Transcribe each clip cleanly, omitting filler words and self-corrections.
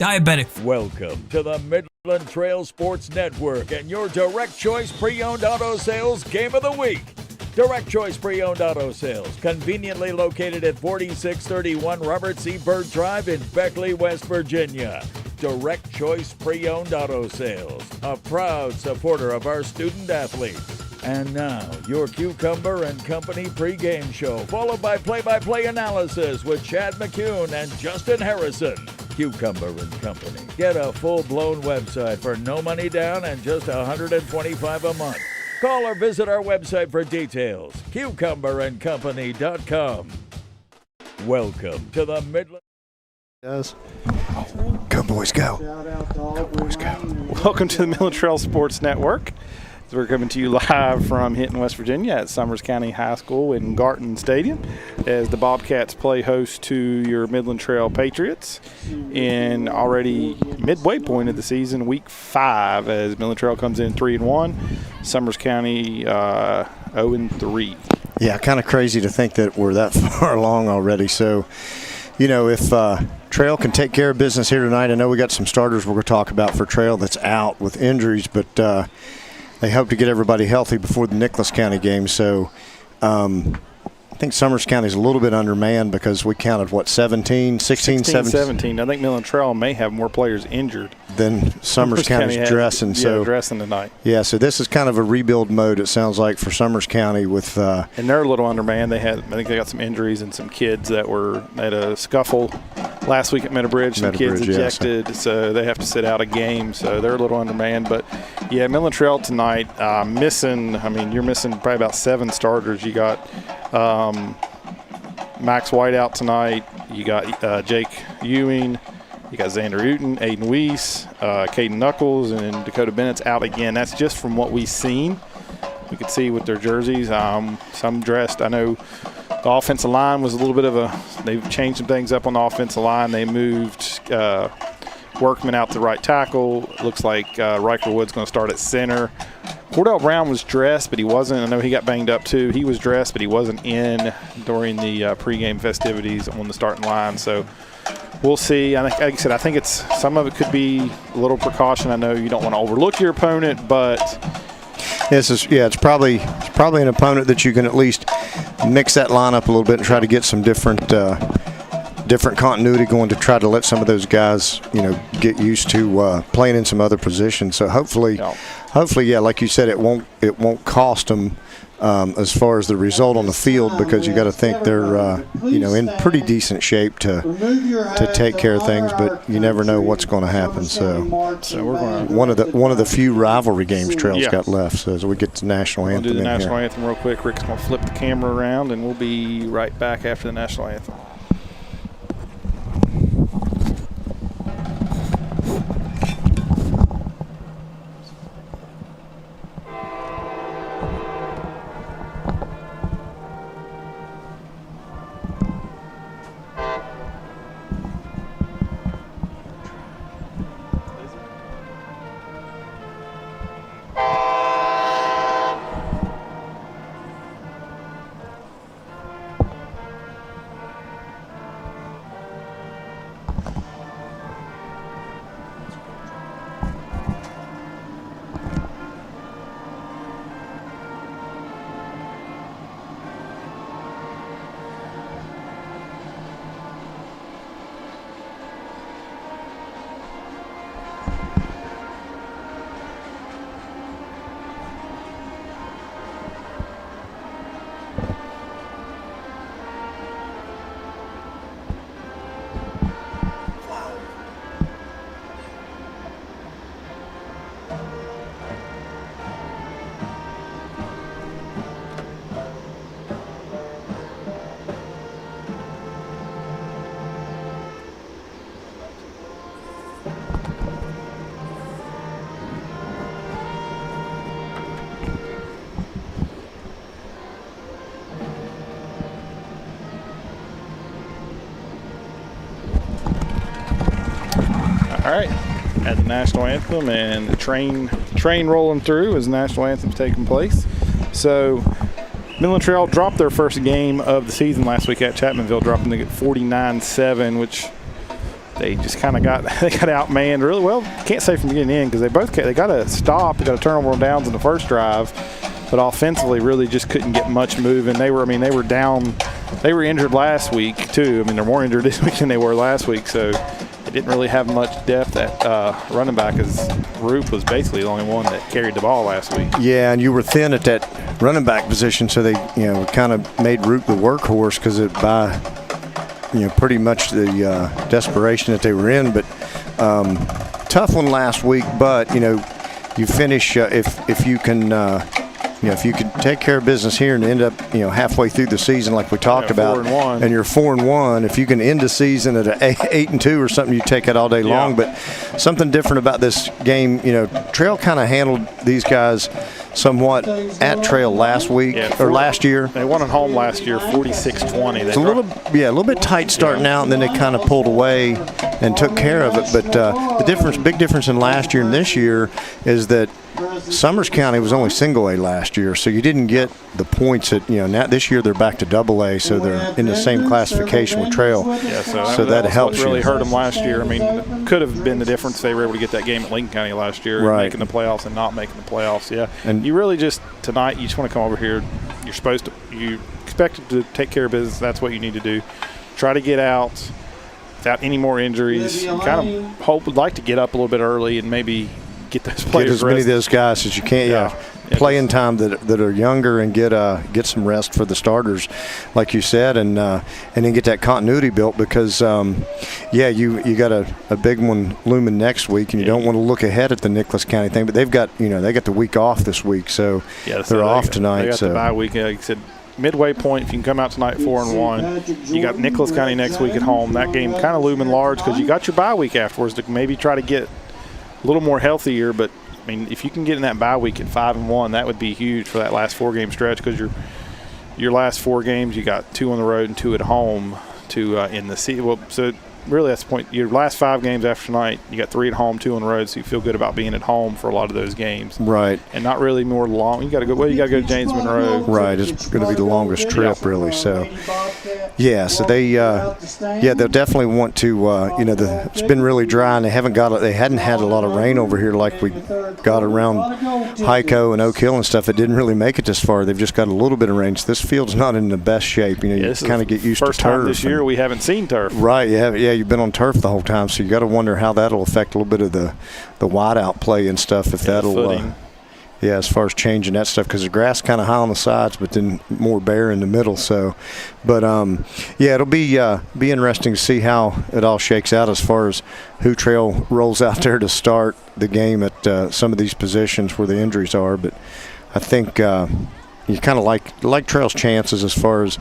diabetic. Welcome to the Midland Trail Sports Network and your Direct Choice Pre-Owned Auto Sales Game of the Week. Direct Choice Pre-Owned Auto Sales, conveniently located at 4631 Robert C. Byrd Drive in Beckley, West Virginia. Direct Choice Pre-Owned Auto Sales, a proud supporter of our student athletes. And now, your Cucumber and Company pregame show, followed by play-by-play analysis with Chad McCune and Justin Harrison. Cucumber and Company. Get a full-blown website for no money down and just $125 a month. Call or visit our website for details. cucumberandcompany.com. Welcome to the Midland. Yes. Go boys, go. Go boys, go. Welcome to the Midland Trail Sports Network. We're coming to you live from Hinton, West Virginia at Summers County High School in Garton Stadium as the Bobcats play host to your Midland Trail Patriots in already midway point of the season, week 5, as Midland Trail comes in 3-1, Summers County 0-3. Yeah, kind of crazy to think that we're that far along already. So, you know, if Trail can take care of business here tonight, I know we got some starters we're going to talk about for Trail that's out with injuries, but they hope to get everybody healthy before the Nicholas County game. So I think Summers County is a little bit undermanned because we counted, 16, 17. I think Midland Trail may have more players injured than Summers County's dressing. So dressing tonight. Yeah, so this is kind of a rebuild mode, it sounds like, for Summers County with and they're a little undermanned. I think they got some injuries and some kids that were at a scuffle last week at Meadowbridge. Some kids ejected, so they have to sit out a game. So they're a little undermanned. But, yeah, Midland Trail tonight you're missing probably about 7 starters. You got Max White out tonight. You got Jake Ewing. You got Xander Uten, Aiden Weiss, Caden Knuckles, and Dakota Bennett's out again. That's just from what we've seen. We could see with their jerseys. Some dressed. I know the offensive line was a little bit of they've changed some things up on the offensive line. They moved Workman out to right tackle. Looks like Riker Wood's going to start at center. Cordell Brown was dressed, but he wasn't. I know he got banged up too. He was dressed, but he wasn't in during the pregame festivities on the starting line. So we'll see. Like I said, I think some of it could be a little precaution. I know you don't want to overlook your opponent, but it's probably an opponent that you can at least mix that lineup a little bit and try to get some different continuity going to try to let some of those guys, get used to playing in some other positions. So hopefully, like you said, it won't cost them as far as the result on the field, because you got to think they're in pretty decent shape to take care of things, but you never know what's going to happen. So we're going to one of the few rivalry games Trail's got left. So as we get to the national anthem, we'll do the national anthem real quick. Rick's going to flip the camera around, and we'll be right back after the national anthem. All right, at the national anthem, and the train rolling through as the national anthem's taking place. So Midland Trail dropped their first game of the season last week at Chapmanville, dropping to get 49-7, which they just kind of got outmanned really well. Can't say from getting in because they got to stop. They got to turnover on downs in the first drive, but offensively really just couldn't get much moving. They were down. They were injured last week too. I mean, they're more injured this week than they were last week, so they didn't really have much depth at running back, as Roop was basically the only one that carried the ball last week. Yeah, and you were thin at that running back position, so they kind of made Roop the workhorse because by pretty much the desperation that they were in. But tough one last week, but you finish if you can. If you could take care of business here and end up, halfway through the season like we talked about, 4-1. and you're 4-1, if you can end the season at 8-2 or something, you take it all day long. But something different about this game, Trail kind of handled these guys somewhat at Trail last week or last year. They won at home last year, 46-20. It's a little bit tight starting out, and then they kind of pulled away and took care of it. But the big difference in last year and this year is that Summers County was only single A last year, so you didn't get the points that now this year they're back to double A, so they're in the same classification with Trail. Yeah, so that helps. What really hurt them last year. I mean, could have been the difference. They were able to get that game at Lincoln County last year, right, making the playoffs and not making the playoffs. Yeah, and you really just tonight you just want to come over here. You expected to take care of business. That's what you need to do. Try to get out without any more injuries. You kind of would like to get up a little bit early and maybe get those players get as many of those guys as you can. Yeah. Playing time that are younger and get some rest for the starters, like you said, and then get that continuity built because you got a big one looming next week, and you don't want to look ahead at the Nicholas County thing, but they've got they got the week off this week, so they're off tonight. They got the bye week. Like I said, midway point, if you can come out tonight 4-1, you got Nicholas County next week at home. That game kind of looming large because you got your bye week afterwards to maybe try to get a little more healthier. But I mean, if you can get in that bye week at 5-1, that would be huge for that last 4-game stretch because your last 4 games, you got 2 on the road and 2 at home to in the season. Well, so really that's the point. Your last 5 games after tonight, you got 3 at home, 2 on the road, so you feel good about being at home for a lot of those games. Right. And not really more long. You got to go to James Monroe. Right. It's going to be the longest trip, really. So, yeah. So they'll definitely want to. It's been really dry, and they hadn't had a lot of rain over here like we got around Hyco and Oak Hill and stuff. That didn't really make it this far. They've just got a little bit of rain. So this field's not in the best shape. You kind of get used to turf. First time this year we haven't seen turf. Right. Yeah, you've been on turf the whole time, so you got to wonder how that'll affect a little bit of the wideout play and stuff. If that'll, as far as changing that stuff, because the grass kind of high on the sides, but then more bare in the middle. So, but it'll be interesting to see how it all shakes out as far as who Trail rolls out there to start the game at some of these positions where the injuries are. But I think you kind of like Trail's chances as far as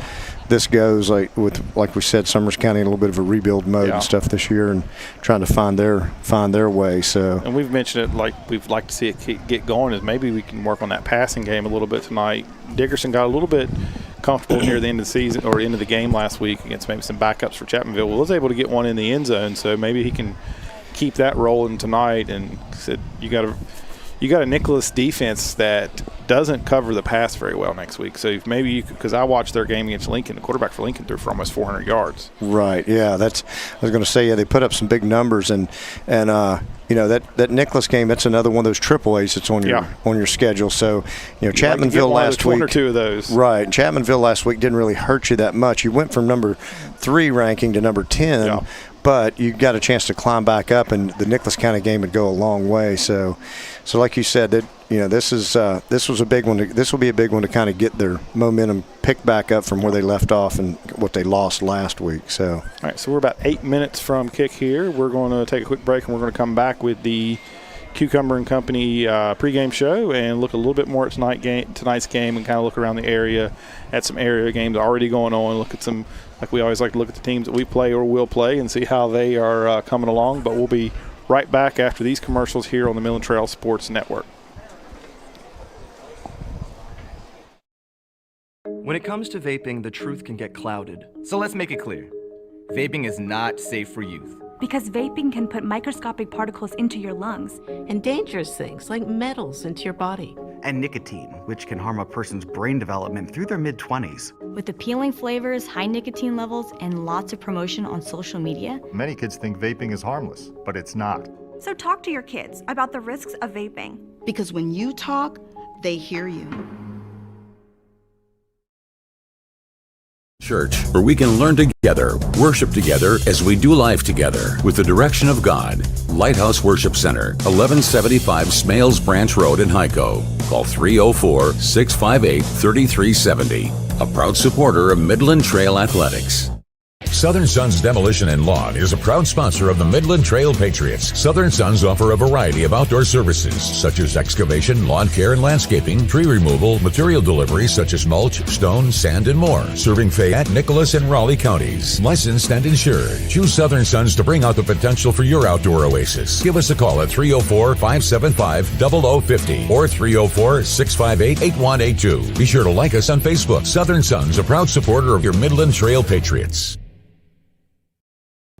this goes, like we said, Summers County in a little bit of a rebuild mode and stuff this year, and trying to find their way. So, and we've mentioned it, like we'd like to see it get going. Is maybe we can work on that passing game a little bit tonight. Dickerson got a little bit comfortable near the end of the season or end of the game last week against maybe some backups for Chapmanville. Well, was able to get one in the end zone, so maybe he can keep that rolling tonight. And said you got a Nicholas defense that doesn't cover the pass very well next week. So if maybe you could, because I watched their game against Lincoln, the quarterback for Lincoln threw for almost 400 yards. Right. Yeah. I was going to say, they put up some big numbers, and that Nicholas game, that's another one of those triple A's that's on your schedule. So Chapmanville last week, 1 or 2 of those. Right. Chapmanville last week didn't really hurt you that much. You went from number 3 ranking to number 10. Yeah. But you got a chance to climb back up, and the Nicholas County game would go a long way. So like you said, that this was a big one. This will be a big one to kind of get their momentum picked back up from where they left off and what they lost last week. So all right, so we're about 8 minutes from kick here. We're going to take a quick break, and we're going to come back with the Cucumber and Company pregame show and look a little bit more at tonight's game, and kind of look around the area at some area games already going on. Look at some. Like we always like to look at the teams that we play or will play and see how they are coming along. But we'll be right back after these commercials here on the Midland Trail Sports Network. When it comes to vaping, the truth can get clouded. So let's make it clear. Vaping is not safe for youth. Because vaping can put microscopic particles into your lungs. And dangerous things like metals into your body. And nicotine, which can harm a person's brain development through their mid-20s. With appealing flavors, high nicotine levels, and lots of promotion on social media. Many kids think vaping is harmless, but it's not. So talk to your kids about the risks of vaping. Because when you talk, they hear you. Church, where we can learn together, worship together as we do life together with the direction of God. Lighthouse Worship Center, 1175 Smales Branch Road in Hyco. Call 304-658-3370. A proud supporter of Midland Trail Athletics. Southern Sons Demolition and Lawn is a proud sponsor of the Midland Trail Patriots. Southern Sons offer a variety of outdoor services such as excavation, lawn care and landscaping, tree removal, material deliveries such as mulch, stone, sand, and more. Serving Fayette, Nicholas, and Raleigh counties. Licensed and insured. Choose Southern Sons to bring out the potential for your outdoor oasis. Give us a call at 304-575-0050 or 304-658-8182. Be sure to like us on Facebook. Southern Sons, a proud supporter of your Midland Trail Patriots.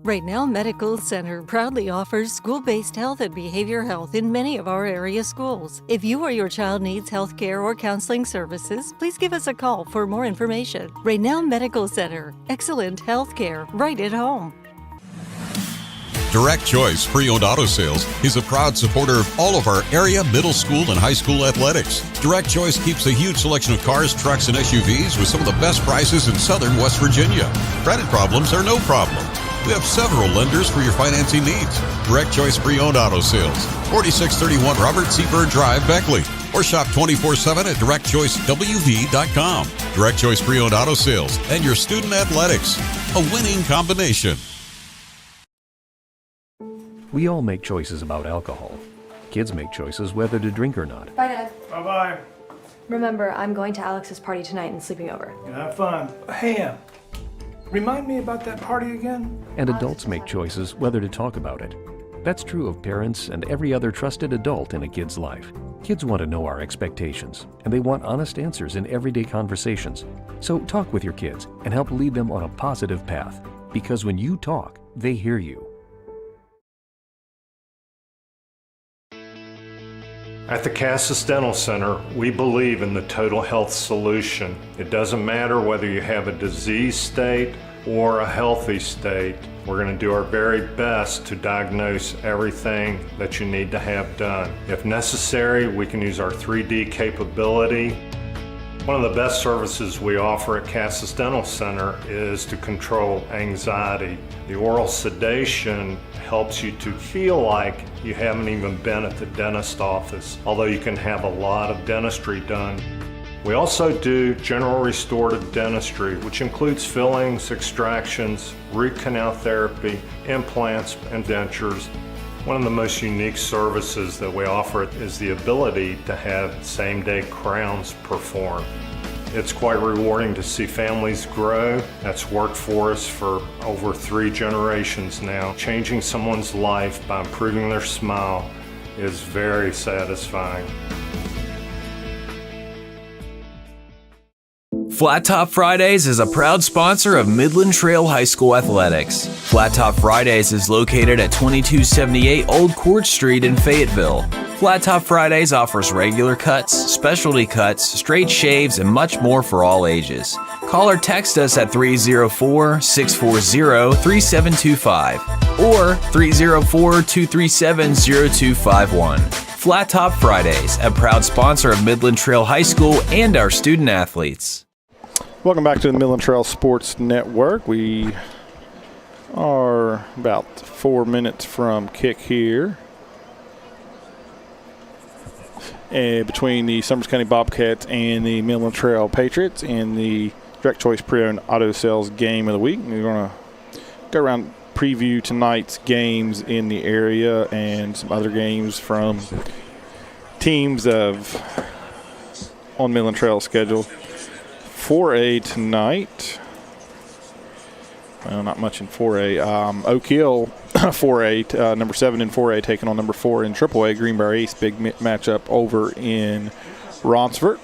Raynell Medical Center proudly offers school-based health and behavior health in many of our area schools. If you or your child needs health care or counseling services, please give us a call for more information. Raynell Medical Center, excellent health care right at home. Direct Choice Pre-Owned Auto Sales is a proud supporter of all of our area middle school and high school athletics. Direct Choice keeps a huge selection of cars, trucks, and SUVs with some of the best prices in southern West Virginia. Credit problems are no problem. We have several lenders for your financing needs. Direct Choice Pre-Owned Auto Sales, 4631 Robert C. Byrd Drive, Beckley. Or shop 24/7 at directchoicewv.com. Direct Choice Pre-Owned Auto Sales and your student athletics. A winning combination. We all make choices about alcohol. Kids make choices whether to drink or not. Bye, Dad. Bye-bye. Remember, I'm going to Alex's party tonight and sleeping over. Have fun. Hey, remind me about that party again? And adults make choices whether to talk about it. That's true of parents and every other trusted adult in a kid's life. Kids want to know our expectations, and they want honest answers in everyday conversations. So talk with your kids and help lead them on a positive path. Because when you talk, they hear you. At the Cassis Dental Center, we believe in the total health solution. It doesn't matter whether you have a disease state or a healthy state. We're going to do our very best to diagnose everything that you need to have done. If necessary, we can use our 3D capability. One of the best services we offer at Cassis Dental Center is to control anxiety. The oral sedation helps you to feel like you haven't even been at the dentist office, although you can have a lot of dentistry done. We also do general restorative dentistry, which includes fillings, extractions, root canal therapy, implants, and dentures. One of the most unique services that we offer is the ability to have same-day crowns performed. It's quite rewarding to see families grow. That's worked for us for over 3 generations now. Changing someone's life by improving their smile is very satisfying. Flat Top Fridays is a proud sponsor of Midland Trail High School Athletics. Flat Top Fridays is located at 2278 Old Court Street in Fayetteville. Flat Top Fridays offers regular cuts, specialty cuts, straight shaves, and much more for all ages. Call or text us at 304-640-3725 or 304-237-0251. Flat Top Fridays, a proud sponsor of Midland Trail High School and our student athletes. Welcome back to the Midland Trail Sports Network. We are about 4 minutes from kick here. Between the Summers County Bobcats and the Midland Trail Patriots in the Direct Choice Pre-Owned Auto Sales Game of the Week. We're going to go around preview tonight's games in the area and some other games from teams on Midland Trail schedule. 4A tonight. Well, not much in 4A. Oak Hill, 4A, number 7 in 4A, taking on number 4 in AAA. Greenbrier East, big matchup over in Ronsford.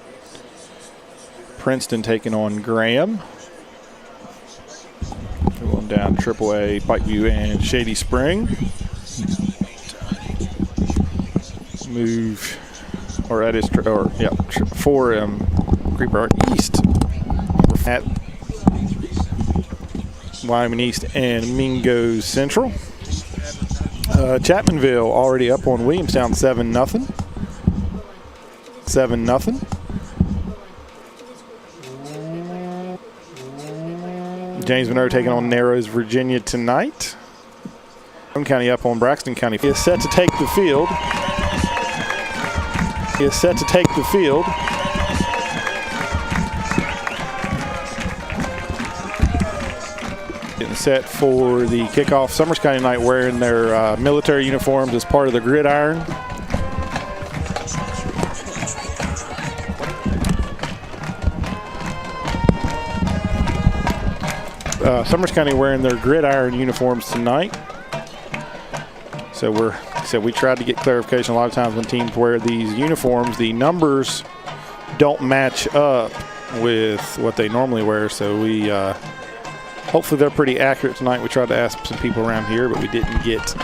Princeton taking on Graham. Going down AAA, Pikeview and Shady Spring. Move, or that is, 4 Greenbrier East. At Wyoming East and Mingo Central. Chapmanville already up on Williamstown 7-0. 7-0. James Monroe taking on Narrows, Virginia tonight. County up on Braxton County. Is set to take the field. Getting set for the kickoff. Summers County tonight wearing their military uniforms as part of the gridiron. Summers County wearing their gridiron uniforms tonight. So we tried to get clarification. A lot of times when teams wear these uniforms, the numbers don't match up with what they normally wear. So we hopefully they're pretty accurate tonight. We tried to ask some people around here, but we didn't get.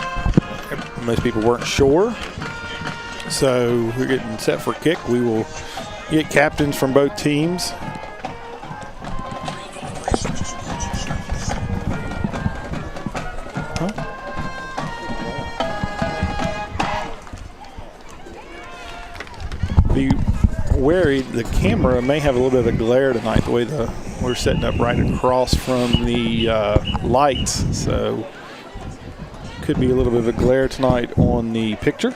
Most people weren't sure. So we're getting set for kick. We will get captains from both teams. Be wary, the camera may have a little bit of a glare tonight, the way we're setting up right across from the lights, so could be a little bit of a glare tonight on the picture.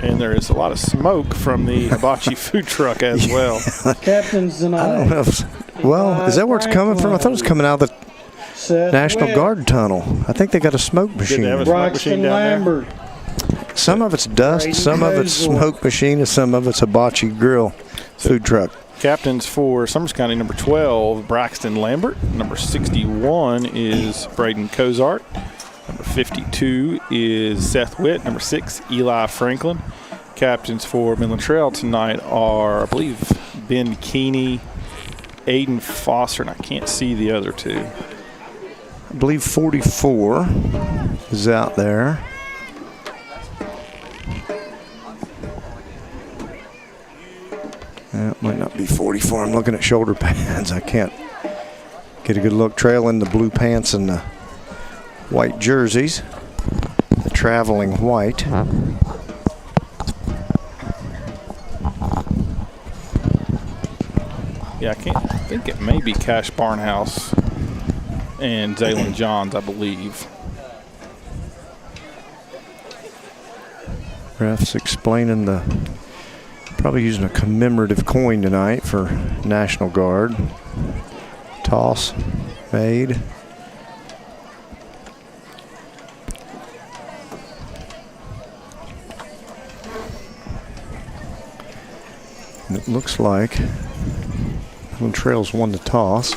And there is a lot of smoke from the hibachi food truck as well. Captains tonight. I don't know. Well, is that where it's coming from? I thought it was coming out of the National Guard tunnel. I think they got a smoke machine. Did they have a smoke machine down there? Some of it's dust, some of it's smoke machine, and some of it's hibachi grill food truck. Captains for Summers County, number 12, Braxton Lambert. Number 61 is Braden Cozart. Number 52 is Seth Witt. Number 6, Eli Franklin. Captains for Midland Trail tonight are, I believe, Ben Keeney, Aiden Foster, and I can't see the other two. I believe 44 is out there. It might not be 44. I'm looking at shoulder pads. I can't get a good look. Trail in the blue pants and the white jerseys. The traveling white. Yeah, I think it may be Cash Barnhouse and Zaylen Johns, I believe. Refs explaining probably using a commemorative coin tonight for National Guard. Toss made. And it looks like Midland Trails won the toss.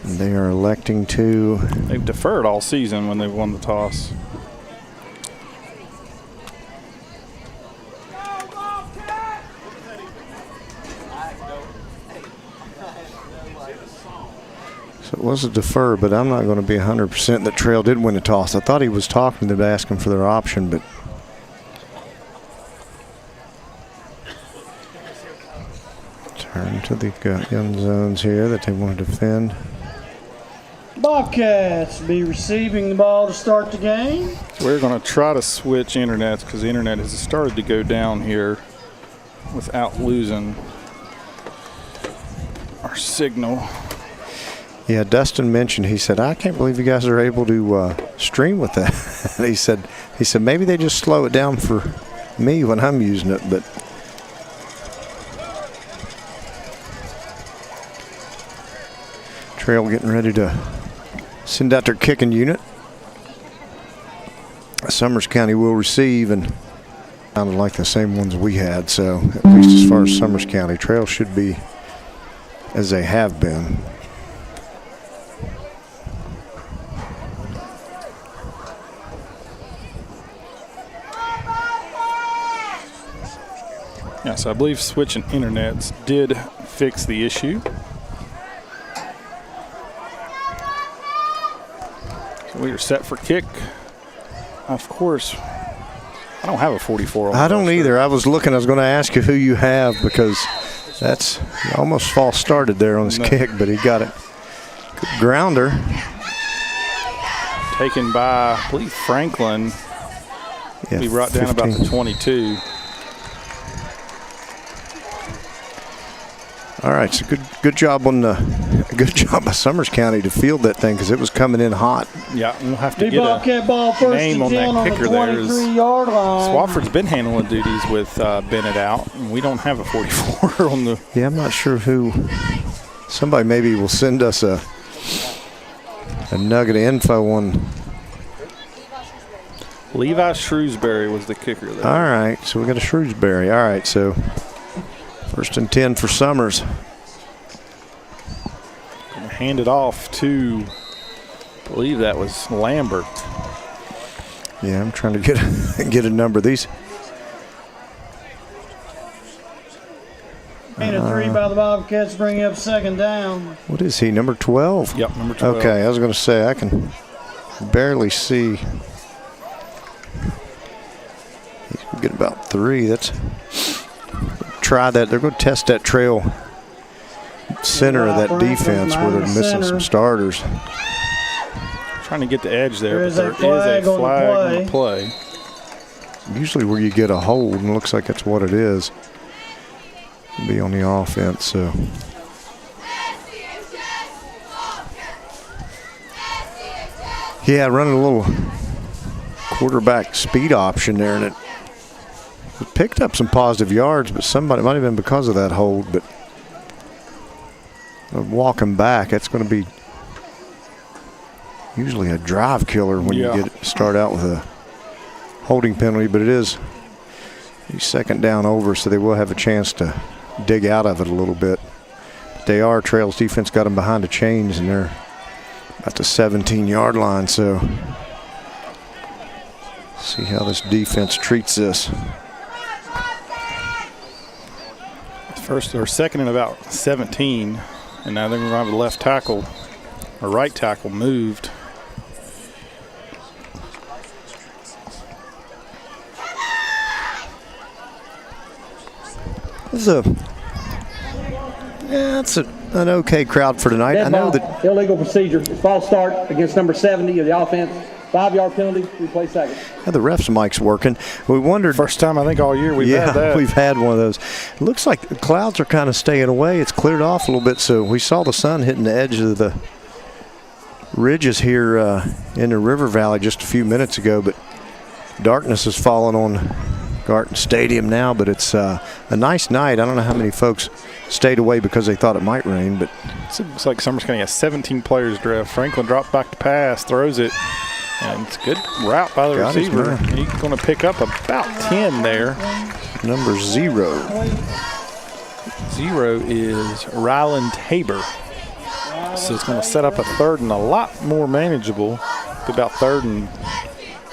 And they are electing to. They've deferred all season when they've won the toss. So it was a defer, but I'm not going to be 100% that Trail did win the toss. I thought he was talking to them, asking for their option, but turn to the gun zones here that they want to defend. Bobcats be receiving the ball to start the game. We're going to try to switch internets because the internet has started to go down here without losing our signal. Yeah, Dustin mentioned, he said, I can't believe you guys are able to stream with that. And he said maybe they just slow it down for me when I'm using it, but Trail getting ready to send out their kicking unit. Summers County will receive, and sounded like the same ones we had, so at least as far as Summers County, Trail should be as they have been. Yeah, so I believe switching internets did fix the issue. So we are set for kick. Of course, I don't have a 44 on. I don't either. I was going to ask you who you have because That's almost false started there on his kick, but he got it. Good grounder. Taken by, I believe, Franklin. Yeah, we brought down 15. about the 22. All right, so good job on good job by Summers County to field that thing because it was coming in hot. Yeah, we'll have to They get block that ball a first name on and 10 that on the kicker there. 23-yard line. Swafford's been handling duties with Bennett out, and we don't have a 44 on the. Yeah, I'm not sure who. Somebody maybe will send us a nugget of info on. Levi Shrewsbury was the kicker there. All right, so we got a Shrewsbury. All right, so 1st and 10 for Summers. Gonna hand it off to, I believe that was Lambert. Yeah, I'm trying to get a number of these. And a 3 by the Bobcats, bring up 2nd down. What is he, number 12? Yep, number 12. Okay, I was going to say I can barely see. He's get about 3. That's try that. They're going to test that trail center of that defense where they're missing some starters. Trying to get the edge there, but There is there a is a flag on the play. Usually where you get a hold, and it looks like that's what it is. Be on the offense, so. Yeah, running a little quarterback speed option there, and it picked up some positive yards, but somebody, it might have been because of that hold, but walking back, that's going to be usually a drive killer when you start out with a holding penalty, but it is 2nd down over, so they will have a chance to dig out of it a little bit. But they are. Trail's defense got them behind the chains, and they're at the 17-yard line, so see how this defense treats this. First or 2nd and about 17, and now they're going to have the left tackle or right tackle moved. It's an okay crowd for tonight. I know that illegal procedure, false start against number 70 of the offense. 5-yard penalty, replay 2nd. the ref's mic's working. We wondered. First time I think all year we've had that. We've had one of those. It looks like the clouds are kind of staying away. It's cleared off a little bit, so we saw the sun hitting the edge of the ridges here in the river valley just a few minutes ago, but darkness has fallen on Garton Stadium now, but it's a nice night. I don't know how many folks stayed away because they thought it might rain, but it looks like Summers County has 17 players draft. Franklin dropped back to pass, throws it, and it's a good route by the receiver. He's going to pick up about 10 there. Number 0. 0 is Ryland Tabor. So it's going to set up a 3rd and a lot more manageable. About 3rd and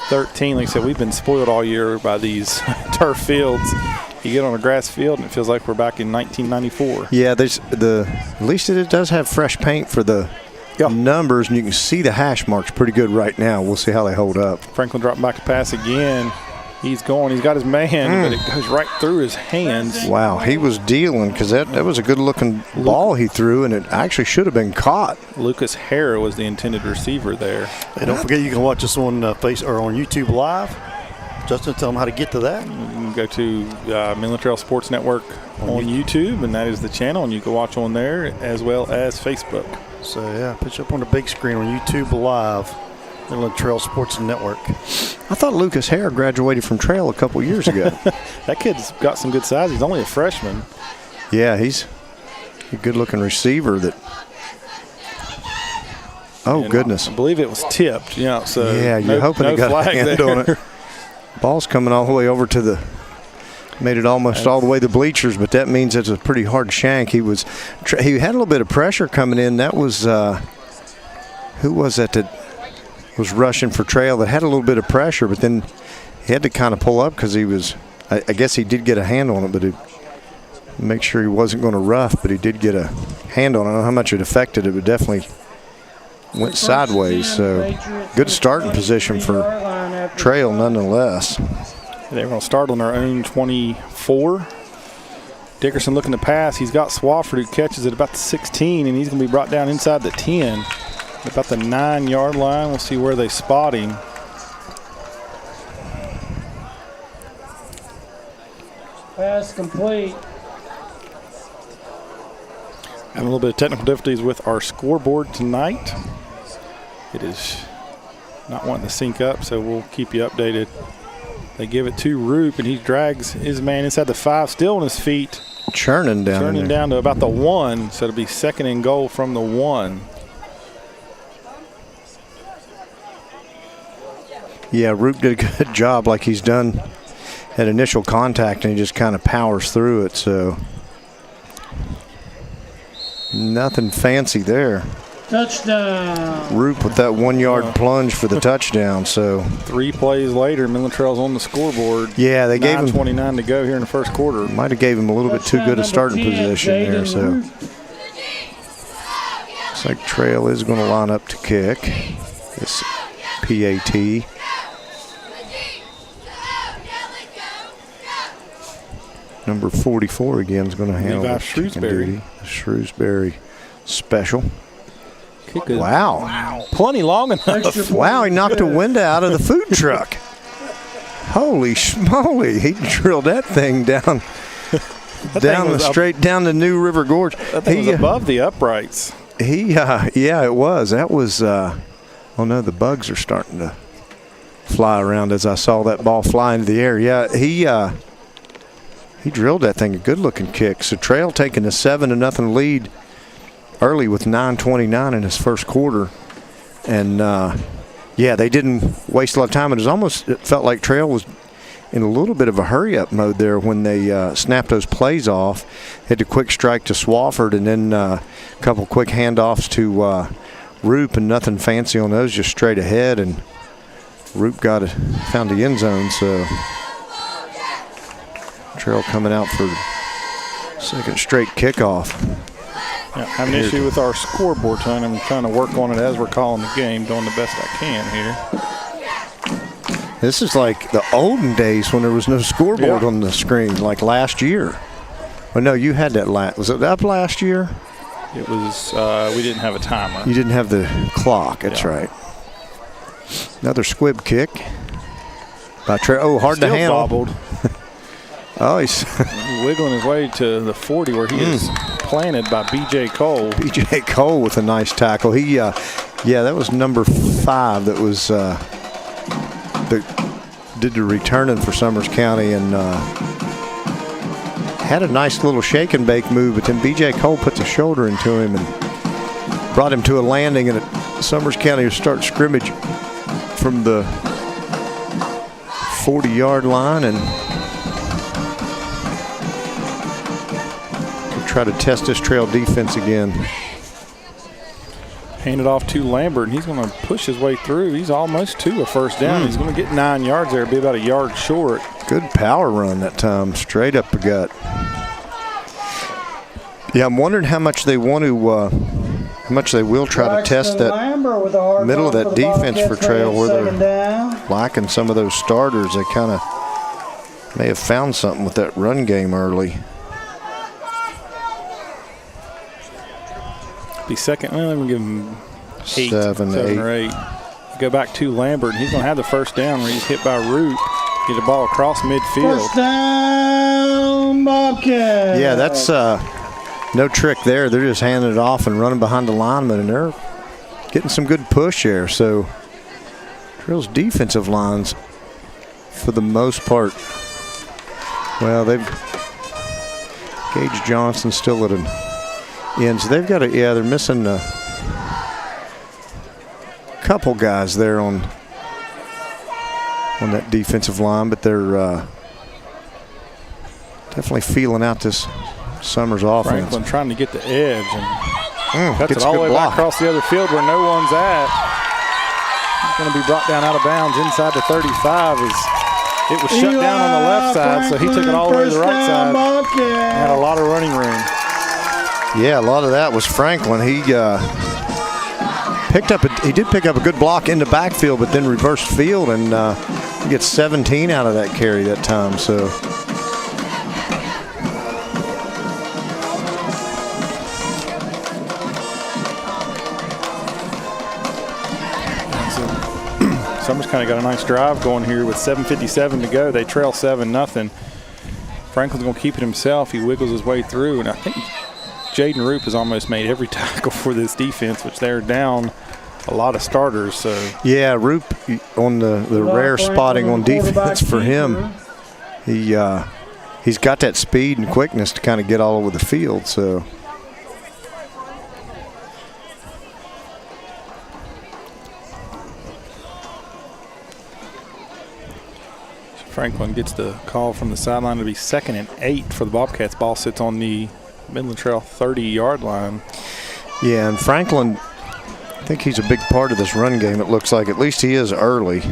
13. Like I said, we've been spoiled all year by these turf fields. You get on a grass field and it feels like we're back in 1994. Yeah, at least it does have fresh paint for the numbers, and you can see the hash marks pretty good right now. We'll see how they hold up. Franklin dropped back to pass again. He's going. He's got his man, but it goes right through his hands. Wow, he was dealing because that was a good-looking ball he threw, and it actually should have been caught. Lucas Hare was the intended receiver there. Hey, don't forget you can watch us on on YouTube Live. Justin, tell them how to get to that. You can go to Midland Trail Sports Network on YouTube, and that is the channel, and you can watch on there as well as Facebook. So, yeah, pitch up on the big screen on YouTube Live, Midland Trail Sports Network. I thought Lucas Hare graduated from Trail a couple years ago. That kid's got some good size. He's only a freshman. Yeah, he's a good-looking receiver that – oh, goodness. I believe it was tipped. So yeah, you're hoping it got a hand on it. Ball's coming all the way over to made it almost all the way to the bleachers, but that means it's a pretty hard shank. He had a little bit of pressure coming in. That was who was that was rushing for Trail that had a little bit of pressure, but then he had to kind of pull up because he was, I guess he did get a hand on it, but make sure he wasn't going to rough, but he did get a hand on it. I don't know how much it affected it, but definitely went sideways. So good starting position for Trail nonetheless. They're going to start on their own 24. Dickerson looking to pass. He's got Swafford who catches it about the 16, and he's going to be brought down inside the 10. About the 9-yard line. We'll see where they spot him. Pass complete. Having a little bit of technical difficulties with our scoreboard tonight. It is not wanting to sync up, so we'll keep you updated. They give it to Roop, and he drags his man inside the 5, still on his feet. Churning down to about the 1, so it'll be 2nd and goal from the 1. Yeah, Roop did a good job like he's done at initial contact, and he just kind of powers through it, so nothing fancy there. Touchdown. Roop with that 1-yard plunge for the touchdown. So 3 plays later, Midland Trail's on the scoreboard. Yeah, they gave him 9:29 to go here in the first quarter. Might have gave him a little bit too good a starting position there. So looks like Trail is going to line up to kick. This PAT. Number 44 again is going to handle Levi the kicking Shrewsbury. duty. The Shrewsbury special. Wow. Plenty long enough. Wow, he knocked a window out of the food truck. Holy schmoly. He drilled that thing down straight down the New River Gorge. That thing was above the uprights. Yeah, it was. That was, oh no, the bugs are starting to fly around as I saw that ball fly into the air. Yeah, he drilled that thing, a good-looking kick. So Trail taking a 7-0 lead early with 9:29 in his first quarter. And, yeah, they didn't waste a lot of time. It felt like Trail was in a little bit of a hurry-up mode there when they snapped those plays off. Had a quick strike to Swafford and then a couple quick handoffs to Roop, and nothing fancy on those, just straight ahead. And Roop found the end zone, so Trail coming out for second straight kickoff. Yeah, having an issue with our scoreboard tonight. I'm trying to work on it as we're calling the game, doing the best I can here. This is like the olden days when there was no scoreboard on the screen, like last year. Well, no, you had that was it up last year? It was, we didn't have a timer. You didn't have the clock, that's right. Another squib kick by Trail. Oh, hard to handle. Bobbled. Oh, he's wiggling his way to the 40 where he is planted by B.J. Cole. B.J. Cole with a nice tackle. That was number 5 that was that did the returning for Summers County and had a nice little shake and bake move, but then B.J. Cole puts a shoulder into him and brought him to a landing, and Summers County will start scrimmage from the 40-yard line and try to test this Trail defense again. Hand it off to Lambert, and he's going to push his way through. He's almost to a first down. He's going to get 9 yards there, be about a yard short. Good power run that time, straight up the gut. Yeah, I'm wondering how much they want to, how much they will try to test that middle of that defense for Trail, where they're lacking some of those starters. They kind of may have found something with that run game early. Be second. Well, I'm going to give him 7 or 8. Go back to Lambert, and he's going to have the first down where he's hit by Root. Get the ball across midfield. First down, Bobcat. Yeah, that's no trick there. They're just handing it off and running behind the lineman, and they're getting some good push there. So Trail's defensive lines, for the most part, well, they've Gage Johnson still at an end. So they've got they're missing a couple guys there on that defensive line, but they're definitely feeling out this Summers offense. Franklin trying to get the edge and cuts it gets all a the way good block back across the other field where no one's at. He's going to be brought down out of bounds inside the 35 as it was shut down on the left side, so he took it all the way to the right side. Had a lot of running room. Yeah, a lot of that was Franklin. He did pick up a good block in the backfield, but then reversed field, and he gets 17 out of that carry that time. So Summers County got a nice drive going here with 7:57 to go. They trail 7-0. Franklin's going to keep it himself. He wiggles his way through, and I think Jaden Roop has almost made every tackle for this defense, which they're down a lot of starters. So yeah, Roop on the rare spotting on defense for him. He's got that speed and quickness to kind of get all over the field. So Franklin gets the call from the sideline to be 2nd and 8 for the Bobcats. Ball sits on the Midland Trail 30-yard line. Yeah, and Franklin, I think he's a big part of this run game, it looks like. At least he is early.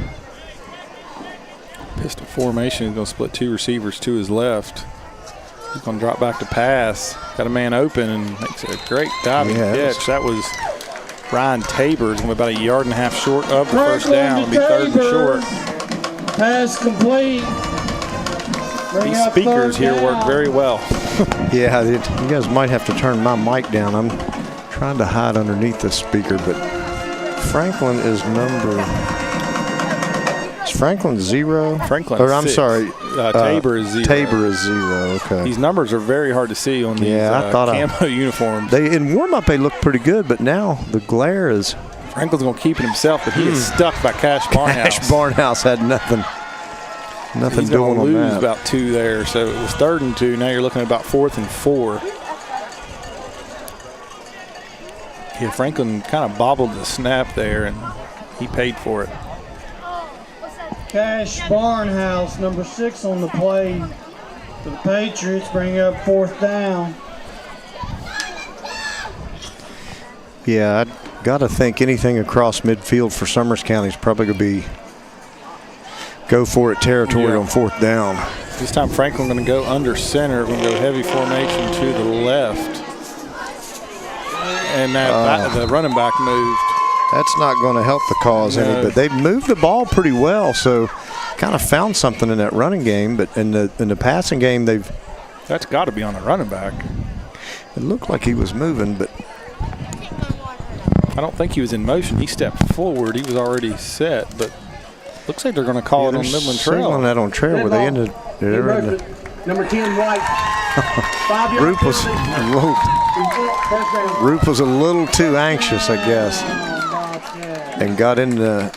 Pistol formation. He's going to split 2 receivers to his left. He's going to drop back to pass. Got a man open and makes a great diving catch. That was Ryan Tabor. He's going to be about 1.5 yards short of the first down. It'll be 3rd and short. Pass complete. These speakers here work very well. Yeah, you guys might have to turn my mic down. I'm trying to hide underneath the speaker, but Franklin is Franklin 0? Franklin or I'm 6. sorry. Tabor is 0. Tabor is 0, okay. These numbers are very hard to see on these camo uniforms. In warm-up, they look pretty good, but now the glare is... Franklin's going to keep it himself, but he is stuck by Cash Barnhouse. Cash Barnhouse had nothing He's doing on that. Lose about 2 there, so it was 3rd and 2. Now you're looking at about 4th and 4. Yeah, Franklin kind of bobbled the snap there, and he paid for it. Cash Barnhouse, number 6 on the play for the Patriots, bring up 4th down. Yeah, I got to think anything across midfield for Summers County is probably going to be go for it territory on 4th down. This time Franklin going to go under center. Going to go heavy formation to the left. And the running back moved. That's not going to help the cause any, but they moved the ball pretty well, so kind of found something in that running game. But in the passing game, that's got to be on the running back. It looked like he was moving, but I don't think he was in motion. He stepped forward. He was already set, but looks like they're going to call it on Midland Trail. On that on trail where they ended. Number 10 White. Roop was a little too anxious, I guess, and got into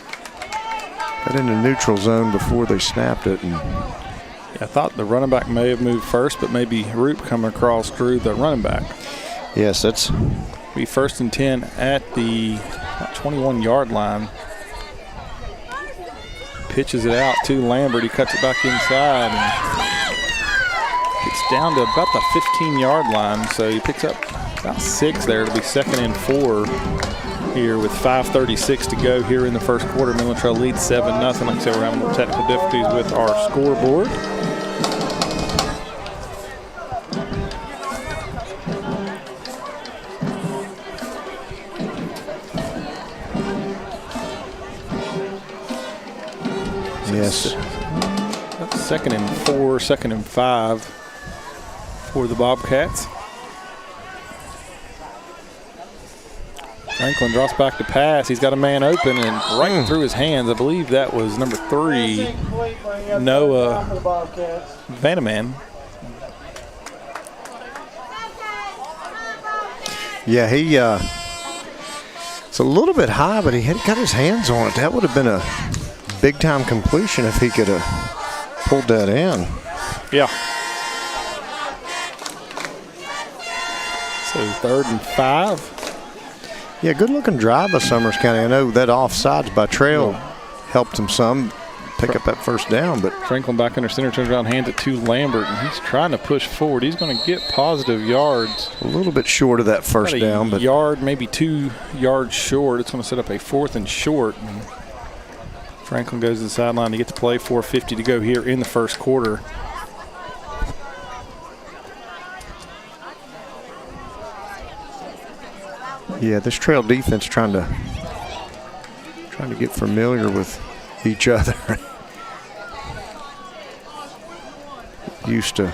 neutral zone before they snapped it. And I thought the running back may have moved first, but maybe Roop coming across drew the running back. Yes, that's be 1st and 10 at the 21-yard line. Pitches it out to Lambert. He cuts it back inside and gets down to about the 15-yard line. So he picks up about 6 there. It'll be 2nd and 4 here with 5:36 to go here in the first quarter. Midland Trail leads 7-0. Like I said, we're having more technical difficulties with our scoreboard. Yes. 2nd and 4, 2nd and 5 for the Bobcats. Franklin drops back to pass. He's got a man open and right through his hands. I believe that was number 3, Noah Vanneman. Yeah, it's a little bit high, but he had got his hands on it. That would have been a big-time completion if he could have pulled that in. Yeah. So 3rd and 5. Yeah, good-looking drive by Summers County. I know that offsides by Trail helped him some pick up that first down, but Franklin back under center, turns around, hands it to Lambert, and he's trying to push forward. He's going to get positive yards. A little bit short of that first down, but yard, maybe 2 yards short. It's going to set up a 4th and short. And Franklin goes to the sideline to get to play. 4:50 to go here in the first quarter. Yeah, this Trail defense trying to get familiar with each other. used to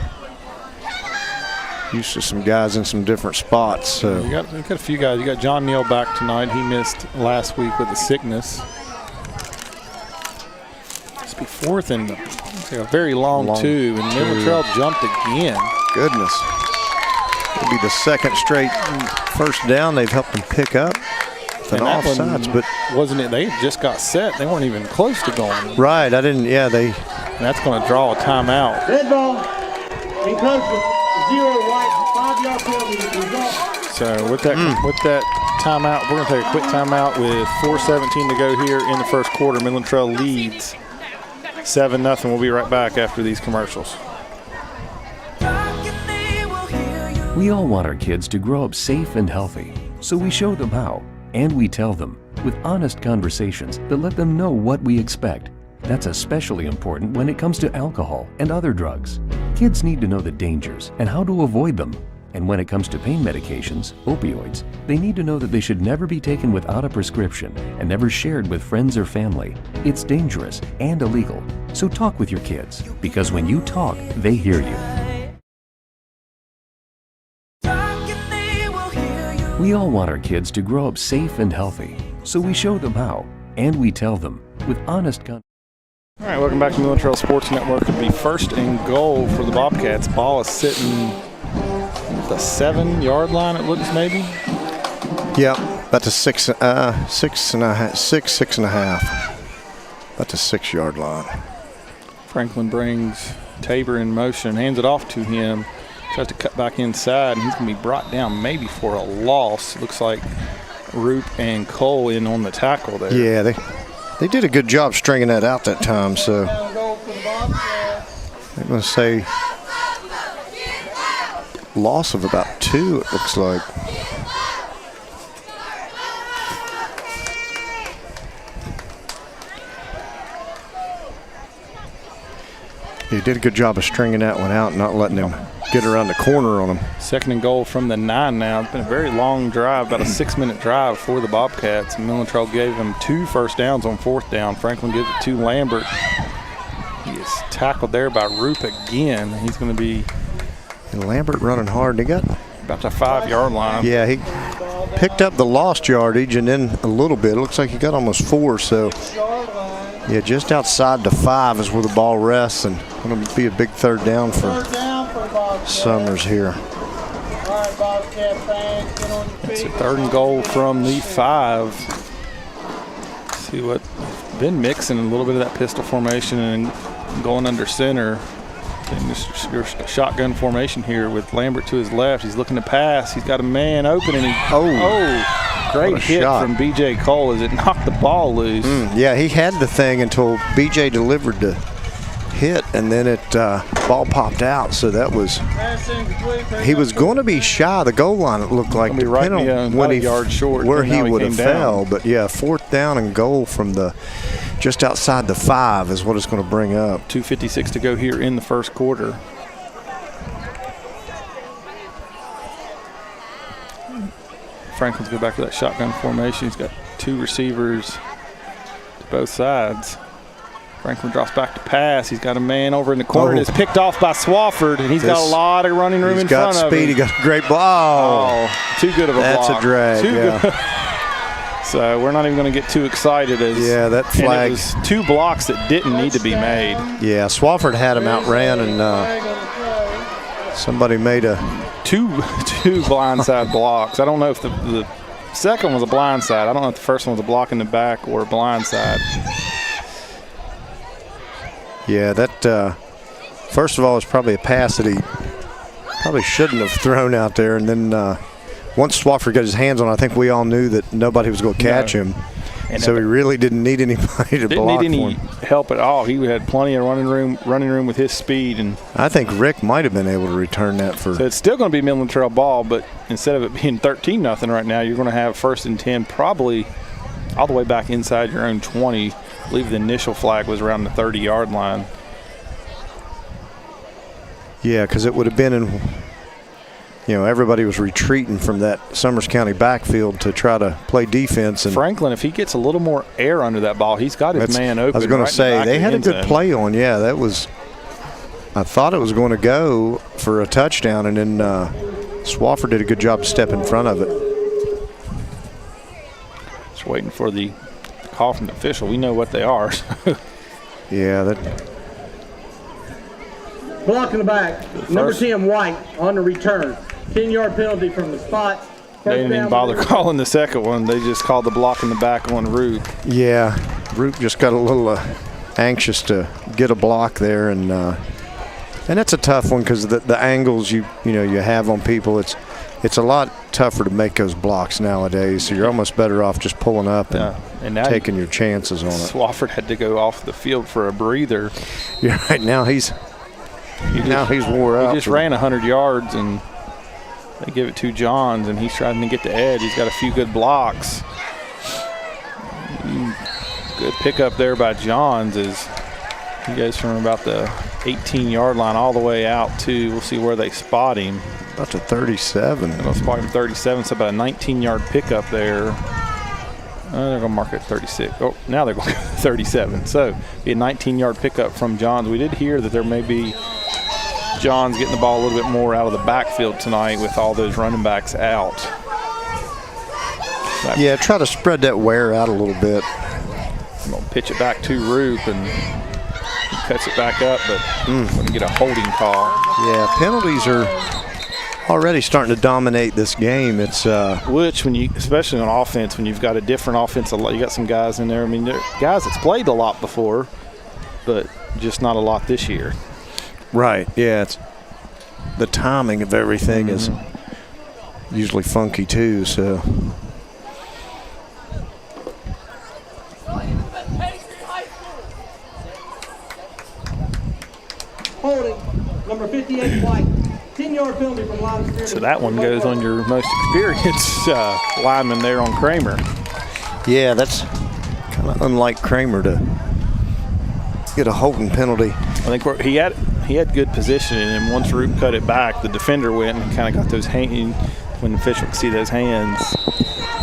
some guys in some different spots. So you got a few guys. You got John Neal back tonight. He missed last week with a sickness. It's be fourth and a very long two, and Midland Trail jumped again. Goodness. It'll be the second straight first down they've helped them pick up. An offsides, but wasn't it? They just got set. They weren't even close to going. Right. I didn't. Yeah, they. And that's going to draw a timeout. Red ball. Encroachment. 0 white. 5-yard penalty. So with that timeout, we're going to take a quick timeout with 4:17 to go here in the first quarter. Midland Trail leads 7-0. We'll be right back after these commercials. We all want our kids to grow up safe and healthy, so we show them how. And we tell them with honest conversations that let them know what we expect. That's especially important when it comes to alcohol and other drugs. Kids need to know the dangers and how to avoid them. And when it comes to pain medications, opioids, they need to know that they should never be taken without a prescription and never shared with friends or family. It's dangerous and illegal. So talk with your kids, because when you talk, they hear you. We all want our kids to grow up safe and healthy, so we show them how, and we tell them with honest All right, welcome back to Midland Trail Sports Network. It'll be first and goal for the Bobcats. Ball is sitting at the 7-yard line, it looks maybe. Yeah, about to six and a half. About the 6-yard line. Franklin brings Tabor in motion, hands it off to him. Tries to cut back inside, and he's going to be brought down maybe for a loss. Looks like Roop and Cole in on the tackle there. Yeah, they did a good job stringing that out that time, so I'm going to say loss of about 2, it looks like. He did a good job of stringing that one out and not letting him get around the corner on him. Second and goal from the 9 now. It's been a very long drive, about a 6-minute drive for the Bobcats. Midland Trail gave them 2 first downs on 4th down. Franklin gives it to Lambert. He is tackled there by Roop again. He's going to be... And Lambert running hard. They got about the 5-yard line. Yeah, he picked up the lost yardage and then a little bit. It looks like he got almost 4, so... Yeah, just outside the 5 is where the ball rests, and going to be a big third down for Summers here. It's a 3rd and goal from the 5. See what been mixing a little bit of that pistol formation and going under center. And just a shotgun formation here with Lambert to his left. He's looking to pass. He's got a man open, and great hit shot from B.J. Cole as it knocked the ball loose. Yeah, he had the thing until B.J. delivered the hit, and then it ball popped out. So that was he was going to be shy the goal line. It looked like depending on when yard short where he would have fell. But yeah, 4th down and goal from the just outside the 5 is what it's going to bring up. 2:56 to go here in the first quarter. Franklin's go back to that shotgun formation. He's got 2 receivers to both sides. Franklin drops back to pass. He's got a man over in the corner. It's picked off by Swafford, and he's got a lot of running room in front of him. He got great ball. Oh, too good of a block. That's a drag, So we're not even going to get too excited. That flag. And it was 2 blocks that didn't need to be made. Yeah, Swafford had him outran, and somebody made a two blindside blocks. I don't know if the second one was a blindside. I don't know if the first one was a block in the back or a blindside. Yeah, that first of all was probably a pass that he probably shouldn't have thrown out there, and then once Swafford got his hands on it, I think we all knew that nobody was going to catch him. And so he really didn't need anybody to block for him. Didn't need any help at all. He had plenty of running room with his speed. And I think Rick might have been able to return that for. So it's still going to be Midland Trail ball, but instead of it being 13-0 right now, you're going to have 1st and 10 probably all the way back inside your own 20. I believe the initial flag was around the 30-yard line. Yeah, because it would have been in, everybody was retreating from that Summers County backfield to try to play defense. And Franklin, if he gets a little more air under that ball, he's got his man open. I was going to say, they had a good play on. Yeah, that was, I thought it was going to go for a touchdown, and then Swafford did a good job to step in front of it. Just waiting for the call from the official. We know what they are. Yeah, that. Block in the back. Number 10, White, on the return. 10-yard penalty from the spot. They didn't even bother calling the second one. They just called the block in the back on Roop. Yeah, Roop just got a little anxious to get a block there, and that's a tough one because the angles you have on people. It's a lot tougher to make those blocks nowadays. So you're almost better off just pulling up and taking your chances on it. Swafford had to go off the field for a breather. Yeah, right now he's wore out. He just ran 100 yards and they give it to Johns, and he's trying to get the edge. He's got a few good blocks. Good pickup there by Johns as he goes from about the 18-yard line all the way out to, we'll see where they spot him. About to 37. They'll spot him 37, so about a 19-yard pickup there. They're going to mark it 36. Oh, now they're going to go 37. So be a 19-yard pickup from Johns. We did hear that there may be Johns getting the ball a little bit more out of the backfield tonight with all those running backs out. Yeah, try to spread that wear out a little bit. I'm going to pitch it back to Roop, and he cuts it back up, but going to get a holding call. Yeah, penalties are already starting to dominate this game. It's which, when you, especially on offense, when you've got a different offense, you got some guys in there. I mean, guys that's played a lot before, but just not a lot this year. Right. Yeah, it's the timing of everything is usually funky too. So. Holding, number 58, White. 10-yard penalty from line of scrimmage. So that one goes on your most experienced lineman there on Kramer. Yeah, that's kind of unlike Kramer to get a holding penalty. I think he had good positioning, and once Roop cut it back, the defender went and kind of got those hands. When the official can see those hands,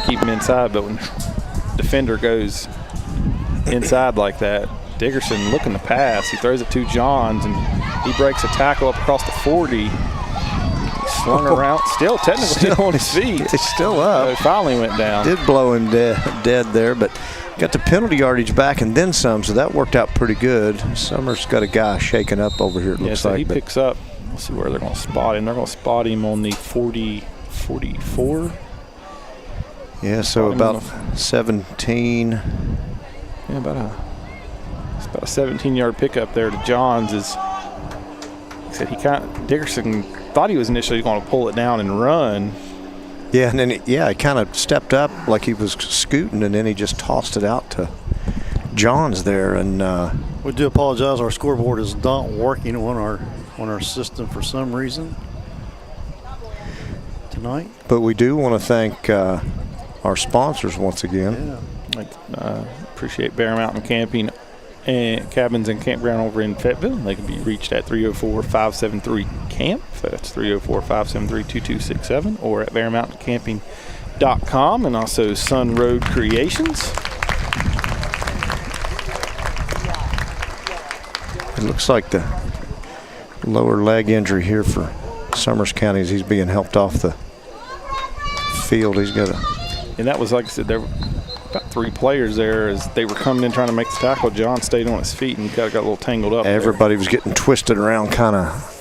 keep them inside. But when the defender goes inside like that, Dickerson looking to pass. He throws it to Johns, and he breaks a tackle up across the 40. He slung around, still technically on his feet. It's still up. So it finally went down. Did blow him dead there, but got the penalty yardage back and then some, so that worked out pretty good. Summers got a guy shaking up over here, it looks so like. He picks up. Let's see where they're going to spot him. They're going to spot him on the 44. Yeah, so about 17. Yeah, about a 17-yard pickup there to Johns. Is he said Dickerson thought he was initially going to pull it down and run. Yeah, and then he kind of stepped up like he was scooting, and then he just tossed it out to Johns there. And we do apologize. Our scoreboard is not working on our system for some reason tonight. But we do want to thank our sponsors once again. Yeah. Appreciate Bear Mountain Camping and Cabins and Campground over in Fayetteville. They can be reached at 304-573-CAMP. That's 304-573-2267, or at bearmountaincamping.com, and also Sun Road Creations. It looks like the lower leg injury here for Summers County as he's being helped off the field. He's got and that was, like I said, there were about 3 players there as they were coming in trying to make the tackle. John stayed on his feet and got a little tangled up. Everybody was getting twisted around kind of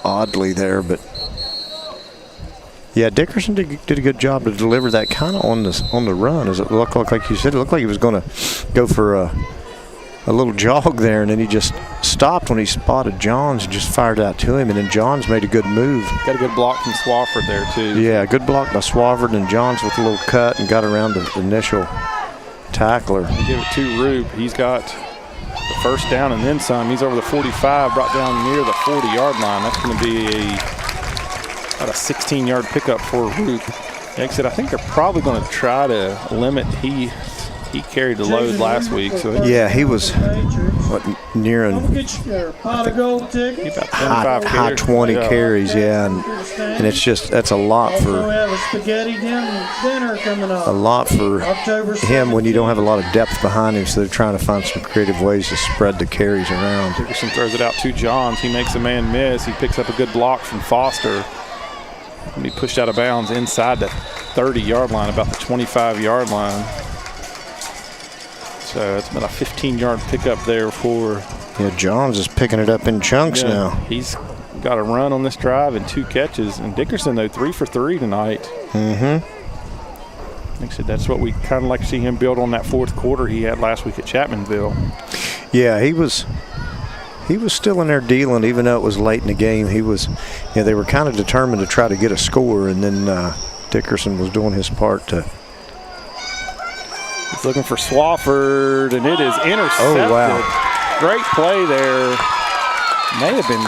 oddly there, but yeah, Dickerson did a good job to deliver that kind of on the run. As it looked like you said, it looked like he was going to go for a little jog there, and then he just stopped when he spotted Johns and just fired out to him, and then Johns made a good move. Got a good block from Swafford there too. Yeah, good block by Swafford, and Johns with a little cut and got around the initial tackler. Give it to Roop. He's got the first down and then some. He's over the 45, brought down near the 40-yard line. That's going to be about a 16-yard pickup for Roop. Like I said, I think they're probably going to try to limit. He carried the load last week, so yeah, he was nearing high 20 carries, yeah, and it's just that's a lot for him when you don't have a lot of depth behind him. So they're trying to find some creative ways to spread the carries around. Dickerson throws it out to Johns. He makes a man miss. He picks up a good block from Foster. And be pushed out of bounds inside the 30-yard line, about the 25-yard line. So it's been a 15-yard pickup there for. Yeah, Johns is picking it up in chunks now. He's got a run on this drive and 2 catches. And Dickerson, though, 3 for 3 tonight. Mm-hmm. Like I said, that's what we kind of like to see him build on that fourth quarter he had last week at Chapmanville. Yeah, he was still in there dealing, even though it was late in the game. They were kind of determined to try to get a score, and then Dickerson was doing his part to. He's looking for Swafford, and it is intercepted. Oh, wow. Great play there. May have been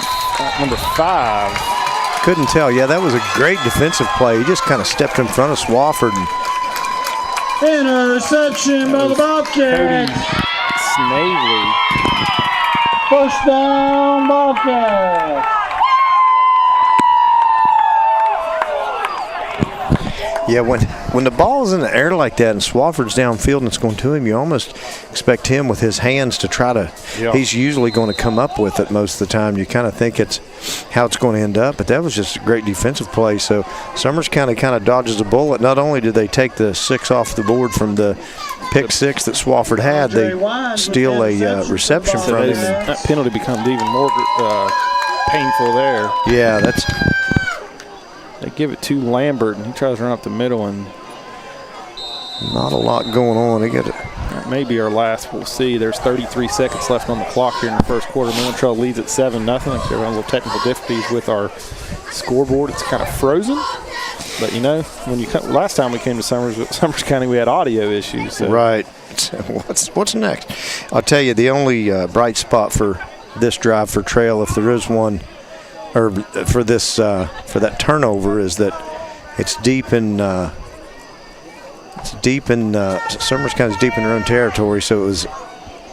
number 5. Couldn't tell. Yeah, that was a great defensive play. He just kind of stepped in front of Swafford. Interception by the Bobcats. Snavely. First down, Bobcats. Yeah, when the ball is in the air like that and Swafford's downfield and it's going to him, you almost expect him with his hands to try to. Yeah. He's usually going to come up with it most of the time. You kind of think it's how it's going to end up, but that was just a great defensive play. So Summers County kind of dodges a bullet. Not only did they take the 6 off the board from the pick 6 that Swafford had, they steal a reception from him. That penalty becomes even more painful there. Yeah, that's. They give it to Lambert, and he tries to run up the middle, and not a lot going on. They get it. That may be our last. We'll see. There's 33 seconds left on the clock here in the first quarter. Midland Trail leads at 7-0. They're having a little technical difficulties with our scoreboard. It's kind of frozen. But, when last time we came to Summers County, we had audio issues. So. Right. What's next? I'll tell you, the only bright spot for this drive for Trail, if there is one, or for this for that turnover, is that it's deep in Summers County's deep in their own territory, so it was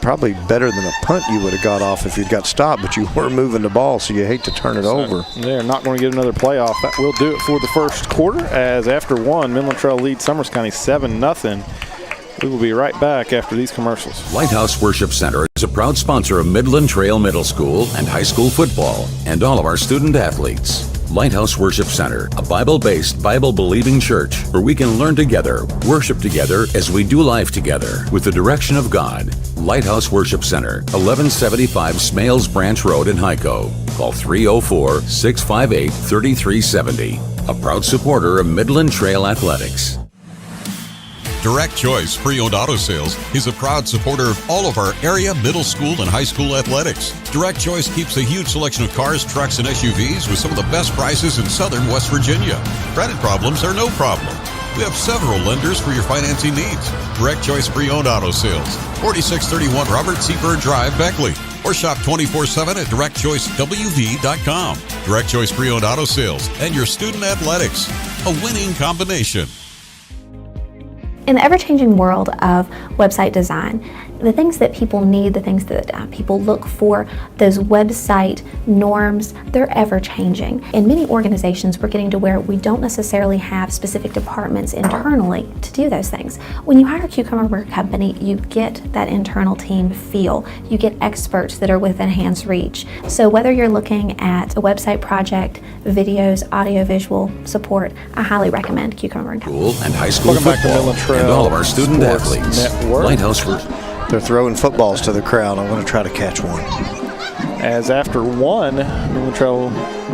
probably better than a punt you would have got off if you'd got stopped, but you were moving the ball, so you hate to turn it over. They're not going to get another playoff. That will do it for the first quarter, as after one, Midland Trail leads Summers County 7-0. We will be right back after these commercials. Lighthouse Worship Center is a proud sponsor of Midland Trail Middle School and high school football and all of our student athletes. Lighthouse Worship Center, a Bible-based, Bible-believing church where we can learn together, worship together as we do life together with the direction of God. Lighthouse Worship Center, 1175 Smales Branch Road in Hyco. Call 304-658-3370. A proud supporter of Midland Trail Athletics. Direct Choice Pre-Owned Auto Sales is a proud supporter of all of our area middle school and high school athletics. Direct Choice keeps a huge selection of cars, trucks, and SUVs with some of the best prices in southern West Virginia. Credit problems are no problem. We have several lenders for your financing needs. Direct Choice Pre-Owned Auto Sales, 4631 Robert C. Byrd Drive, Beckley. Or shop 24/7 at directchoicewv.com. Direct Choice Pre-Owned Auto Sales and your student athletics. A winning combination. In the ever-changing world of website design, the things that people need, the things that people look for, those website norms, they're ever-changing. In many organizations, we're getting to where we don't necessarily have specific departments internally to do those things. When you hire a Cucumber Company, you get that internal team feel. You get experts that are within hand's reach. So whether you're looking at a website project, videos, audio-visual support, I highly recommend Cucumber Company. School and high school football and all of our student athletes. Lighthouse Worship. They're throwing footballs to the crowd. I'm going to try to catch one. As after one, Midland Trail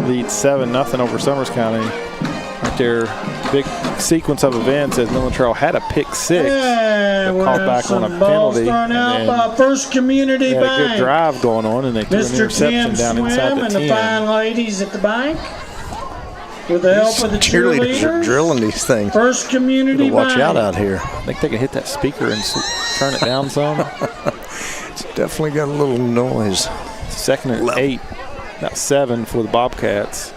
leads 7-0 over Summers County. Right there, big sequence of events as Midland Trail had a pick 6. Called back on a penalty. Out by First Community Bank. Had a good drive going on, and they threw an interception down inside the 10. And the fine ladies at the bank. With the help of the cheerleaders are drilling these things. First Community Bank. Watch out out here. I think they can hit that speaker and turn it down some. It's definitely got a little noise. 2nd and 8. That's 7 for the Bobcats.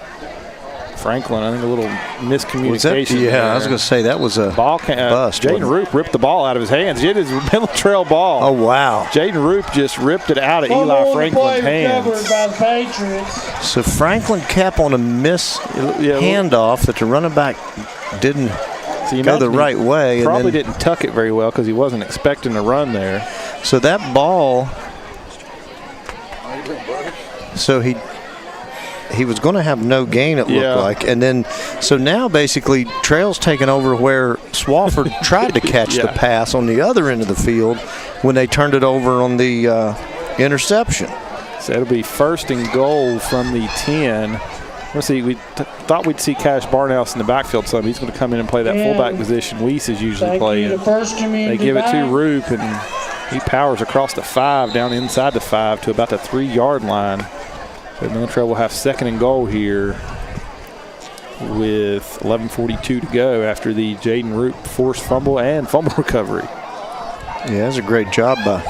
Franklin, I think a little miscommunication. I was going to say that was a bust. Jaden Roop ripped the ball out of his hands. It is a Midland Trail ball. Oh, wow. Jaden Roop just ripped it out of Eli Franklin's hands. By the Patriots. So Franklin kept on a handoff that the running back didn't go the right way. Probably didn't tuck it very well because he wasn't expecting to run there. So that ball, he was going to have no gain, it looked like. And then, so now basically Trail's taken over where Swafford tried to catch the pass on the other end of the field when they turned it over on the interception. So it'll be 1st and goal from the 10. Let's see, we thought we'd see Cash Barnhouse in the backfield, so he's going to come in and play that fullback position Weiss is usually playing. They give it to Roop, and he powers across the 5, down inside the 5 to about the 3-yard line. So Midland Trail will have 2nd and goal here with 11:42 to go after the Jaden Roop forced fumble and fumble recovery. Yeah, that's a great job by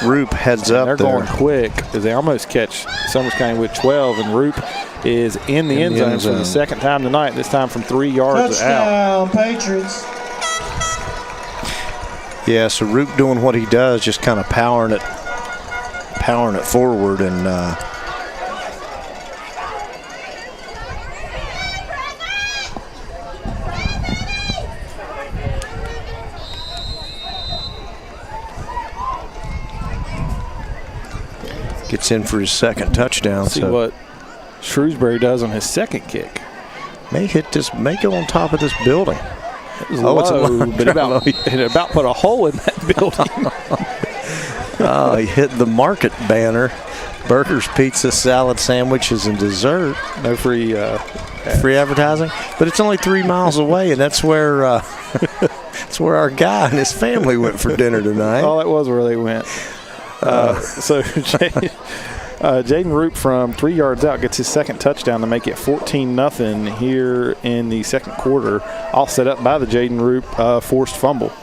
Roop. Heads up. They're going quick as they almost catch Summers County with 12, and Roop is in the end zone for the 2nd time tonight, this time from 3 yards out. Touchdown, Patriots. Yeah, so Roop doing what he does, just kind of powering it forward, and gets in for his 2nd touchdown. See what Shrewsbury does on his 2nd kick. May go on top of this building. It's low, but it about put a hole in that building. He hit the market banner. Burgers, pizza, salad, sandwiches, and dessert. No free advertising. But it's only 3 miles away, and that's where our guy and his family went for dinner tonight. Oh, that was where they went. So Jaden Roop from 3 yards out gets his 2nd touchdown to make it 14-0 here in the 2nd quarter, all set up by the Jaden Roop forced fumble.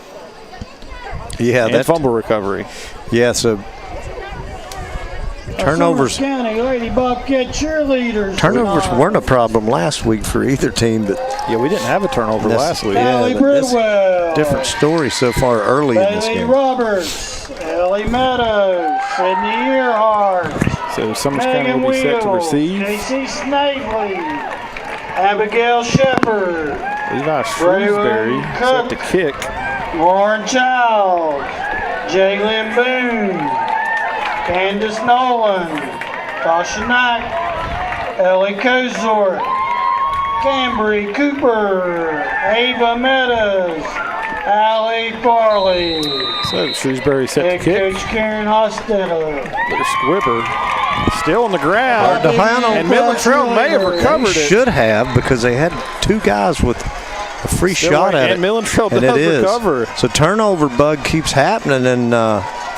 Yeah, that fumble recovery. Yeah, so turnovers. County Lady Bobcat cheerleaders. Turnovers weren't a problem last week for either team, but yeah, we didn't have a turnover last week. Ellie Bridwell. Different story so far early in this game. Roberts, Ellie Meadows, Sydney Earhart. So Summers County will be set to receive. J.C. Snavely, Abigail Shepard, Levi Shrewsbury set to kick. Lauren Child, Jalen Boone, Candace Nolan, Tasha Knack, Ellie Kozort, Cambry Cooper, Ava Meadows, Allie Farley. So Shrewsbury set to kick. Coach Karen Hostetler. Little squibber. Still on the ground. And Midland Trail may have recovered it. Should have, because they had 2 guys with a free shot at it. And Midland Trail does recover. So turnover bug keeps happening, and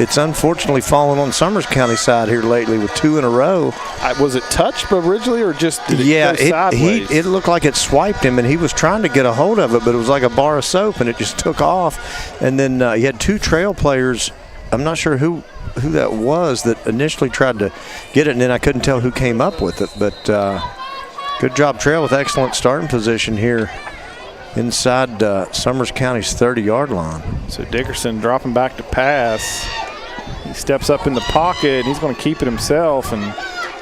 it's unfortunately fallen on Summers County side here lately with 2 in a row. Was it touched originally, or just did it go sideways? It looked like it swiped him, and he was trying to get a hold of it, but it was like a bar of soap, and it just took off. And then he had 2 Trail players. I'm not sure who that was that initially tried to get it, and then I couldn't tell who came up with it. But good job, Trail, with excellent starting position here inside Summers County's 30-yard line. So Dickerson dropping back to pass. He steps up in the pocket, and he's going to keep it himself, and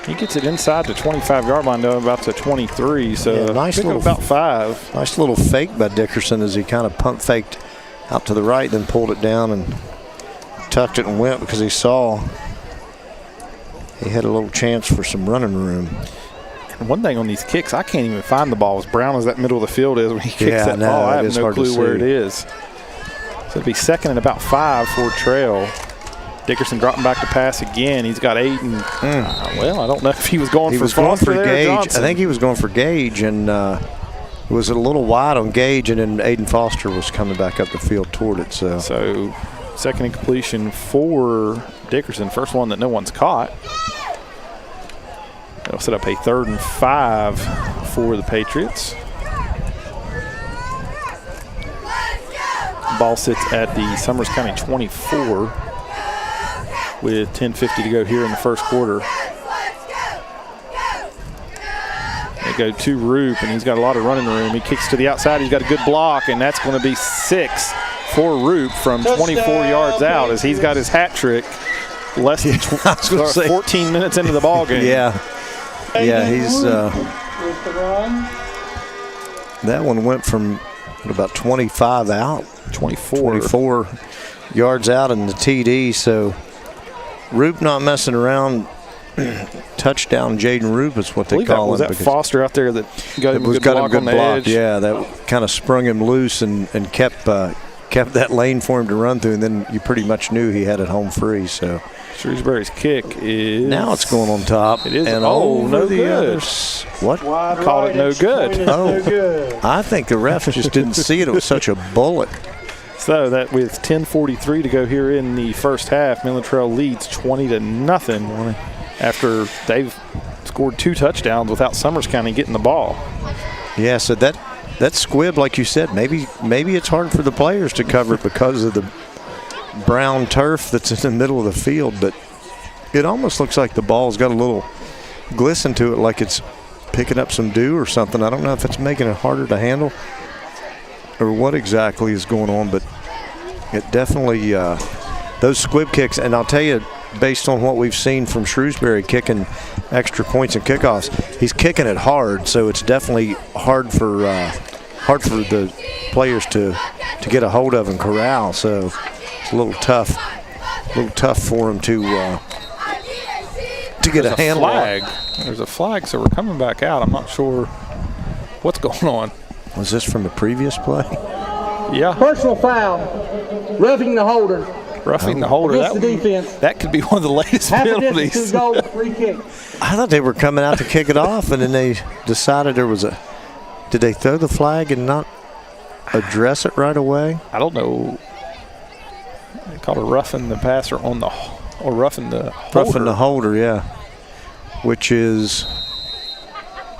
he gets it inside the 25-yard line, though, about to 23. So nice little, about 5. Nice little fake by Dickerson as he kind of pump faked out to the right, then pulled it down and tucked it and went because he saw he had a little chance for some running room. And one thing on these kicks, I can't even find the ball as brown as that middle of the field is when he kicks that ball. I have no clue where it is. So it'll be 2nd and about 5 for Trail. Dickerson dropping back to pass again. He's got 8, and well, I don't know if he was going for Foster there, Gage. Johnson. I think he was going for Gage, and it was a little wide on Gage, and then Aiden Foster was coming back up the field toward it. So 2nd and completion for Dickerson, first one that no one's caught. That'll set up a 3rd and 5 for the Patriots. Ball sits at the Summers County 24 with 10:50 to go here in the 1st quarter. They go to Roop, and he's got a lot of running room. He kicks to the outside. He's got a good block, and that's going to be 6 for Roop from 24 yards out as he's got his hat trick less than 14 minutes into the ball game. Yeah, he's that one went from about 25 out, 24 yards out in the TD. So Roop not messing around touchdown Jaden Roop is what they call him. Was that Foster out there that got him a good block on the edge? Yeah, that kind of sprung him loose and kept that lane for him to run through, and then you pretty much knew he had it home free. So Shrewsbury's kick is now it's going on top. It is. And no the good. others. What? Called it no good. Oh, I think the ref just didn't see it. It was such a bullet. So that with 10:43 to go here in the first half, Midland Trail leads 20-0 after they've scored 2 touchdowns without Summers County getting the ball. Yeah, so that squib, like you said, maybe it's hard for the players to cover it because of the brown turf that's in the middle of the field, but it almost looks like the ball's got a little glisten to it, like it's picking up some dew or something. I don't know if it's making it harder to handle or what exactly is going on, but it definitely those squib kicks, and I'll tell you, based on what we've seen from Shrewsbury kicking extra points and kickoffs, he's kicking it hard, so it's definitely hard for the players to get a hold of and corral. So it's a little tough for him to get a handle on. There's a flag, so we're coming back out. I'm not sure what's going on. Was this from the previous play? Yeah. Personal foul. Roughing the holder. Roughing the holder. Against the defense. That could be one of the latest penalties. Half a distance to go, free kick. I thought they were coming out to kick it off, and then they decided there was a. Did they throw the flag and not address it right away? I don't know. They called it roughing the passer on the, or roughing the holder. Roughing the holder, yeah. Which is,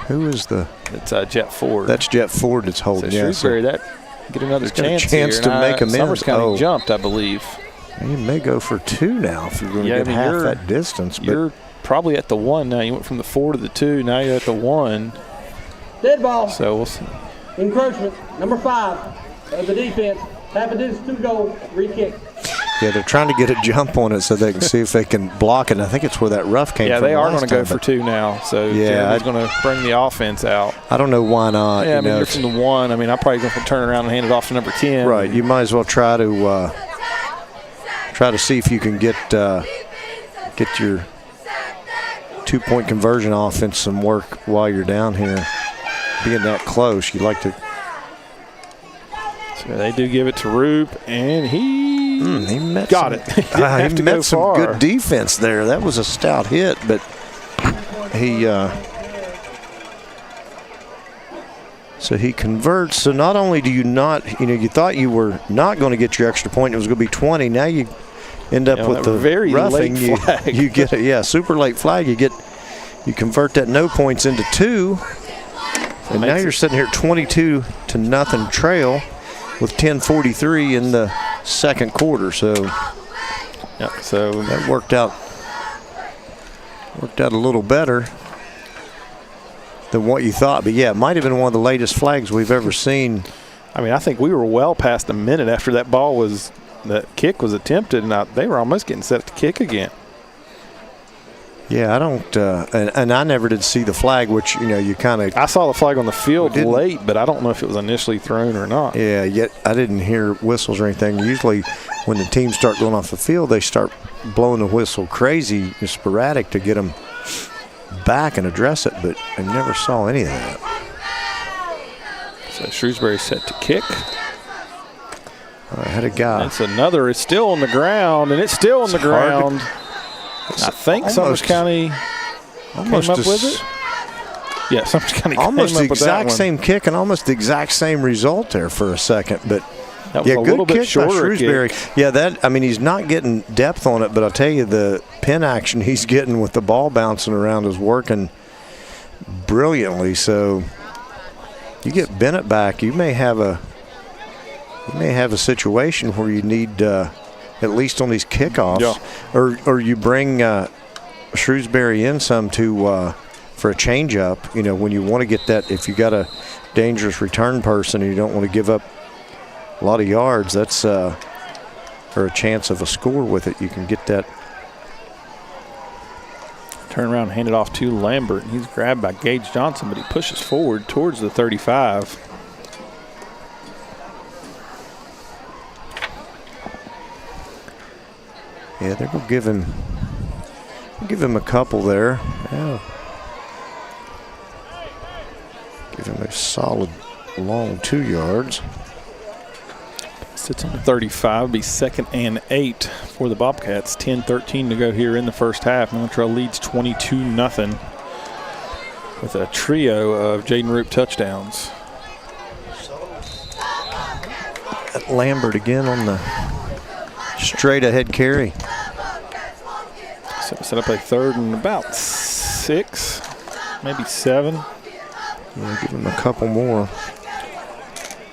who is the? It's Jet Ford. That's Jet Ford that's holding. So Shrewsbury, that get another chance here, to make him in. Summers County jumped, I believe. You may go for 2 now if you're going to get half that distance. But you're probably at the 1 now. You went from the 4 to the 2. Now you're at the 1. Dead ball. So we'll see. Encroachment, number 5 of the defense. Half a distance to go, free kick. Yeah, they're trying to get a jump on it so they can see if they can block it. And I think it's where that rough came from. Yeah, they are going to go for 2 now. So Jeremy's going to bring the offense out. I don't know why not. Yeah, you're from the 1. I mean, I'm probably going to turn around and hand it off to number 10. Right. You might as well try to see if you can get your 2-point conversion offense some work while you're down here. Being that close, you'd like to. So they do give it to Roop, and he met got it. He met some good defense there. That was a stout hit, but he so he converts. So not only do you not, you thought you were not going to get your extra point, it was going to be 20. Now you end up with the very roughing. Late flag. You get a super late flag. You convert that no points into 2. And now you're sitting here 22-0 trail with 10:43 in the second quarter. So, so that worked out a little better than what you thought. But yeah, it might have been one of the latest flags we've ever seen. I mean, I think we were well past a minute after that kick was attempted, and they were almost getting set to kick again. Yeah, I don't, and I never did see the flag, which, you kind of. I saw the flag on the field late, but I don't know if it was initially thrown or not. Yeah, yet I didn't hear whistles or anything. Usually when the teams start going off the field, they start blowing the whistle crazy and sporadic to get them back and address it, but I never saw any of that. So Shrewsbury set to kick. I had a guy. That's another. It's still on the ground, and it's still on the ground. I think Summers County came up with it. Yeah, Summers County almost came the up with exact that one. same kick and almost the exact same result there for a second. But that was a good little bit kick shorter by Shrewsbury. kick. Yeah, he's not getting depth on it, but I'll tell you, the pin action he's getting with the ball bouncing around is working brilliantly. So you get Bennett back, you may have a situation where you need at least on these kickoffs, or you bring Shrewsbury in some for a change up. When you want to get that, if you got a dangerous return person and you don't want to give up a lot of yards, that's or a chance of a score with it. You can get that. Turn around and hand it off to Lambert, and he's grabbed by Gage Johnson, but he pushes forward towards the 35. Yeah, they're going to give him. Give him a couple there. Yeah. Give him a solid long 2 yards. Sits on the 35. Be 2nd and 8 for the Bobcats. 10-13 to go here in the first half. Midland Trail leads 22-0 with a trio of Jaden Roop touchdowns. Lambert again on the straight ahead carry. So set up a 3rd and about 6, maybe 7. Yeah, give them a couple more.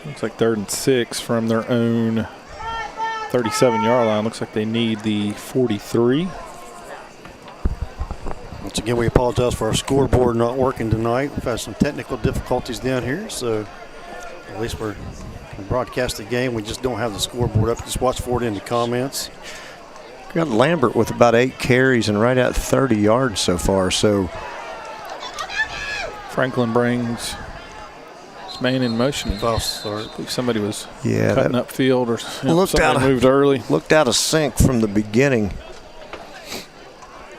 Looks like 3rd and 6 from their own 37-yard line. Looks like they need the 43. Once again, we apologize for our scoreboard not working tonight. We've had some technical difficulties down here, so at least we're going to broadcast the game. We just don't have the scoreboard up. Just watch for it in the comments. Got Lambert with about 8 carries and right at 30 yards so far. So Franklin brings his man in motion. False start. I believe somebody was yeah, cutting up field or somebody moved early. Looked out of sync from the beginning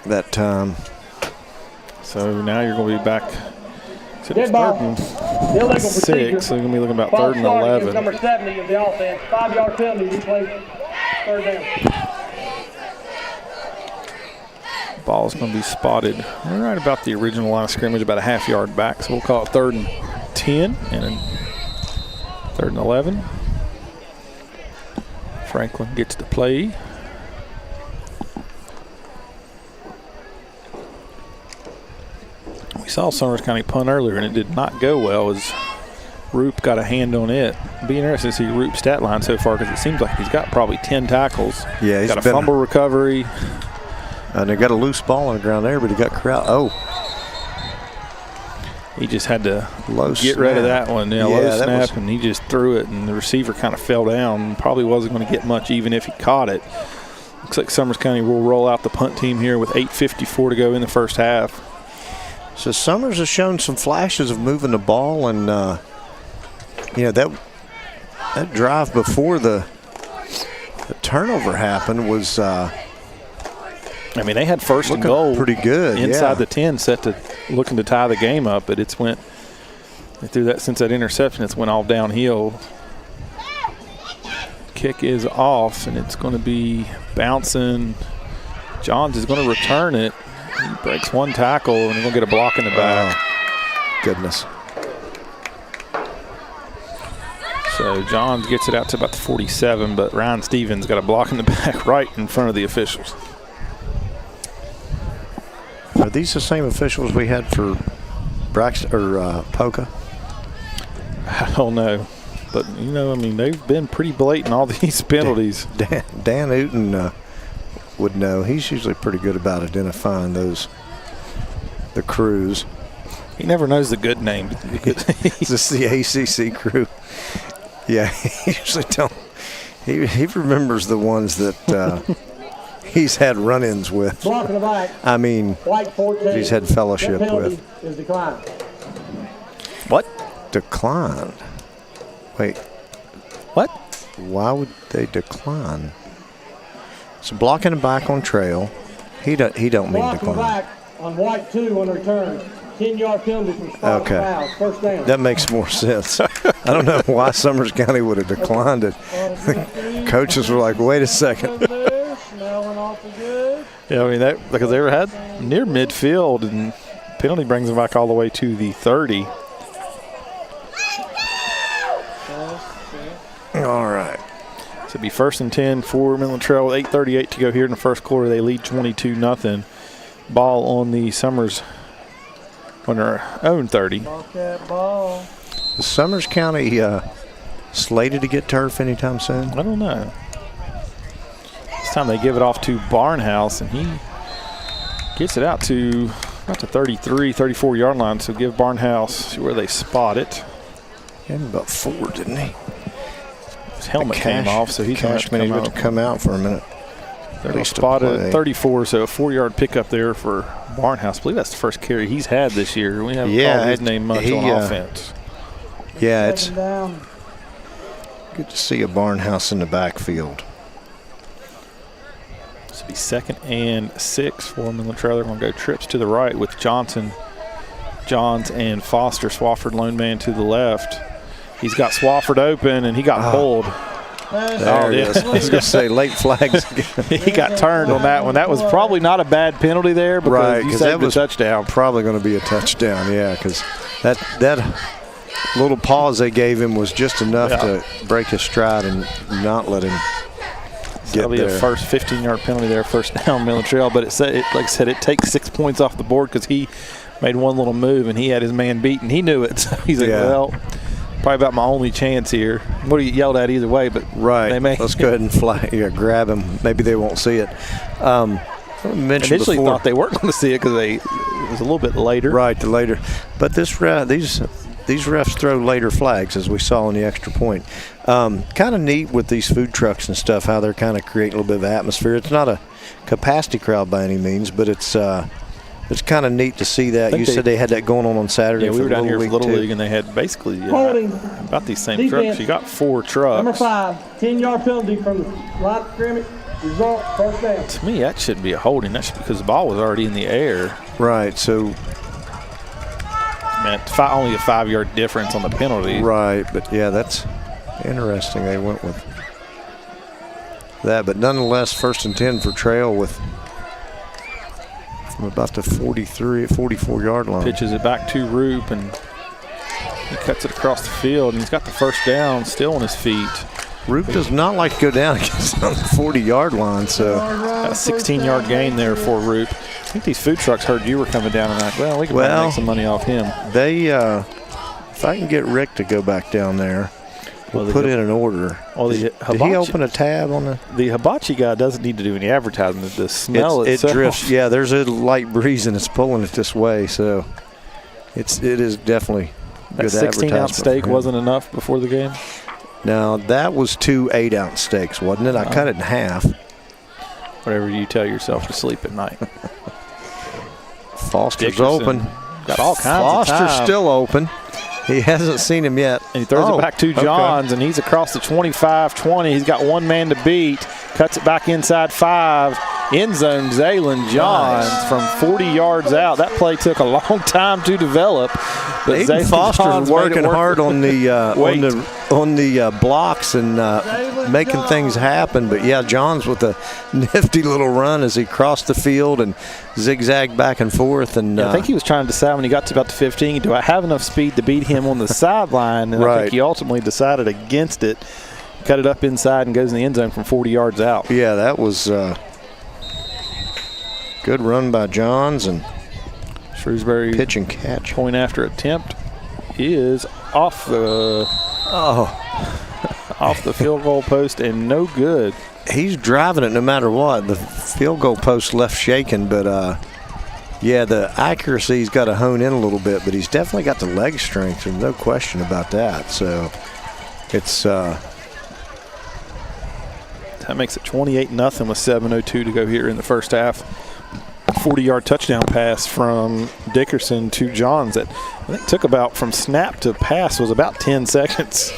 that time. So now you're going to be back to Dead ball. 3rd and 6. So you're going to be looking about 3rd and 11. Number 70 of the offense. 5-yard penalty. Replay 3rd down. Ball's going to be spotted right about the original line of scrimmage, about a half-yard back. So we'll call it 3rd and 10 and then 3rd and 11. Franklin gets the play. We saw Summers County punt earlier, and it did not go well as Roop got a hand on it. Be interested to see Roop's stat line so far because it seems like he's got probably 10 tackles. Yeah, he's got a fumble recovery. And they got a loose ball on the ground there, but he got corralled. Oh. He just had to low get snap. rid of that one. Yeah, low that snap, and he just threw it, and the receiver kind of fell down. Probably wasn't going to get much even if he caught it. Looks like Summers County will roll out the punt team here with 8:54 to go in the first half. So Summers has shown some flashes of moving the ball, and that drive before the turnover happened was. I mean, they had 1st and goal pretty good inside the 10, set to looking to tie the game up, but it's went through that since that interception. It's went all downhill. Kick is off, and it's going to be bouncing. Johns is going to return it. He breaks one tackle, and he's going to get a block in the back. Goodness. So Johns gets it out to about the 47, but Ryan Stevens got a block in the back right in front of the officials. Are these the same officials we had for Braxton or Polka? I don't know. But, they've been pretty blatant, all these penalties. Dan Uten would know. He's usually pretty good about identifying the crews. He never knows the good name. It's just the ACC crew. Yeah, he usually don't. He remembers the ones that he's had run-ins with. Blocking the back. I mean, White 14. He's had fellowship with. Is declined. What? Declined? Wait. What? Why would they decline? So blocking the back on trail. He don't mean Blocking decline. back on White 2 on return. 10-yard penalty from spot foul. First down. That makes more sense. I don't know why Summers County would have declined it. Coaches were like, wait a second. Yeah, because they were had near midfield, and penalty brings them back all the way to the 30. All right. So it'll be 1st and 10 for Midland Trail with 8:38 to go here in the first quarter. They lead 22-0. Ball on the Summers on their own 30. Is Summers County slated to get turf anytime soon? I don't know. This time they give it off to Barnhouse, and he gets it out to about the 33, 34-yard line. So give Barnhouse, see where they spot it. He had about 4, didn't he? His helmet came off, so he's going to come out for a minute. They're spotted 34, so a 4-yard pickup there for Barnhouse. I believe that's the first carry he's had this year. We haven't called his name much on offense. Yeah, it's good to see a Barnhouse in the backfield. This will be 2nd and 6 for Midland Trail. They're going to go trips to the right with Johns and Foster. Swafford lone man to the left. He's got Swafford open, and he got pulled. There it is. I was going to say late flags. He got turned on that one. That was probably not a bad penalty there because you saved a touchdown. Probably going to be a touchdown, yeah, because that little pause they gave him was just enough to break his stride and not let him get That'll be there. a first 15-yard penalty there, first down Midland Trail. But like I said, it takes 6 points off the board because he made one little move and he had his man beat, and he knew it. So he's like, well, probably about my only chance here. What do you yelled at either way? But let's go ahead and grab him. Maybe they won't see it. Initially thought they weren't going to see it because it was a little bit later. Right, later. But these refs throw later flags, as we saw in the extra point. Kind of neat with these food trucks and stuff, how they're kind of creating a little bit of atmosphere. It's not a capacity crowd by any means, but it's kind of neat to see that. You said they had that going on Saturday. Yeah, we were down here for Little too. League, and they had basically about these same trucks. You got 4 trucks. Number 5, 10-yard penalty from the line of scrimmage. Result, first down. To me, that shouldn't be a holding. That's because the ball was already in the air. Right, so man, only a 5-yard difference on the penalty. Right, but yeah, that's interesting. They went with that, but nonetheless, 1st and 10 for Trail from about the 44-yard line. Pitches it back to Roop, and he cuts it across the field, and he's got the first down still on his feet. Roop does not like to go down against on the 40-yard line, so a 16-yard gain there for Roop. I think these food trucks heard you were coming down and like, well, we can make some money off him. They, if I can get Rick to go back down there, we'll put in an order. Well, did he open a tab on the hibachi guy doesn't need to do any advertising. The smell it drifts. Yeah, there's a light breeze and it's pulling it this way, so it is definitely that good 16-ounce steak wasn't enough before the game. Now that was 2 8-ounce steaks, wasn't it? I cut it in half. Whatever you tell yourself to sleep at night. Foster's open. Got all kinds of time. Foster's still open. He hasn't seen him yet. And he throws it back to Johns, and he's across the 25-20. He's got one man to beat. Cuts it back inside 5. End zone, Zaylen Johns from 40 yards out. That play took a long time to develop. But Aiden Foster's working hard on the blocks and making things happen. But yeah, Johns with a nifty little run as he crossed the field and zigzagged back and forth. And I think he was trying to decide when he got to about the 15, do I have enough speed to beat him on the sideline? And I think he ultimately decided against it. Cut it up inside and goes in the end zone from 40 yards out. Yeah, that was good run by Johns, and Shrewsbury pitch and catch. Point after attempt is off the off the field goal post and no good. He's driving it no matter what. The field goal post left shaking, but yeah, the accuracy's got to hone in a little bit, but he's definitely got the leg strength. There's no question about that. So it's that makes it 28-0 with 7:02 to go here in the first half. 40-yard touchdown pass from Dickerson to Johns that I think took about from snap to pass was about 10 seconds.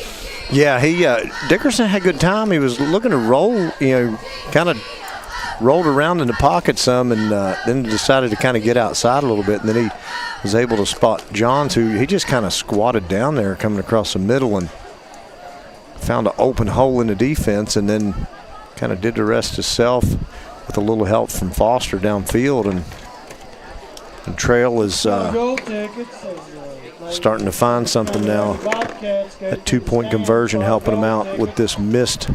Yeah, Dickerson had a good time. He was looking to roll, kind of rolled around in the pocket some, and then decided to kind of get outside a little bit, and then he was able to spot Johns, who he just kind of squatted down there coming across the middle and found an open hole in the defense, and then kind of did the rest himself with a little help from Foster downfield, and Trail is starting to find something now. That 2-point conversion helping him out with this missed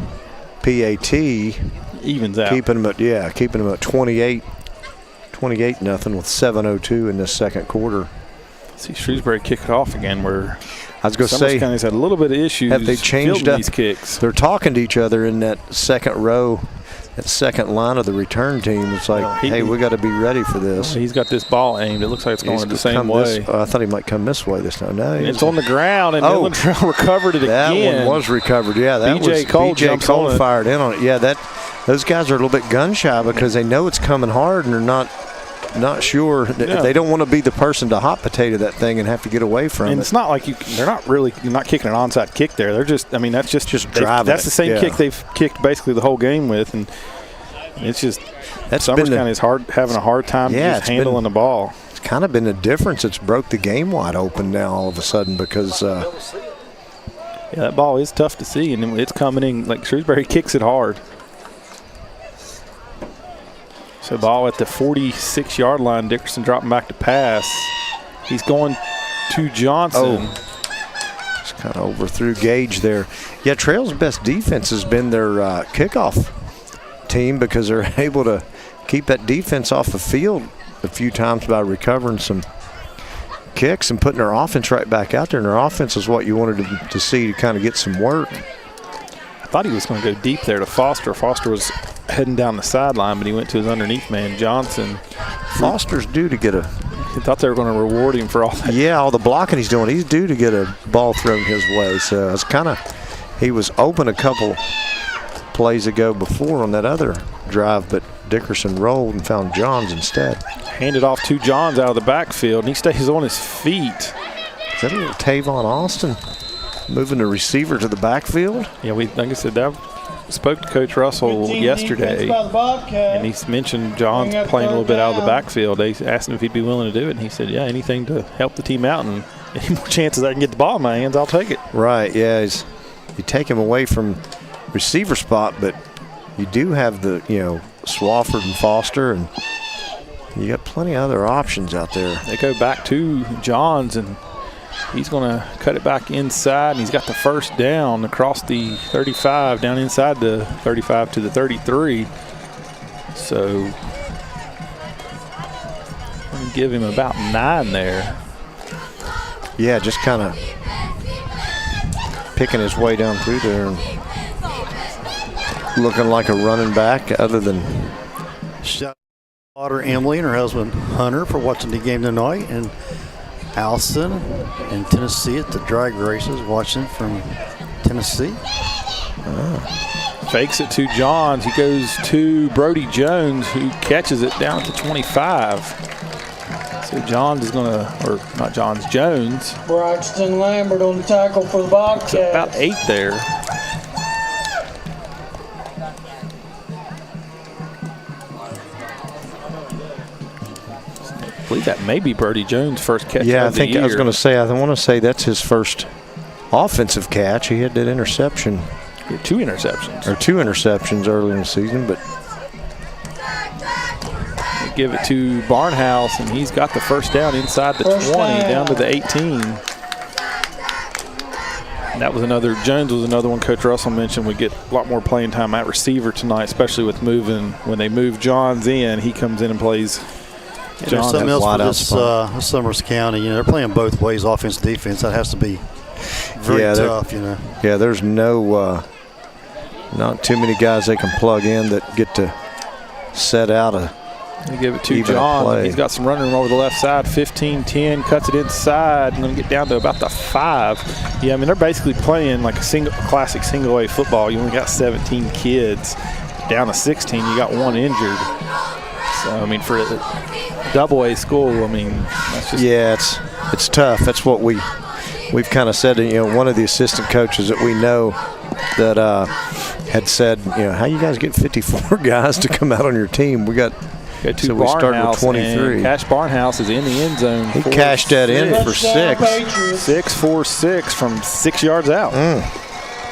PAT. Evens out. Keeping him at 28-0 with 7:02 in this second quarter. See Shrewsbury kick it off again, where I was going to say, County's had a little bit of issues. Have they changed up these kicks? They're talking to each other in that second row, that second line of the return team. It's like, hey, we got to be ready for this. He's got this ball aimed. It looks like it's going the same way. I thought he might come this way this time. No, it's on the ground, and Midland Trail recovered it that again. That one was recovered. Yeah, that B.J. Cole fired in on it. Yeah, those guys are a little bit gun shy because they know it's coming hard and they're not sure. Yeah. They don't want to be the person to hot potato that thing and have to get away from it. And it's not like you're not kicking an onside kick there. They're just, that's just driving. That's the same kick they've kicked basically the whole game with. And It's just Summers County is having a hard time just handling the ball. It's kind of been the difference. It's broke the game wide open now all of a sudden because that ball is tough to see, and it's coming in. Like Shrewsbury kicks it hard. So ball at the 46-yard line. Dickerson dropping back to pass. He's going to Johnson. Just kind of overthrew Gage there. Yeah, Trail's best defense has been their kickoff team because they're able to keep that defense off the field a few times by recovering some kicks and putting their offense right back out there. And their offense is what you wanted to see to kind of get some work. I thought he was going to go deep there to Foster. Foster was heading down the sideline, but he went to his underneath man, Johnson. Foster's due to get a... I thought they were going to reward him for all that. Yeah, all the blocking he's doing. He's due to get a ball thrown his way. So it's kind of... He was open a couple plays ago before on that other drive, but Dickerson rolled and found Johns instead. Handed off to Johns out of the backfield, and he stays on his feet. Is that a little Tavon Austin moving the receiver to the backfield? Yeah, like I said, I spoke to Coach Russell yesterday, and he mentioned Johns playing a little bit out of the backfield. They asked him if he'd be willing to do it, and he said, yeah, anything to help the team out, and any more chances I can get the ball in my hands, I'll take it. Right, yeah. You take him away from receiver spot, but you do have the, Swafford and Foster, and you got plenty of other options out there. They go back to Johns, and he's going to cut it back inside, and he's got the first down across the 35, down inside the 35 to the 33. So I'm going to give him about 9 there. Yeah, just kind of picking his way down through there and looking like a running back other than... Shout out to Emily and her husband Hunter for watching the game tonight, and Allison in Tennessee at the drag races watching from Tennessee. Fakes it to Johns. He goes to Brody Jones, who catches it down at the 25. So Johns is going to, or not Johns, Jones. Braxton Lambert on the tackle for the Bobcats. About 8 there. I believe that may be Brody Jones' first catch of the year. Yeah, I think I was going to say, I want to say that's his first offensive catch. He had that interception. He had 2 interceptions. Or 2 interceptions early in the season, but... They give it to Barnhouse, and he's got the first down inside the 20, down to the 18. And that was another, Jones was another one Coach Russell mentioned would get a lot more playing time at receiver tonight, especially with moving. When they move Johns in, he comes in and plays. There's something else for this Summers County. They're playing both ways, offense, defense. That has to be very tough, Yeah, there's no, not too many guys they can plug in that get to set out a. They give it to John. He's got some running room over the left side. 15-10, cuts it inside. I'm going to get down to about the 5. Yeah, I mean, they're basically playing like a classic single-A football. You only got 17 kids. Down to 16, you got 1 injured. So, I mean, for a double-A school, I mean, that's just... Yeah, it's tough. That's what we've kind of said. One of the assistant coaches that we know that had said, how you guys get 54 guys to come out on your team? We started with 23. Cash Barnhouse is in the end zone. He cashed that in for 6. 6-4-6 from 6 yards out.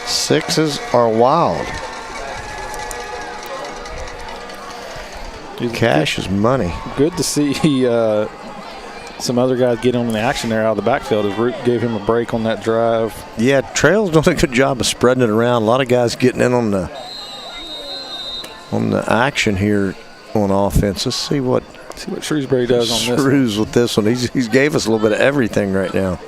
6s are wild. Cash is money. Good to see some other guys get on the action there out of the backfield as Root gave him a break on that drive. Yeah, Trail's doing a good job of spreading it around. A lot of guys getting in on the action here on offense. Let's see what Shrewsbury does on this. Shrews with this one. He's gave us a little bit of everything right now.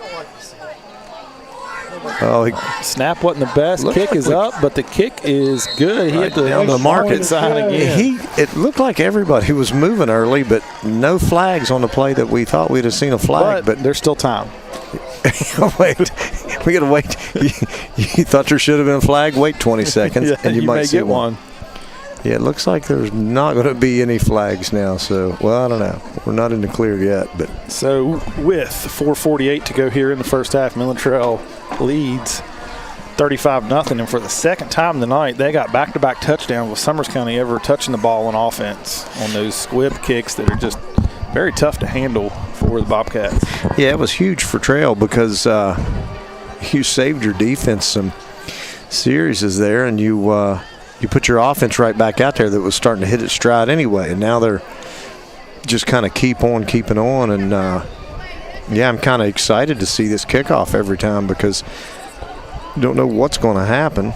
Oh, snap wasn't the best. Kick is up, but the kick is good. He hit the market side again. It looked like everybody was moving early, but no flags on the play that we thought we'd have seen a flag. But there's still time. Wait, we got to wait. You thought there should have been a flag? Wait 20 seconds, and you might get one. Yeah, it looks like there's not going to be any flags now. So, well, I don't know. We're not in the clear yet. But so with 4:48 to go here in the first half, Midland Trail leads 35-0, and for the second time tonight, they got back-to-back touchdowns with Summers County ever touching the ball on offense on those squib kicks that are just very tough to handle for the Bobcats. Yeah, it was huge for Trail because you saved your defense some series there, and you put your offense right back out there that was starting to hit its stride anyway, and now they're just kind of keeping on, and yeah, I'm kind of excited to see this kickoff every time because you don't know what's going to happen.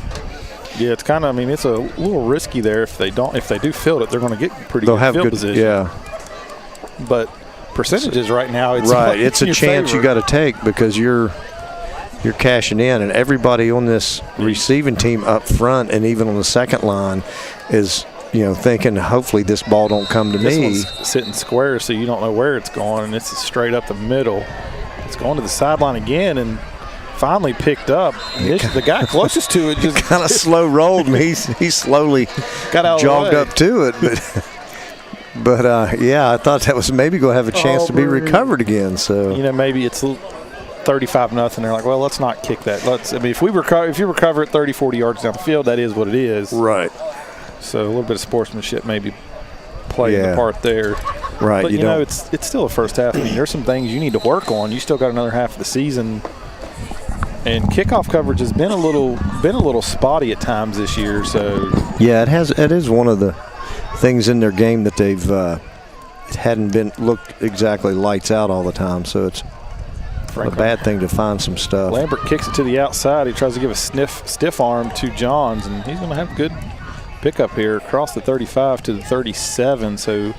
Yeah, it's kind of, I mean, it's a little risky there. If they do field it, they're going to get pretty They'll good have field good position. Yeah. But percentages right now, it's right. It's a your chance favor. you got to take because you're cashing in, and everybody on this receiving team up front and even on the second line is, thinking hopefully this ball don't come to This me. one's sitting square, so you don't know where it's going, and it's straight up the middle. It's going to the sideline again, and finally picked up. The guy closest to it just kind of slow rolled, and he slowly got out jogged of the way. up to it, but yeah, I thought that was maybe going to have a chance to be recovered again. So maybe it's 35-0. They're like, well, let's not kick that. If you recover it 30, 40 yards down the field, that is what it is. Right. So a little bit of sportsmanship maybe playing the part there. Right. But it's still a first half. I mean, there's some things you need to work on. You still got another half of the season. And kickoff coverage has been a little spotty at times this year. So yeah, it is one of the things in their game that they've it hadn't been looked exactly lights out all the time. So it's a bad thing to find some stuff. Lambert kicks it to the outside. He tries to give a stiff arm to Johns, and he's going to have good pickup here across the 35 to the 37. So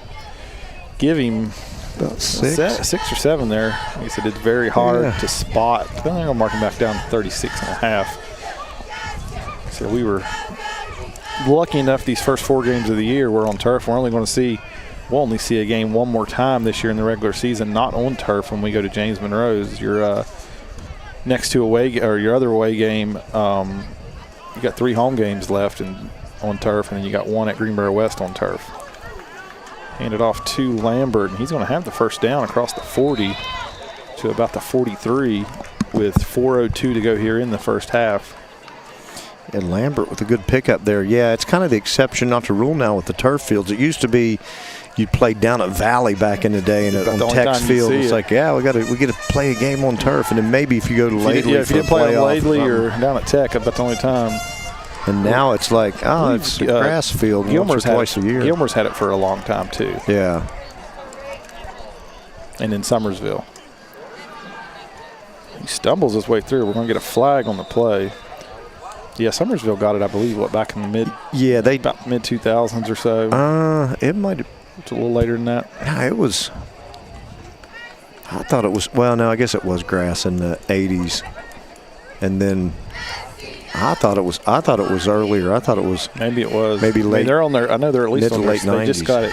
give him about 6 or 7 there. He said it's very hard to spot. Then they're going to mark him back down to 36.5. So we were lucky enough these first 4 games of the year we're on turf. We'll only see a game one more time this year in the regular season, not on turf when we go to James Monroe's. Your next to your other away game, you got 3 home games left on turf, and then you got 1 at Greenbrier West on turf. Handed off to Lambert, and he's going to have the first down across the 40 to about the 43 with 4:02 to go here in the first half. And Lambert with a good pickup there. Yeah, it's kind of the exception, not the rule now with the turf fields. It used to be you played down at Valley back in the day, and on Tech's field, it's like, we get to play a game on turf, and then maybe if you go to Laidley, if you didn't play on Laidley or down at Tech, that's the only time. And now it's like, it's a grass field once or twice a year. Gilmer's had it for a long time too. Yeah. And in Summersville, he stumbles his way through. We're going to get a flag on the play. Yeah, Summersville got it, I believe, back in the about mid 2000s or so. It might have. It's a little later than that. Yeah, it was. I thought it was. Well, no, I guess it was grass in the 80s, and then I thought it was earlier. I thought it was. Maybe it was. Maybe late. I mean, they're on there. I know they're at least on late 90s. They just got it.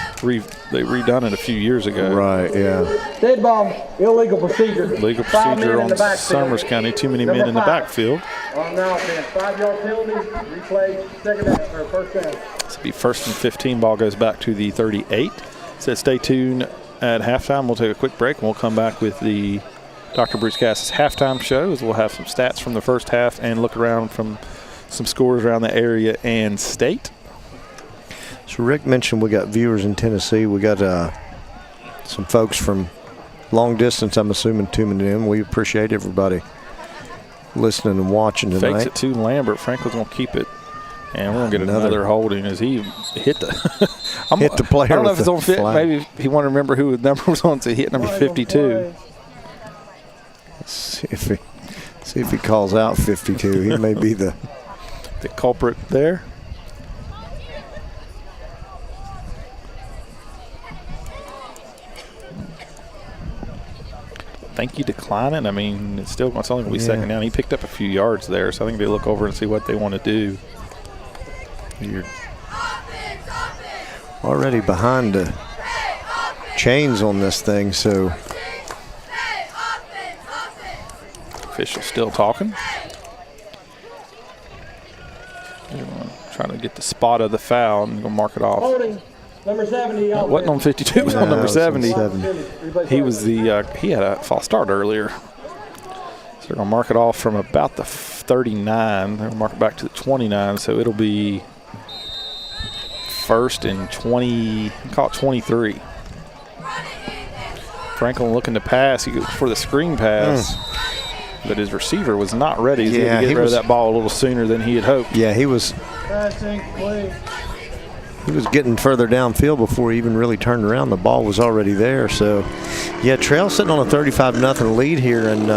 They redone it a few years ago. Right. Yeah. Dead ball. Illegal procedure. Legal procedure on Summers County. Too many men in the backfield. On the offense, 5-yard penalty. Replay. Second down or first down. This will be 1st and 15. Ball goes back to the 38. So stay tuned at halftime. We'll take a quick break, and we'll come back with the Dr. Bruce Cass's halftime show, as we'll have some stats from the first half and look around from some scores around the area and state. So Rick mentioned we got viewers in Tennessee. We got some folks from long distance, I'm assuming, tuning in. We appreciate everybody listening and watching tonight. Fakes it to Lambert. Franklin's going to keep it. And we're going to get another holding as he hit the hit the player. I don't know if it's on fit. Maybe he wanted to remember who the number was on, so he hit number 52. Let's see if he calls out 52. He may be the culprit there. I think you decline it. I mean, it's only going to be second down. He picked up a few yards there, so I think they look over and see what they want to do. You're already behind the chains on this thing, so. Official still talking. Trying to get the spot of the foul and going to mark it off. Holding. Number 70. It wasn't on 52. It was on number 70. He was he had a false start earlier. So they're going to mark it off from about the 39. They'll mark it back to the 29, so it'll be first and 20, call it 23. Franklin looking to pass. He goes for the screen pass, but his receiver was not ready. He had to get rid of that ball a little sooner than he had hoped. Yeah, he was getting further downfield before he even really turned around. The ball was already there. So, yeah, Trail sitting on a 35-0 lead here, and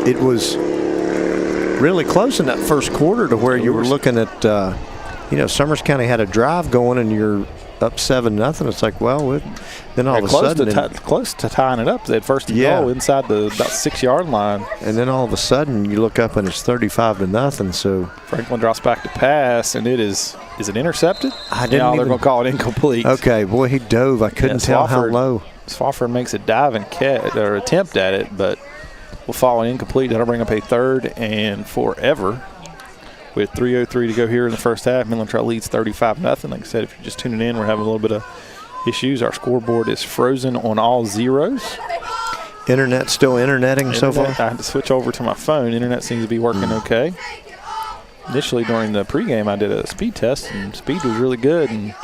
it was really close in that first quarter to where you were looking at, Summers County had a drive going and you're up 7-0. It's like, well, then all of a sudden. Close to tying it up. They had first and goal inside the about 6-yard line. And then all of a sudden you look up and it's 35-0. So Franklin drops back to pass, and is it intercepted? They're going to call it incomplete. Okay, boy, he dove. I couldn't tell how low. Swofford makes a dive and catch, or attempt at it, but will fall incomplete. That'll bring up a 3rd and forever. With 3:03 to go here in the first half, Midland Trail leads 35-0. Like I said, if you're just tuning in, we're having a little bit of issues. Our scoreboard is frozen on all zeros. Internet still interneting so far? I had to switch over to my phone. Internet seems to be working okay. Initially during the pregame, I did a speed test, and speed was really good, and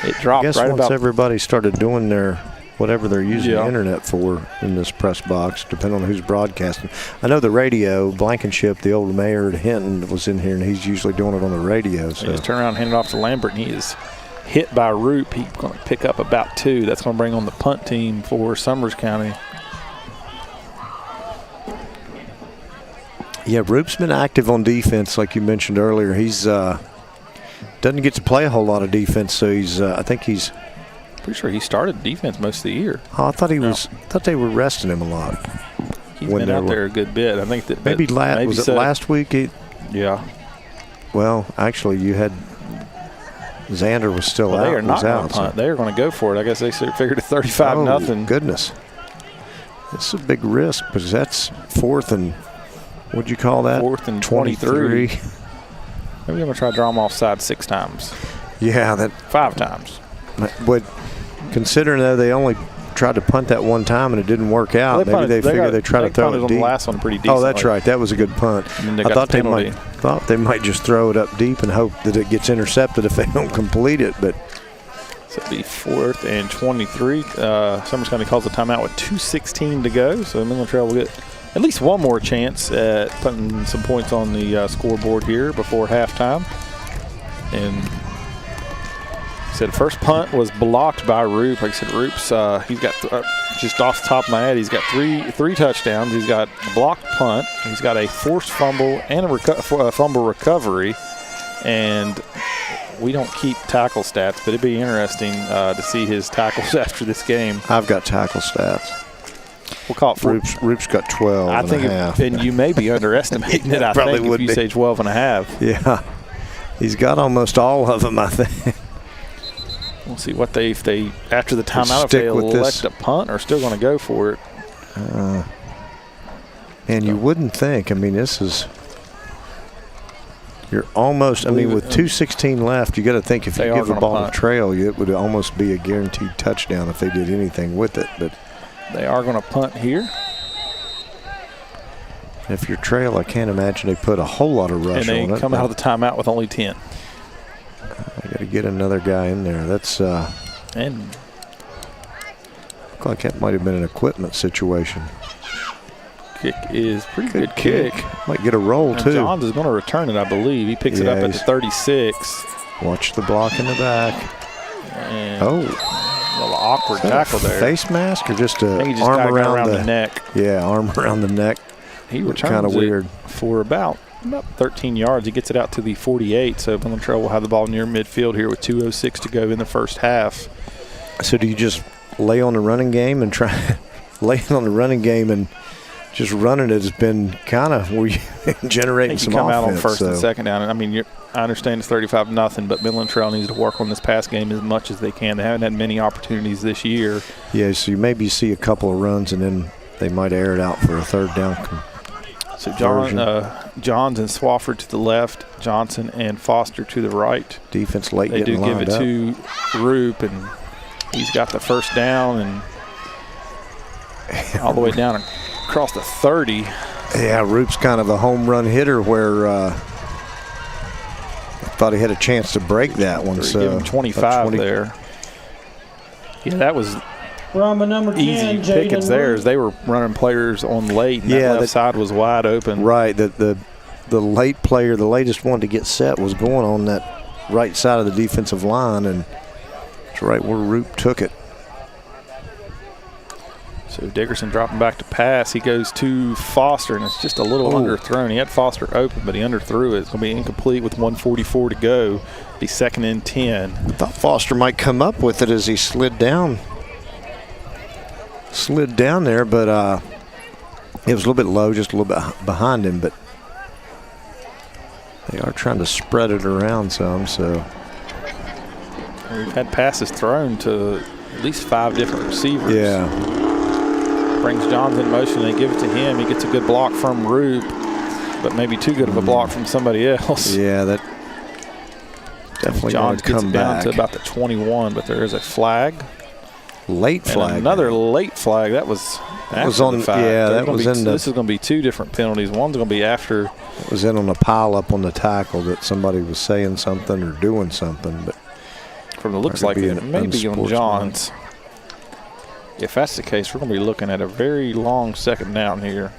it dropped I guess once everybody started doing their whatever they're using the internet for in this press box, depending on who's broadcasting. I know the radio, Blankenship, the old mayor at Hinton, was in here, and he's usually doing it on the radio. So just turn around and hand it off to Lambert, and he is hit by Roop. He's going to pick up about 2. That's going to bring on the punt team for Summers County. Yeah, Roop's been active on defense, like you mentioned earlier. He's doesn't get to play a whole lot of defense, so I think he's pretty sure he started defense most of the year. Oh, I thought thought they were resting him a lot. He's been out there a good bit. I think that maybe last week? Yeah. Well, actually, you had Xander was still out. They are not going to punt. They are going to go for it. I guess they figured at 35-0. Oh, goodness. It's a big risk, because that's 4th and, what'd you call that? 4th and 23. Maybe I'm going to try to draw them offside 6 times. Yeah. 5 times. But considering though they only tried to punt that one time and it didn't work out, maybe they figured they'd try to throw it deep. On the last one pretty decent. Oh, that's right. That was a good punt. I thought they might just throw it up deep and hope that it gets intercepted if they don't complete it. But so it'll be 4th and 23. Summers County calls the timeout with 2:16 to go. So Midland Trail will get at least one more chance at putting some points on the scoreboard here before halftime. And the first punt was blocked by Roop. Like I said, Roop's he's got just off the top of my head, he's got three touchdowns. He's got a blocked punt. He's got a forced fumble and a fumble recovery. And we don't keep tackle stats, but it'd be interesting to see his tackles after this game. I've got tackle stats. We'll call it Roop's got 12 I think and a half. And you may be underestimating it, I think, if you say 12 and a half. Yeah. He's got almost all of them, I think. We'll see what if they after the timeout, if they elect a punt or still going to go for it. And you wouldn't think. I mean, you're almost. I mean, with 2:16 left, you got to think if you give the ball to Trail, it would almost be a guaranteed touchdown if they did anything with it. But they are going to punt here. If you're Trail, I can't imagine they put a whole lot of rush on it. And they come out of the timeout with only 10. I got to get another guy in there. That's and look like that might have been an equipment situation. Kick is pretty good kick. Might get a roll too. Johns is going to return it, I believe. He picks it up at the 36. Watch the block in the back. And a little awkward tackle there. Face mask or just a arm around the neck? Yeah, arm around the neck. He returns kind of weird for about 13 yards. He gets it out to the 48. So Midland Trail will have the ball near midfield here with 2:06 to go in the first half. So do you just lay on the running game and try laying on the running game and just running it has been kind of where you're generating some offense. Come out on first and second down. I mean, I understand it's 35-0, but Midland Trail needs to work on this pass game as much as they can. They haven't had many opportunities this year. Yeah, so you maybe see a couple of runs and then they might air it out for a third down. So Johns and Swofford to the left, Johnson and Foster to the right. Defense late they getting lined up. They do give it to Roop, and he's got the first down and all the way down across the 30. Yeah, Roop's kind of a home run hitter where I thought he had a chance to break that one. So give him 25 there. Yeah, that was Rama number 10, easy pickings there as they were running players on late, and that left side was wide open. Right, the late player, the latest one to get set was going on that right side of the defensive line, and it's right where Roop took it. So Dickerson dropping back to pass. He goes to Foster, and it's just a little underthrown. He had Foster open, but he underthrew it. It's going to be incomplete with 1:44 to go. Be 2nd and 10. I thought Foster might come up with it as he slid down there, but it was a little bit low, just a little bit behind him, but they are trying to spread it around some, so. We've had passes thrown to at least 5 different receivers. Yeah. Brings Johns in motion, they give it to him. He gets a good block from Roop, but maybe too good of a block from somebody else. Yeah, that definitely Johns gets it down to about the 21, but there is a flag. Late flag. Another late flag. That was after on the fact. Yeah, that was in This is going to be 2 different penalties. One's going to be after. It was in on a pile up on the tackle that somebody was saying something or doing something, but from the looks like it may be on Johns. If that's the case, we're going to be looking at a very long 2nd down here.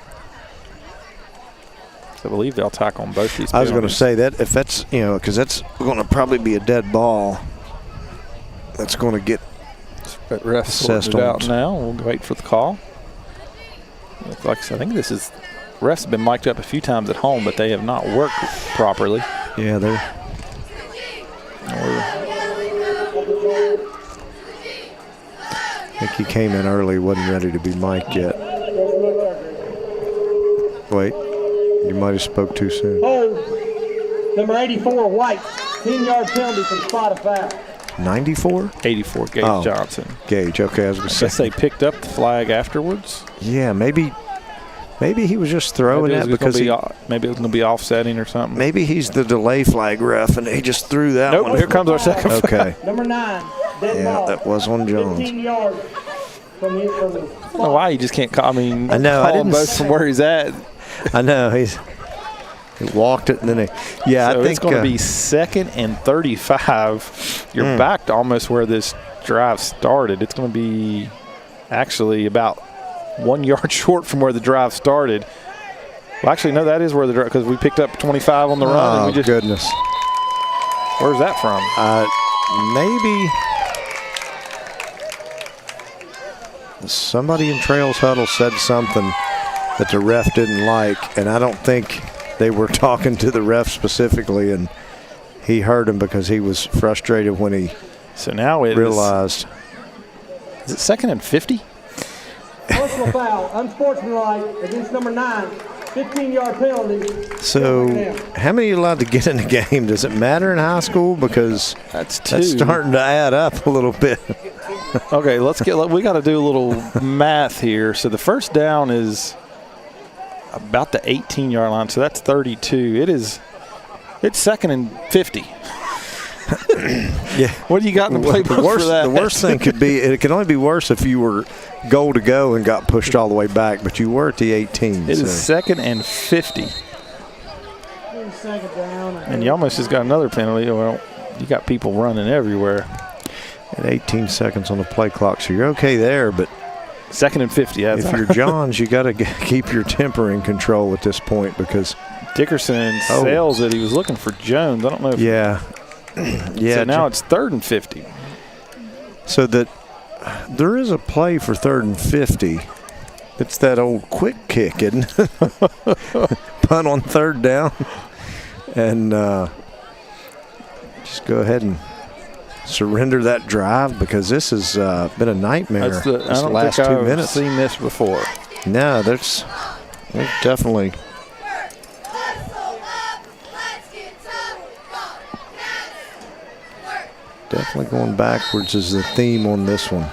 So I believe they'll tackle on both these penalties. I was going to say that if that's, because that's going to probably be a dead ball. That's going to get assessed out now. We'll wait for the call. Like I said, I think refs have been mic'd up a few times at home, but they have not worked properly. Yeah, I think he came in early, wasn't ready to be mic'd yet. Wait, you might have spoke too soon. Number 84, White, 10-yard penalty from spot of foul. 94? 84, Gage Johnson. Gage, okay, I was going to say. I guess they picked up the flag afterwards. Yeah, maybe he was just throwing that because maybe it was going to be offsetting or something. Maybe he's the delay flag ref and he just threw that one. Nope, here comes our second flag. Okay. Number 9, yeah, that was on Jones. 15 yards from the I don't know why you just can't call. I mean, I know. I didn't both from where he's at. I know. He walked it and then So I think it's going to be 2nd and 35. You're back to almost where this drive started. It's going to be actually about 1 yard short from where the drive started. Well, actually, no, that is where the drive, because we picked up 25 on the run. Oh, and we just, goodness. Where's that from? Maybe somebody in Trails Huddle said something that the ref didn't like, and I don't think they were talking to the ref specifically, and he heard him because he was frustrated when he realized. Is it 2nd and 50? Personal foul, unsportsmanlike against number 9, 15-yard penalty. So how many are you allowed to get in the game? Does it matter in high school? Because that's 2. That's starting to add up a little bit. Okay, we got to do a little math here. So the first down is about the 18-yard line, so that's 32. It's 2nd and 50. Yeah. What do you got in the playbook for that? The worst thing could be, it can only be worse if you were goal to go and got pushed all the way back, but you were at the 18. It is 2nd and 50. And you almost just got another penalty. Well, you got people running everywhere. And 18 seconds on the play clock, so you're okay there, but 2nd and 50. If you're Johns, you got to keep your temper in control at this point because Dickerson sails it. He was looking for Jones. I don't know if yeah. So now it's 3rd and 50. So that there is a play for 3rd and 50. It's that old quick kick, isn't it? Punt on 3rd down. And just go ahead and surrender that drive because this has been a nightmare I don't last think 2 I've minutes. seen this before. No, there's definitely going backwards is the theme on this one.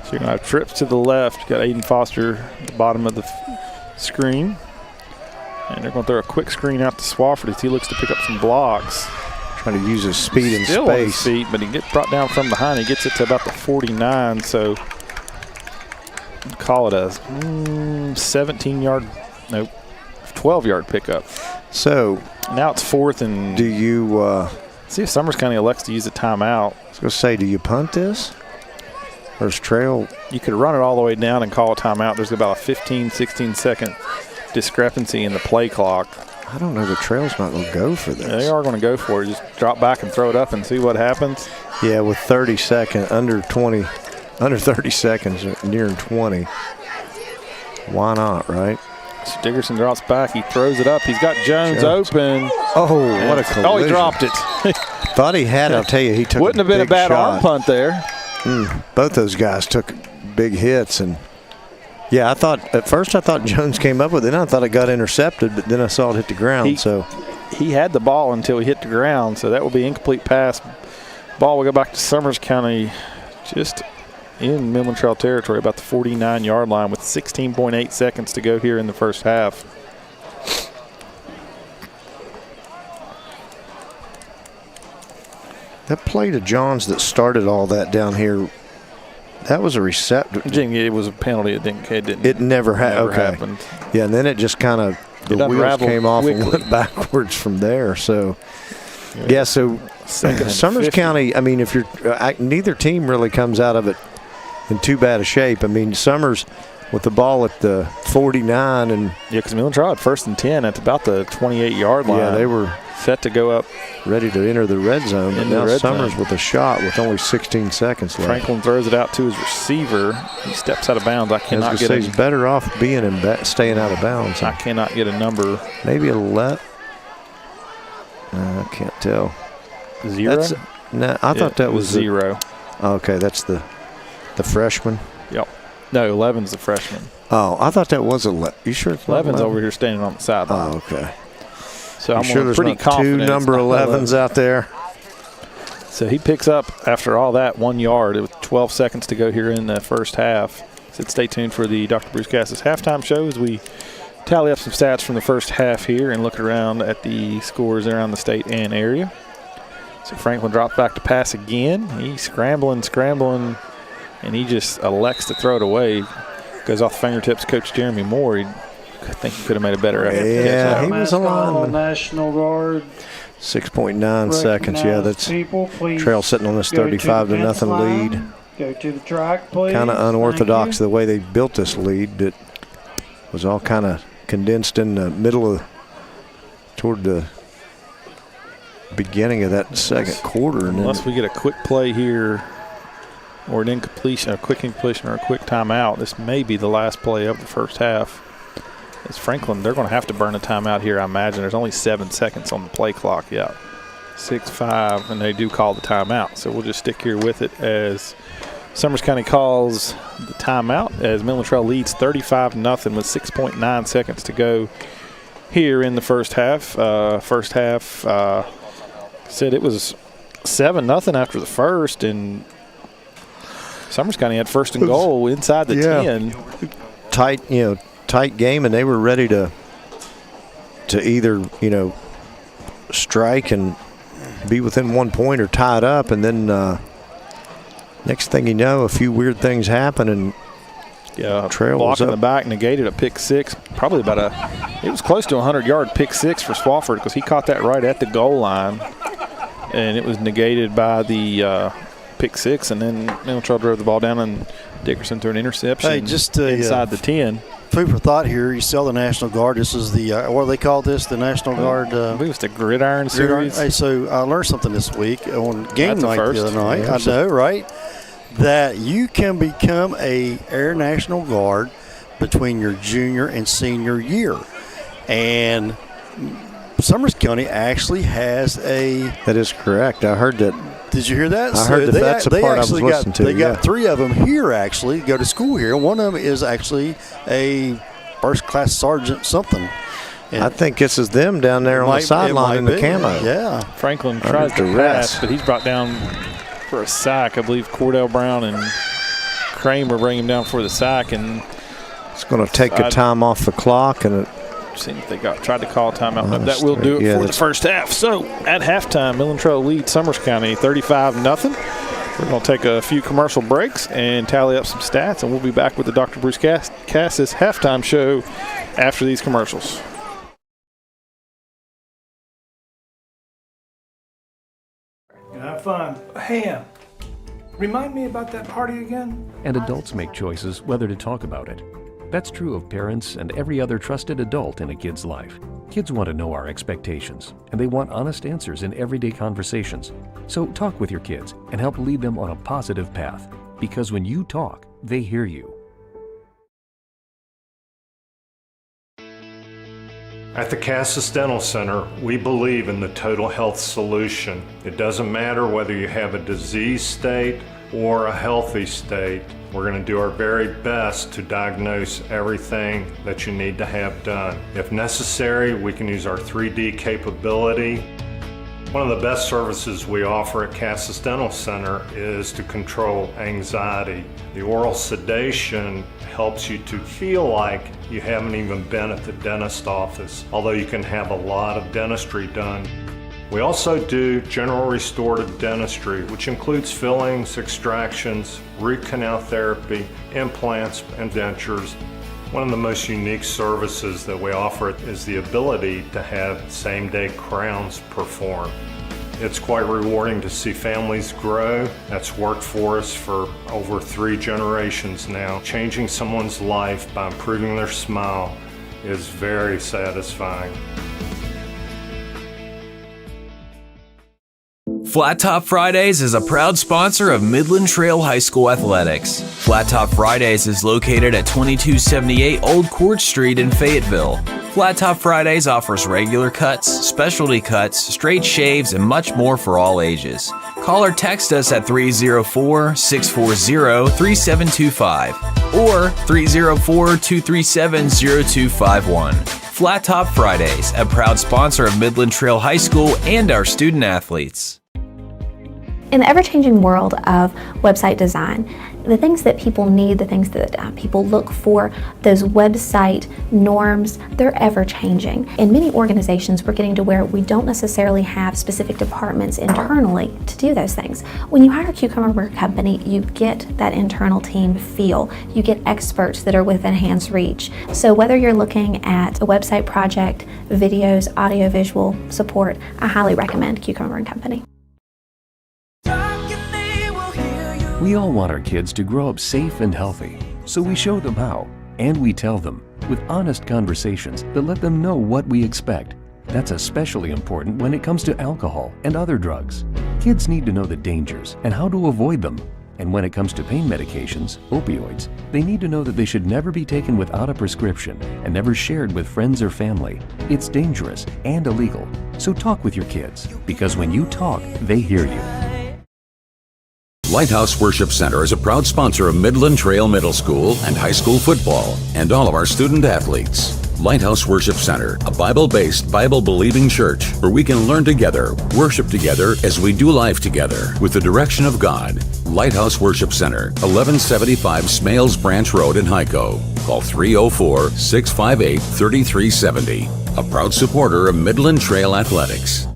So you're going to have trips to the left. You got Aiden Foster at the bottom of the screen. And they're going to throw a quick screen out to Swafford as he looks to pick up some blocks. Trying to use his speed and Still space. on his feet, but he gets brought down from behind. He gets it to about the 49. So call it a 12-yard pickup. So now it's 4th and. Do you see if Summers County elects to use a timeout? I was going to say, do you punt this? Or is Trail? You could run it all the way down and call a timeout. There's about a 15, 16-second discrepancy in the play clock. I don't know. The Trail's not going to go for this. They are going to go for it. Just drop back and throw it up and see what happens. Yeah, with 30 seconds, under 30 seconds, nearing 20. Why not, right? So Dickerson drops back. He throws it up. He's got Jones open. Oh, what a collision. Oh, he dropped it. Thought he had it. I'll tell you, he took Wouldn't have been a bad arm punt there. Both those guys took big hits. And, yeah, at first I thought Jones came up with it. Then I thought it got intercepted, but then I saw it hit the ground. He had the ball until he hit the ground, so that will be incomplete pass. Ball will go back to Summers County just in Midland Trail territory, about the 49-yard line with 16.8 seconds to go here in the first half. That play to Johns that started all that down here, that was a receptor. It was a penalty. It never happened. Yeah, and then it just kind of, the wheels came off and went backwards from there. So, yeah, so Summers County, I mean, if you're neither team really comes out of it in too bad a shape. I mean, Summers with the ball at the 49 and because Midland Trail had 1st and 10 at about the 28-yard line. Yeah, they were set to go up, ready to enter the red zone. But now Summers with a shot with only 16 seconds left. Franklin throws it out to his receiver. He steps out of bounds. I cannot get it. He's better off being staying out of bounds. I cannot get a number. Maybe a I can't tell. 0? I thought that was 0. Okay, that's the freshman. Yep. No, 11's the freshman. Oh, I thought that was 11. You sure it's 11's over here standing on the sideline. Oh, okay. So I'm sure there's pretty not confident 2 number 11s out there. So he picks up, after all that, 1 yard with 12 seconds to go here in the first half. So stay tuned for the Dr. Bruce Cassis halftime show as we tally up some stats from the first half here and look around at the scores around the state and area. So Franklin drops back to pass again. He's scrambling, and he just elects to throw it away. Goes off the fingertips of Coach Jeremy Moore. I think he could have made a better effort. Yeah, he was a lineman. National Guard. 6.9 seconds. Yeah, that's Trail sitting on this 35-0 lead. Go to the track, please. Kind of unorthodox the way they built this lead. It was all kind of condensed in the middle toward the beginning of that second quarter. And unless we get a quick play here, or an incompletion, a quick incompletion, or a quick timeout, this may be the last play of the first half. As Franklin, they're going to have to burn a timeout here, I imagine. There's only 7 seconds on the play clock. Yeah, 6-5, and they do call the timeout. So we'll just stick here with it as Summers County calls the timeout as Midland Trail leads 35-0 with 6.9 seconds to go here in the first half. Said it was 7-0 after the first, and Summers County had 1st and goal inside the 10. Tight game, and they were ready to either, strike and be within 1 point or tie it up, and then next thing you know, a few weird things happen, and Trail block was in the back negated a pick 6, probably it was close to a 100-yard pick 6 for Swofford because he caught that right at the goal line, and it was negated by the pick 6, and then Midland Trail drove the ball down, and Dickerson threw an interception inside the 10. Food for thought here. You sell the National Guard. This is the, what do they call this? The National Guard? I believe it's the Gridiron Series. Hey, so I learned something this week on game night the other night. I know, right? That you can become a Air National Guard between your junior and senior year. And Summers County actually has a... That is correct. I heard that. Did you hear that? I heard that's the part I was listening to. They got 3 of them here, actually, go to school here. One of them is actually a first-class sergeant something. And I think this is them down there on the sideline in the camo. Yeah. Franklin tries to pass, but he's brought down for a sack. I believe Cordell Brown and Kramer bring him down for the sack. And it's going to take a time off the clock, and see if they tried to call a timeout. That will do it for the first half. So at halftime, Midland Trail leads Summers County 35-0 We're going to take a few commercial breaks and tally up some stats, and we'll be back with the Dr. Bruce Cassis halftime show after these commercials. Have fun. Hey, remind me about that party again? And adults make choices whether to talk about it. That's true of parents and every other trusted adult in a kid's life. Kids want to know our expectations, and they want honest answers in everyday conversations. So talk with your kids and help lead them on a positive path, because when you talk, they hear you. At the Cassis Dental Center, we believe in the total health solution. It doesn't matter whether you have a disease state or a healthy state. We're going to do our very best to diagnose everything that you need to have done. If necessary, we can use our 3D capability. One of the best services we offer at Cassis Dental Center is to control anxiety. The oral sedation helps you to feel like you haven't even been at the dentist office, although you can have a lot of dentistry done. We also do general restorative dentistry, which includes fillings, extractions, root canal therapy, implants, and dentures. One of the most unique services that we offer is the ability to have same-day crowns performed. It's quite rewarding to see families grow. That's worked for us for over 3 generations now. Changing someone's life by improving their smile is very satisfying. Flat Top Fridays is a proud sponsor of Midland Trail High School Athletics. Flat Top Fridays is located at 2278 Old Court Street in Fayetteville. Flat Top Fridays offers regular cuts, specialty cuts, straight shaves, and much more for all ages. Call or text us at 304-640-3725 or 304-237-0251. Flat Top Fridays, a proud sponsor of Midland Trail High School and our student athletes. In the ever-changing world of website design, the things that people need, the things that people look for, those website norms, they're ever-changing. In many organizations, we're getting to where we don't necessarily have specific departments internally to do those things. When you hire a Cucumber Company, you get that internal team feel. You get experts that are within hand's reach. So whether you're looking at a website project, videos, audio-visual support, I highly recommend Cucumber Company. We all want our kids to grow up safe and healthy, so we show them how, and we tell them with honest conversations that let them know what we expect. That's especially important when it comes to alcohol and other drugs. Kids need to know the dangers and how to avoid them. And when it comes to pain medications, opioids, they need to know that they should never be taken without a prescription and never shared with friends or family. It's dangerous and illegal. So talk with your kids, because when you talk, they hear you. Lighthouse Worship Center is a proud sponsor of Midland Trail Middle School and high school football and all of our student athletes. Lighthouse Worship Center, a Bible-based, Bible-believing church where we can learn together, worship together as we do life together with the direction of God. Lighthouse Worship Center, 1175 Smales Branch Road in Hyco. Call 304-658-3370. A proud supporter of Midland Trail Athletics.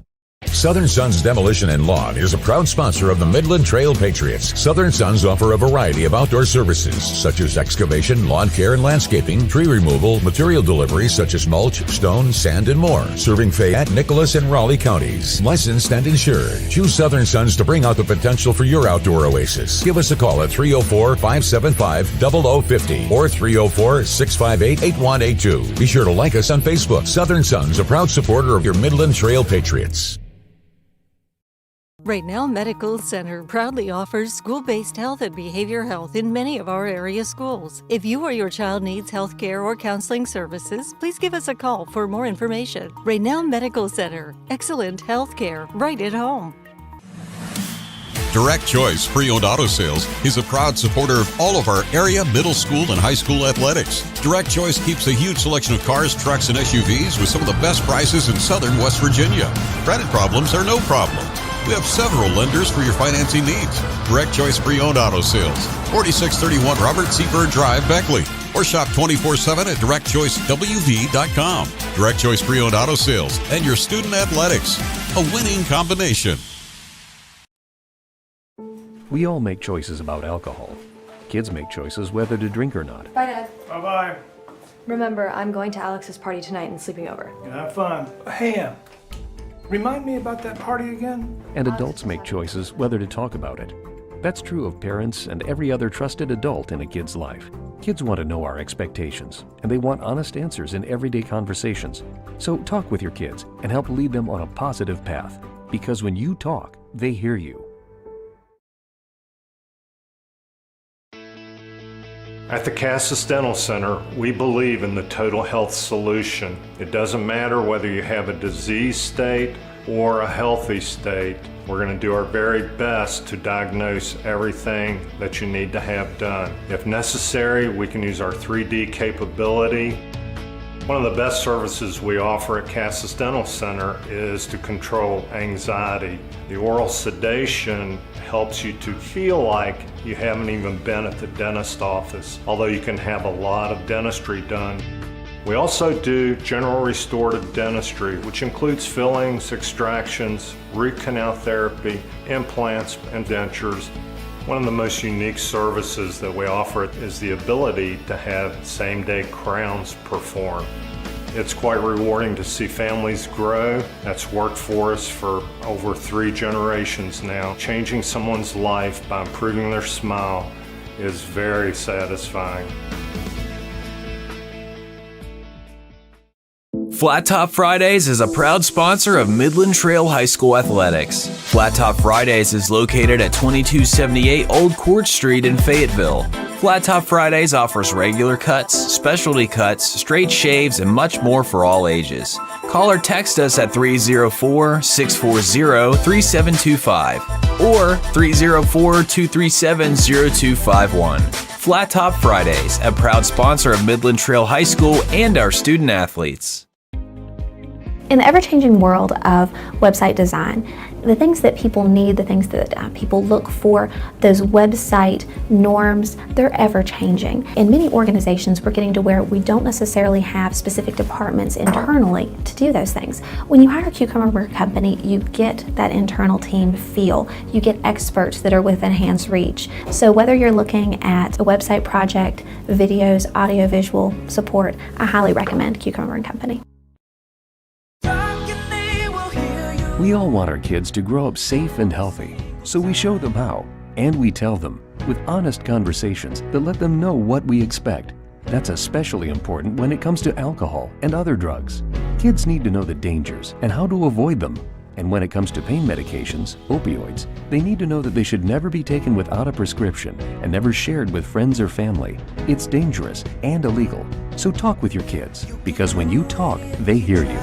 Southern Sons Demolition and Lawn is a proud sponsor of the Midland Trail Patriots. Southern Sons offer a variety of outdoor services such as excavation, lawn care and landscaping, tree removal, material delivery such as mulch, stone, sand, and more. Serving Fayette, Nicholas, and Raleigh counties. Licensed and insured. Choose Southern Sons to bring out the potential for your outdoor oasis. Give us a call at 304-575-0050 or 304-658-8182. Be sure to like us on Facebook. Southern Sons, a proud supporter of your Midland Trail Patriots. Right Now Medical Center proudly offers school-based health and behavior health in many of our area schools. If you or your child needs health care or counseling services, please give us a call for more information. Right Now Medical Center, excellent health care right at home. Direct Choice Pre-Owned Auto Sales is a proud supporter of all of our area middle school and high school athletics. Direct Choice keeps a huge selection of cars, trucks, and SUVs with some of the best prices in southern West Virginia. Credit problems are no problem. We have several lenders for your financing needs. Direct Choice Pre-Owned Auto Sales, 4631 Robert Seabird Drive, Beckley. Or shop 24/7 at directchoicewv.com. Direct Choice Pre-Owned Auto Sales and your student athletics. A winning combination. We all make choices about alcohol. Kids make choices whether to drink or not. Bye, Dad. Bye-bye. Remember, I'm going to Alex's party tonight and sleeping over. Have fun. Hey, remind me about that party again? And adults make choices whether to talk about it. That's true of parents and every other trusted adult in a kid's life. Kids want to know our expectations, and they want honest answers in everyday conversations. So talk with your kids and help lead them on a positive path. Because when you talk, they hear you. At the Cassis Dental Center, we believe in the total health solution. It doesn't matter whether you have a disease state or a healthy state. We're going to do our very best to diagnose everything that you need to have done. If necessary, we can use our 3D capability. One of the best services we offer at Cassis Dental Center is to control anxiety. The oral sedation helps you to feel like you haven't even been at the dentist office, although you can have a lot of dentistry done. We also do general restorative dentistry, which includes fillings, extractions, root canal therapy, implants, and dentures. One of the most unique services that we offer is the ability to have same-day crowns performed. It's quite rewarding to see families grow. That's worked for us for over 3 generations now. Changing someone's life by improving their smile is very satisfying. Flat Top Fridays is a proud sponsor of Midland Trail High School Athletics. Flat Top Fridays is located at 2278 Old Court Street in Fayetteville. Flat Top Fridays offers regular cuts, specialty cuts, straight shaves, and much more for all ages. Call or text us at 304-640-3725 or 304-237-0251. Flat Top Fridays, a proud sponsor of Midland Trail High School and our student athletes. In the ever-changing world of website design, the things that people need, the things that people look for, those website norms, they're ever-changing. In many organizations, we're getting to where we don't necessarily have specific departments internally to do those things. When you hire a Cucumber Company, you get that internal team feel. You get experts that are within hand's reach. So whether you're looking at a website project, videos, audio-visual support, I highly recommend Cucumber Company. We all want our kids to grow up safe and healthy, so we show them how, and we tell them with honest conversations that let them know what we expect. That's especially important when it comes to alcohol and other drugs. Kids need to know the dangers and how to avoid them. And when it comes to pain medications, opioids, they need to know that they should never be taken without a prescription and never shared with friends or family. It's dangerous and illegal. So talk with your kids, because when you talk, they hear you.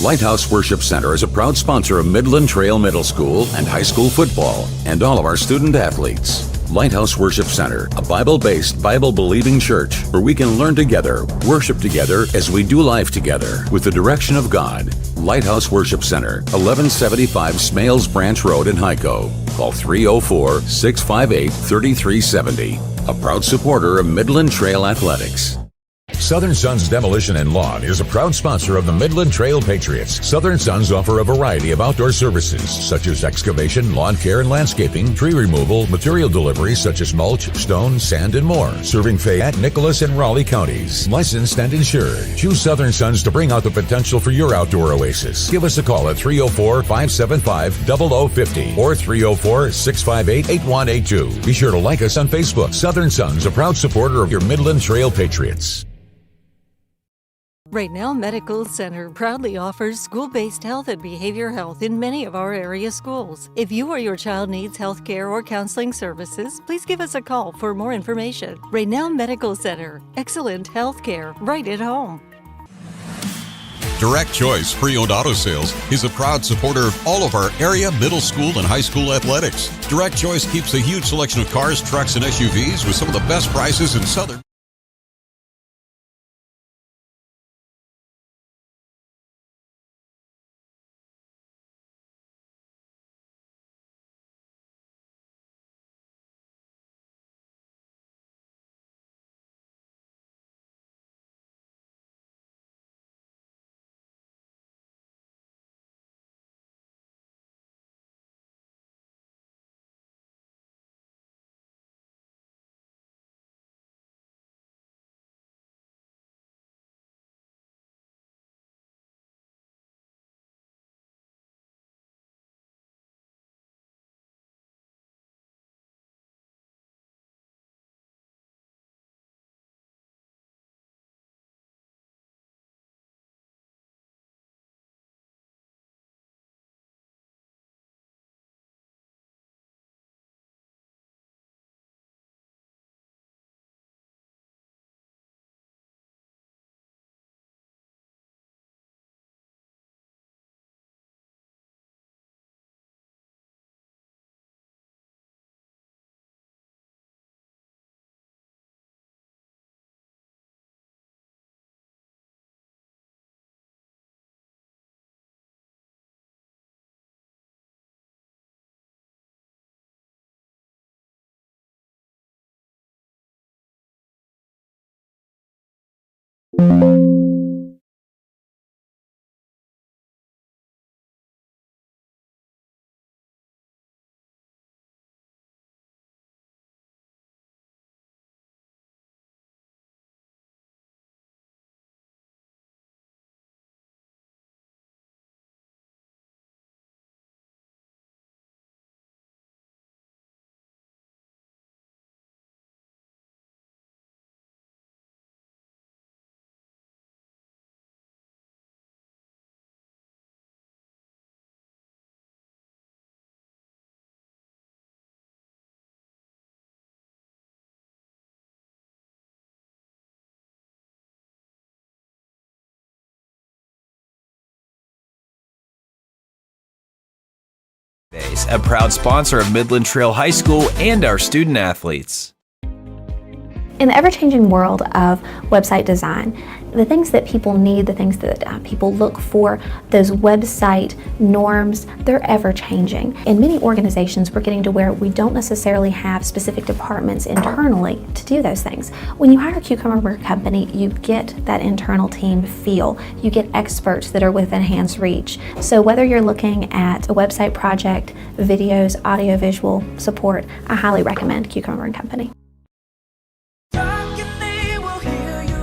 Lighthouse Worship Center is a proud sponsor of Midland Trail Middle School and high school football and all of our student athletes. Lighthouse Worship Center, a Bible-based, Bible-believing church where we can learn together, worship together as we do life together with the direction of God. Lighthouse Worship Center, 1175 Smales Branch Road in Hyco. Call 304-658-3370. A proud supporter of Midland Trail Athletics. Southern Sons Demolition and Lawn is a proud sponsor of the Midland Trail Patriots. Southern Sons offer a variety of outdoor services such as excavation, lawn care and landscaping, tree removal, material delivery such as mulch, stone, sand, and more. Serving Fayette, Nicholas, and Raleigh counties. Licensed and insured. Choose Southern Sons to bring out the potential for your outdoor oasis. Give us a call at 304-575-0050 or 304-658-8182. Be sure to like us on Facebook. Southern Sons, a proud supporter of your Midland Trail Patriots. Right Now Medical Center proudly offers school-based health and behavior health in many of our area schools. If you or your child needs health care or counseling services, please give us a call for more information. Right Now Medical Center, excellent health care right at home. Direct Choice Pre-Owned Auto Sales is a proud supporter of all of our area middle school and high school athletics. Direct Choice keeps a huge selection of cars, trucks, and SUVs with some of the best prices in Southern. A proud sponsor of Midland Trail High School and our student athletes. In the ever-changing world of website design, the things that people need, the things that people look for, those website norms, they're ever-changing. In many organizations, we're getting to where we don't necessarily have specific departments internally to do those things. When you hire a Cucumber Company, you get that internal team feel. You get experts that are within hand's reach. So whether you're looking at a website project, videos, audio-visual support, I highly recommend Cucumber Company.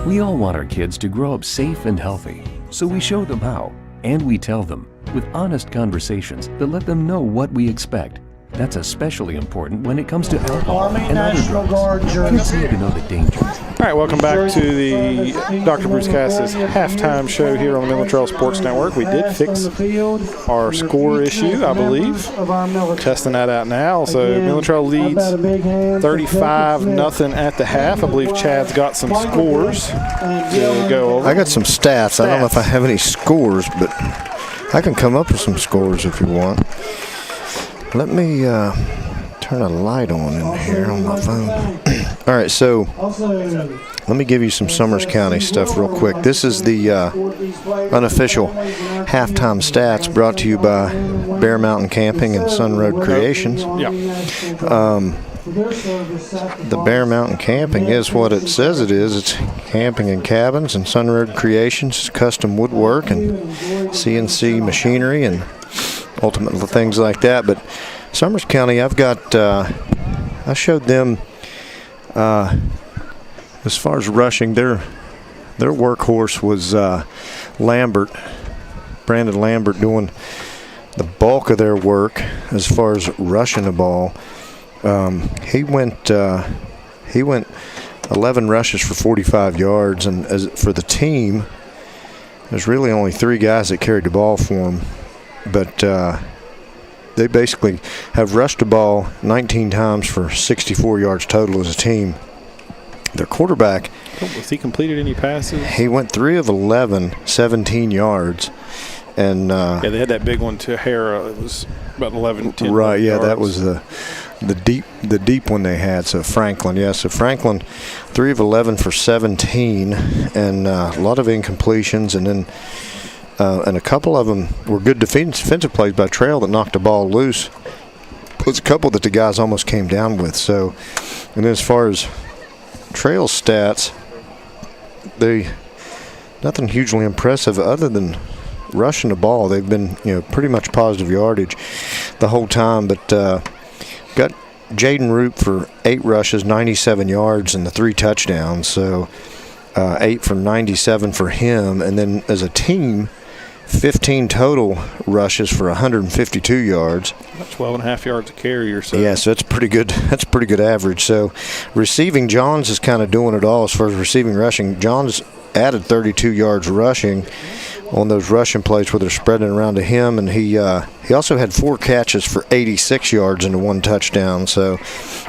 We all want our kids to grow up safe and healthy, so we show them how, and we tell them with honest conversations that let them know what we expect. That's especially important when it comes to alcohol and other drugs. Kids need to know the dangers. All right, welcome back to the Dr. Bruce Cass's halftime show here on the Midland Trail Sports Network. We did fix our score issue, I believe. Testing that out now. So Midland Trail leads 35-0 at the half. I believe Chad's got some scores to go over. I got some stats. I don't know if I have any scores, but I can come up with some scores if you want. Let me turn a light on in here on my phone. All right, so let me give you some Summers County stuff real quick. This is the unofficial halftime stats brought to you by Bear Mountain Camping and Sun Road Creations. The Bear Mountain Camping is what it says it is. It's camping and cabins, and Sun Road Creations, custom woodwork and CNC machinery and ultimate things like that. But Summers County, I've got I showed them as far as rushing, their workhorse was Brandon Lambert, doing the bulk of their work as far as rushing the ball. He went 11 rushes for 45 yards, and for the team, there's really only 3 guys that carried the ball for him. But they basically have rushed the ball 19 times for 64 yards total as a team. Their quarterback, has he completed any passes? He went 3 of 11, 17 yards. And yeah, they had that big one to Hara. It was about 11, 10 right, yeah, yards. that was the deep one they had. So Franklin, so Franklin 3 of 11 for 17, and a lot of incompletions, and then and a couple of them were good defensive plays by Trail that knocked the ball loose. There's a couple that the guys almost came down with. So, and as far as Trail stats, nothing hugely impressive other than rushing the ball. They've been pretty much positive yardage the whole time. But got Jaden Roop for 8 rushes, 97 yards, and the 3 touchdowns. So 8 for 97 for him, and then as a team, 15 total rushes for 152 yards. 12.5 yards a carry or so. Yeah, so that's pretty good. That's a pretty good average. So receiving, Johns is kind of doing it all as far as receiving, rushing. Johns added 32 yards rushing on those rushing plays where they're spreading around to him, and he also had 4 catches for 86 yards and 1 touchdown. So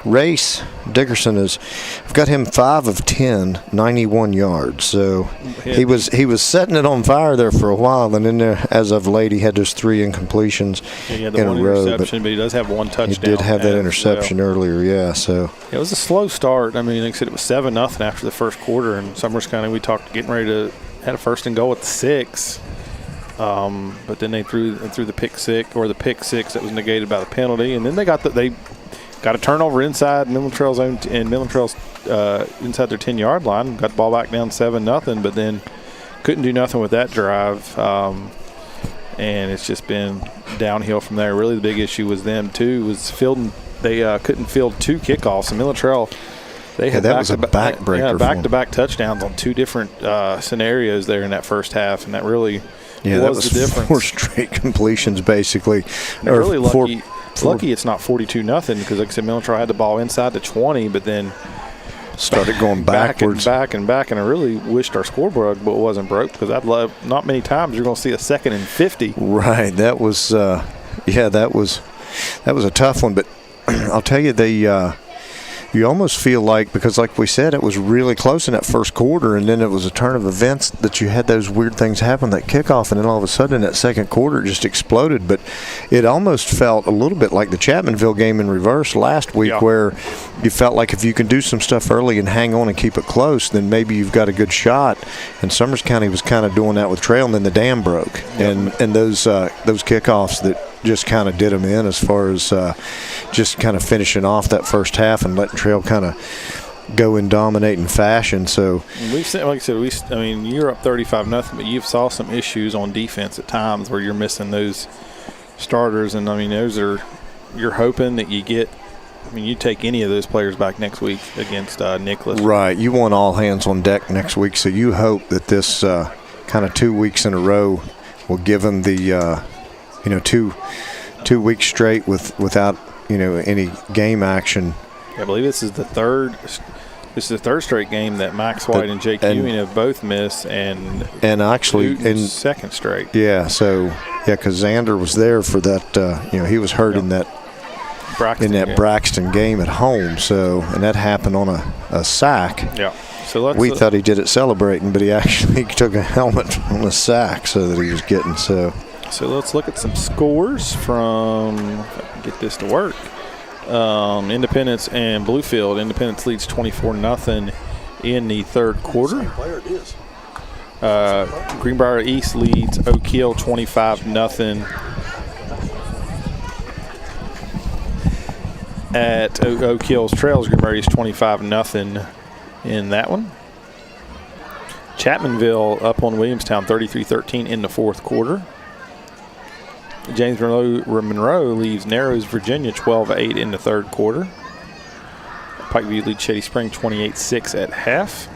Race Dickerson I've got him 5 of 10, 91 yards. So he was setting it on fire there for a while, and then there, as of late, he had those 3 incompletions in a row. But he does have 1 touchdown. He did have that interception earlier, yeah. So it was a slow start. I mean, like I said, it was 7-0 after the first quarter, and Summers County, we talked getting ready to had a 1st and goal at the 6, but then they threw the pick six that was negated by the penalty, and then they got a turnover inside Midland Trail's own and Midland Trail's inside their 10-yard line. Got the ball back down 7-0, but then couldn't do nothing with that drive. And it's just been downhill from there. Really, the big issue was them too. Was fielding. They couldn't field 2 kickoffs. And Midland Trail, they had that was a backbreaker. Yeah, back-to-back touchdowns on 2 different scenarios there in that first half, and that really was the difference. 4 straight completions, basically. They're really lucky. Lucky it's not 42-0 because, like I said, Midland Trail had the ball inside the 20, but then started going backwards, back and back. And I really wished our scoreboard wasn't broke because I'd love. Not many times you're going to see a 2nd and 50. Right. That was that was a tough one. But I'll tell you, you almost feel like, because like we said, it was really close in that first quarter, and then it was a turn of events that you had those weird things happen, that kickoff, and then all of a sudden in that second quarter it just exploded. But it almost felt a little bit like the Chapmanville game in reverse last week, where you felt like if you can do some stuff early and hang on and keep it close, then maybe you've got a good shot. And Summers County was kind of doing that with Trail, and then the dam broke. And those kickoffs that just kind of did them in as far as just kind of finishing off that first half and letting Trail kind of go in dominating fashion. So we've seen, like I said, you're up 35-0, but you've saw some issues on defense at times where you're missing those starters, and those are, you're hoping that you get. You take any of those players back next week against Nicholas. Right, you want all hands on deck next week, so you hope that this kind of 2 weeks in a row will give them the 2 weeks straight without any game action. I believe this is the third straight game that Max White and Jake Ewing have both missed, and actually in second straight. Yeah, so because Xander was there for that. He was hurt in that Braxton game at home. So, and that happened on a sack. Yeah. So we thought he did it celebrating, but he actually took a helmet on a sack so that he was getting so. So let's look at some scores from, if I can get this to work, Independence and Bluefield. Independence leads 24-0 in the third quarter. Greenbrier East leads Oak Hill 25-0 at Oak Hill's Trails. Greenbrier East 25-0 in that one. Chapmanville up on Williamstown 33-13 in the fourth quarter. James Monroe leaves Narrows, Virginia 12-8 in the third quarter. Pikeview leads Shady Spring 28-6 at half.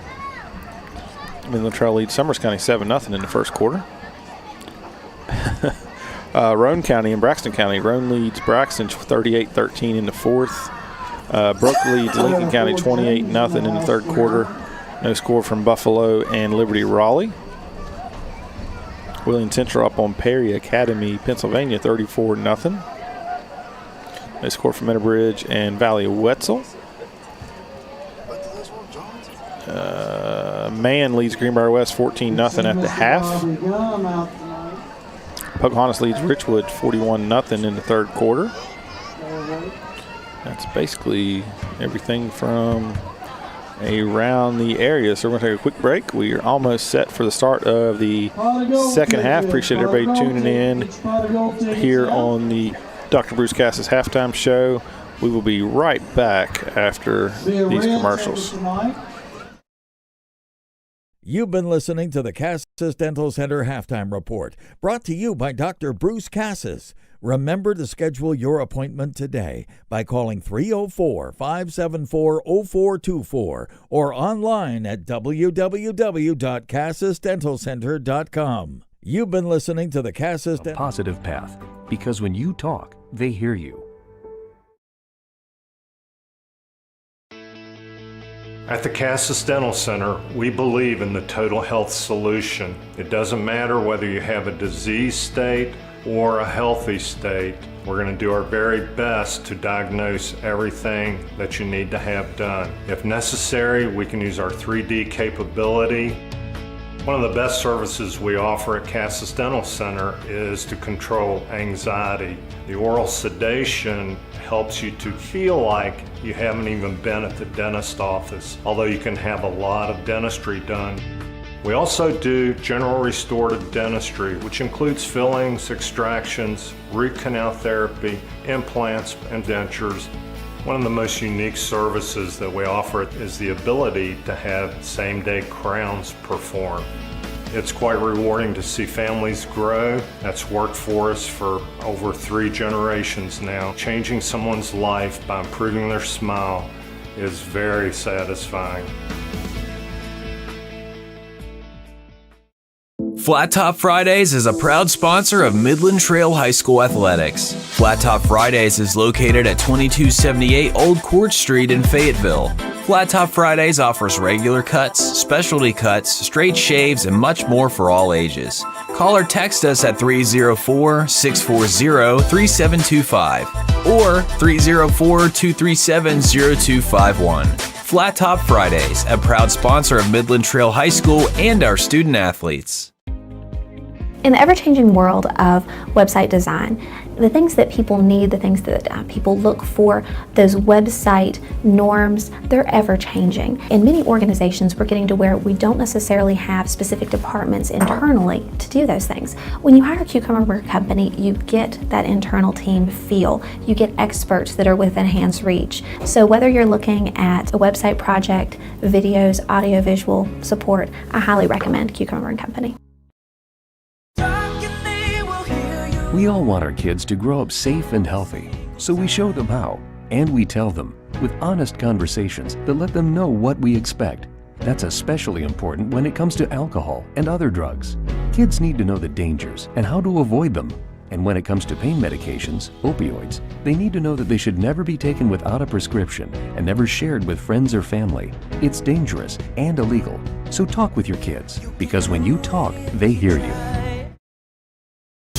Midland Trail leads Summers County 7-0 in the first quarter. Roane County and Braxton County. Roane leads Braxton 38-13 in the fourth. Brooke leads Lincoln County 28-0 in the third quarter. No score from Buffalo and Liberty Raleigh. Wheeling Central up on Perry Academy, Pennsylvania, 34-0. No score from Meadowbridge and Valley Wetzel. Man leads Greenbrier West 14-0 at the half. Pocahontas leads Richwood 41-0 in the third quarter. That's basically everything from around the area. So we're going to take a quick break. We are almost set for the start of the second half. Appreciate everybody tuning in here on the Dr. Bruce Cassis halftime show. We will be right back after these commercials. You've been listening to the Cassis Dental Center Halftime Report, brought to you by Dr. Bruce Cassis. Remember to schedule your appointment today by calling 304-574-0424 or online at www.cassisdentalcenter.com. You've been listening to the Cassis Positive Path, because when you talk, they hear you. At the Cassis Dental Center, we believe in the total health solution. It doesn't matter whether you have a disease state or a healthy state. We're going to do our very best to diagnose everything that you need to have done. If necessary, we can use our 3D capability. One of the best services we offer at Cassis Dental Center is to control anxiety. The oral sedation helps you to feel like you haven't even been at the dentist office, although you can have a lot of dentistry done. We also do general restorative dentistry, which includes fillings, extractions, root canal therapy, implants, and dentures. One of the most unique services that we offer is the ability to have same-day crowns performed. It's quite rewarding to see families grow. That's worked for us for over 3 generations now. Changing someone's life by improving their smile is very satisfying. Flat Top Fridays is a proud sponsor of Midland Trail High School Athletics. Flat Top Fridays is located at 2278 Old Court Street in Fayetteville. Flat Top Fridays offers regular cuts, specialty cuts, straight shaves, and much more for all ages. Call or text us at 304-640-3725 or 304-237-0251. Flat Top Fridays, a proud sponsor of Midland Trail High School and our student athletes. In the ever-changing world of website design, the things that people need, the things that people look for, those website norms, they're ever-changing. In many organizations, we're getting to where we don't necessarily have specific departments internally to do those things. When you hire Cucumber Company, you get that internal team feel. You get experts that are within hand's reach. So whether you're looking at a website project, videos, audio-visual support, I highly recommend Cucumber Company. We all want our kids to grow up safe and healthy, so we show them how, and we tell them with honest conversations that let them know what we expect. That's especially important when it comes to alcohol and other drugs. Kids need to know the dangers and how to avoid them. And when it comes to pain medications, opioids, they need to know that they should never be taken without a prescription and never shared with friends or family. It's dangerous and illegal. So talk with your kids, because when you talk, they hear you.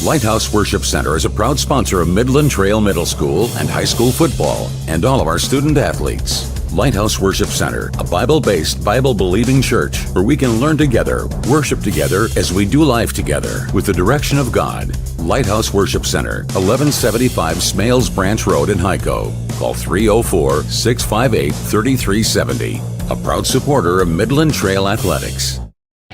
Lighthouse Worship Center is a proud sponsor of Midland Trail Middle School and high school football and all of our student athletes. Lighthouse Worship Center, a Bible-based, Bible-believing church where we can learn together, worship together as we do life together with the direction of God. Lighthouse Worship Center, 1175 Smales Branch Road in Hyco. Call 304-658-3370. A proud supporter of Midland Trail Athletics.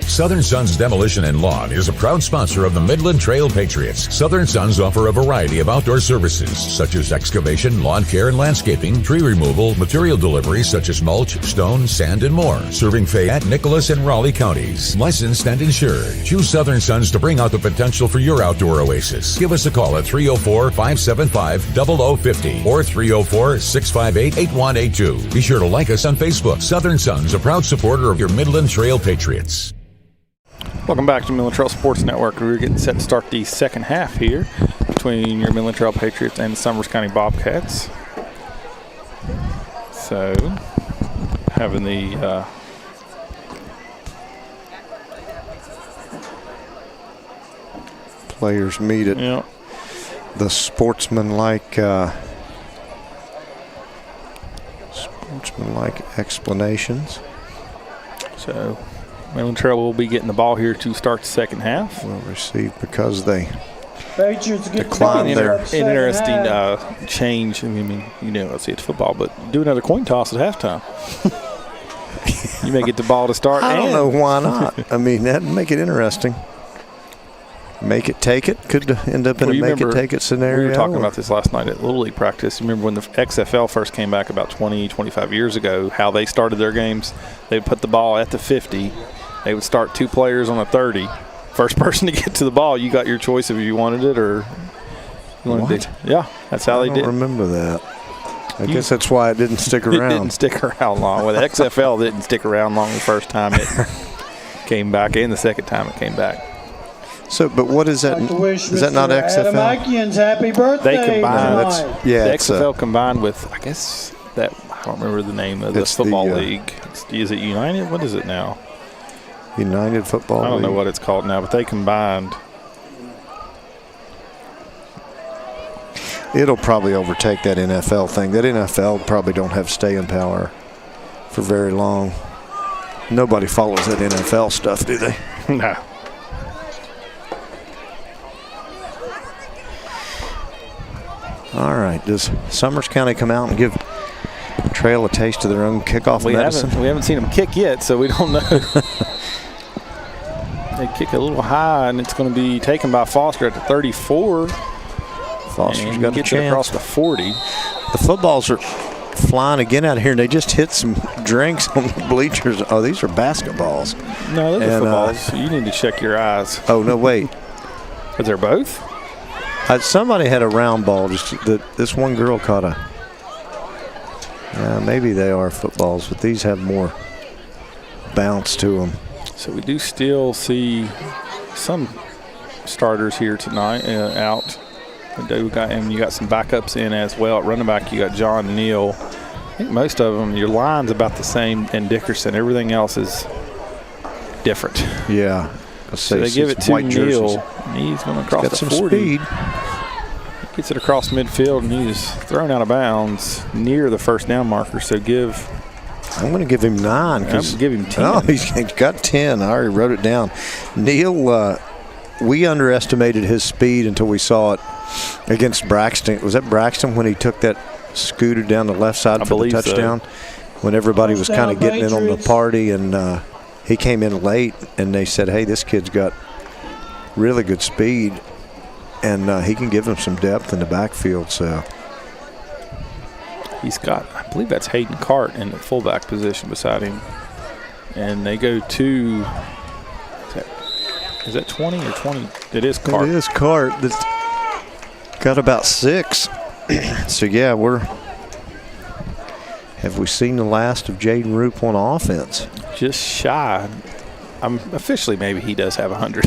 Southern Sons Demolition and Lawn is a proud sponsor of the Midland Trail Patriots. Southern Sons offer a variety of outdoor services such as excavation, lawn care and landscaping, tree removal, material delivery such as mulch, stone, sand, and more. Serving Fayette, Nicholas, and Raleigh counties. Licensed and insured. Choose Southern Sons to bring out the potential for your outdoor oasis. Give us a call at 304-575-0050 or 304-658-8182. Be sure to like us on Facebook. Southern Sons, a proud supporter of your Midland Trail Patriots. Welcome back to Midland Trail Sports Network. We're getting set to start the second half here between your Midland Trail Patriots and Summers County Bobcats. So, having the players meet at the sportsmanlike explanations. So, Midland Trail will be getting the ball here to start the second half. Will receive because they declined their interesting change. I mean, you know, let's see, it's football, but do another coin toss at halftime. You may get the ball to start. I don't know why not. I mean, that'd make it interesting. Make it, take it. Could end up in a make it, take it scenario. We were talking about this last night at Little League practice. You remember when the XFL first came back about 20, 25 years ago, how they started their games? They would put the ball at the 50. They would start 2 players on a 30. First person to get to the ball, you got your choice if you wanted it or you wanted it. Yeah, that's how they did. I don't remember that. I guess that's why it didn't stick around. It didn't stick around long. Well, the XFL didn't stick around long the first time it came back and the second time it came back. So, but what is that? Is that not XFL? Adam happy birthday. They combined. The XFL combined with, I guess, that, I don't remember the name of the football league. Is it United? What is it now? United Football League. I don't know what it's called now, but they combined. It'll probably overtake that NFL thing. That NFL probably don't have staying power for very long. Nobody follows that NFL stuff, do they? No. All right. Does Summers County come out and give Trail a taste of their own kickoff medicine? We haven't seen them kick yet, so we don't know. They kick a little high, and it's going to be taken by Foster at the 34. Foster's got a chance. Across the 40. The footballs are flying again out here, and they just hit some drinks on the bleachers. Oh, these are basketballs. No, those are footballs. You need to check your eyes. Oh, no, wait. Is there both? Somebody had a round ball. This one girl caught a. Maybe they are footballs, but these have more bounce to them. So we do still see some starters here tonight out. You got some backups in as well. At running back, you got John Neal. I think most of them, your line's about the same in Dickerson. Everything else is different. Yeah. So they give it to Neal. He's going to cross the 40. Some speed. Gets it across midfield, and he's thrown out of bounds near the first down marker. So I'm going to give him 9. I'm give him 10. Oh, he's got 10. I already wrote it down. Neal, we underestimated his speed until we saw it against Braxton. Was that Braxton when he took that scooter down the left side for the touchdown? So. When everybody was kind of getting in on the party, and he came in late, and they said, hey, this kid's got really good speed, and he can give them some depth in the backfield. So he's got, I believe that's Hayden Cart in the fullback position beside him. And they go to, is that 20 or 20? It is Cart. It is Cart. That's got about 6. So, yeah, have we seen the last of Jaden Roop on offense? Just shy. Officially, maybe he does have 100.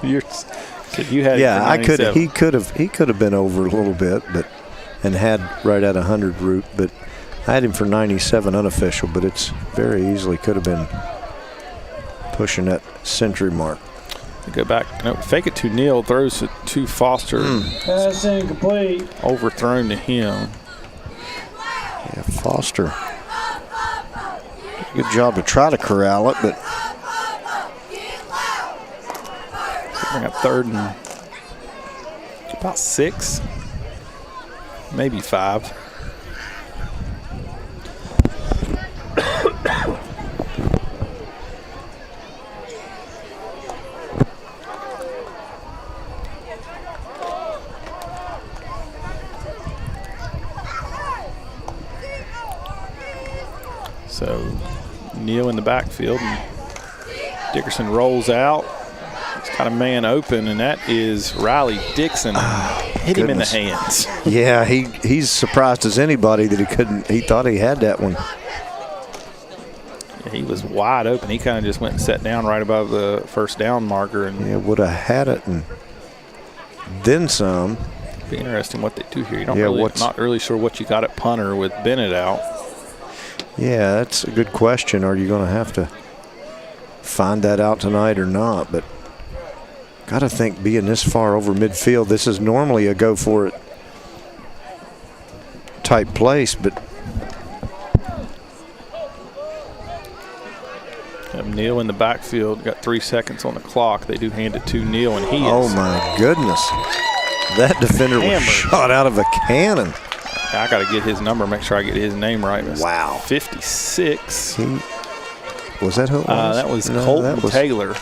You had he could have been over a little bit, and had right at 100 Roop, but I had him for 97 unofficial, but it's very easily could have been pushing that century mark. Go back. No, fake it to Neal, throws it to Foster. Pass incomplete. Overthrown to him. Yeah, Foster. Good job to try to corral it, but bring up 3rd and about 6, maybe 5. So Neal in the backfield, and Dickerson rolls out. He's got a man open, and that is Riley Dixon. Hit him in the hands. Yeah, he's surprised as anybody that he thought he had that one. Yeah, he was wide open. He kind of just went and sat down right above the first down marker. And would have had it and then some. Be interesting what they do here. You don't not really sure what you got at punter with Bennett out. Yeah, that's a good question. Are you going to have to find that out tonight or not? But got to think, being this far over midfield, this is normally a go for it type place, but Neal in the backfield, got 3 seconds on the clock. They do hand it to Neal, and he is. Oh my goodness, that defender was shot out of a cannon. I got to get his number, make sure I get his name right. Wow. 56. Was that who it was? That was Colton Taylor.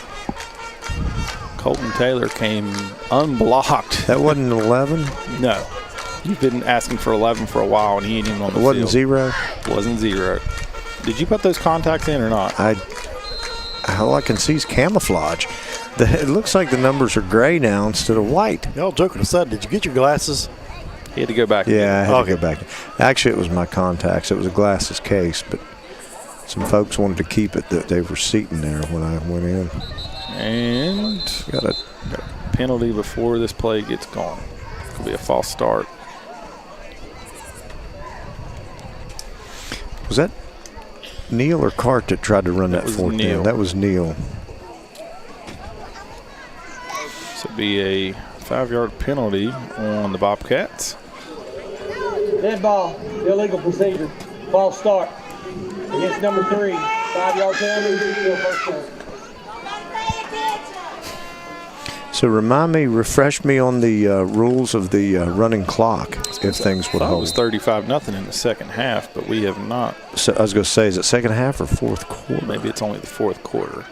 Colton Taylor came unblocked. That wasn't 11? No. You've been asking for 11 for a while, and he ain't even on the field. It wasn't 0? Wasn't 0. Did you put those contacts in or not? All I can see is camouflage. It looks like the numbers are gray now instead of white. Y'all joking aside, did you get your glasses? He had to go back. Yeah, I had to go back. Actually, it was my contacts. It was a glasses case, but some folks wanted to keep it. That they were seating there when I went in. And got a penalty before this play gets gone. Could be a false start. Was that Neal or Cart that tried to run that fourth down? That was Neal. So it'd be a 5-yard penalty on the Bobcats. Dead ball, illegal procedure, false start. Against number 3, 5-yard penalty, still first down. So refresh me on the rules of the running clock if things would hold. It was 35-0 in the second half, but we have not. So I was going to say, is it second half or fourth quarter? Maybe it's only the fourth quarter.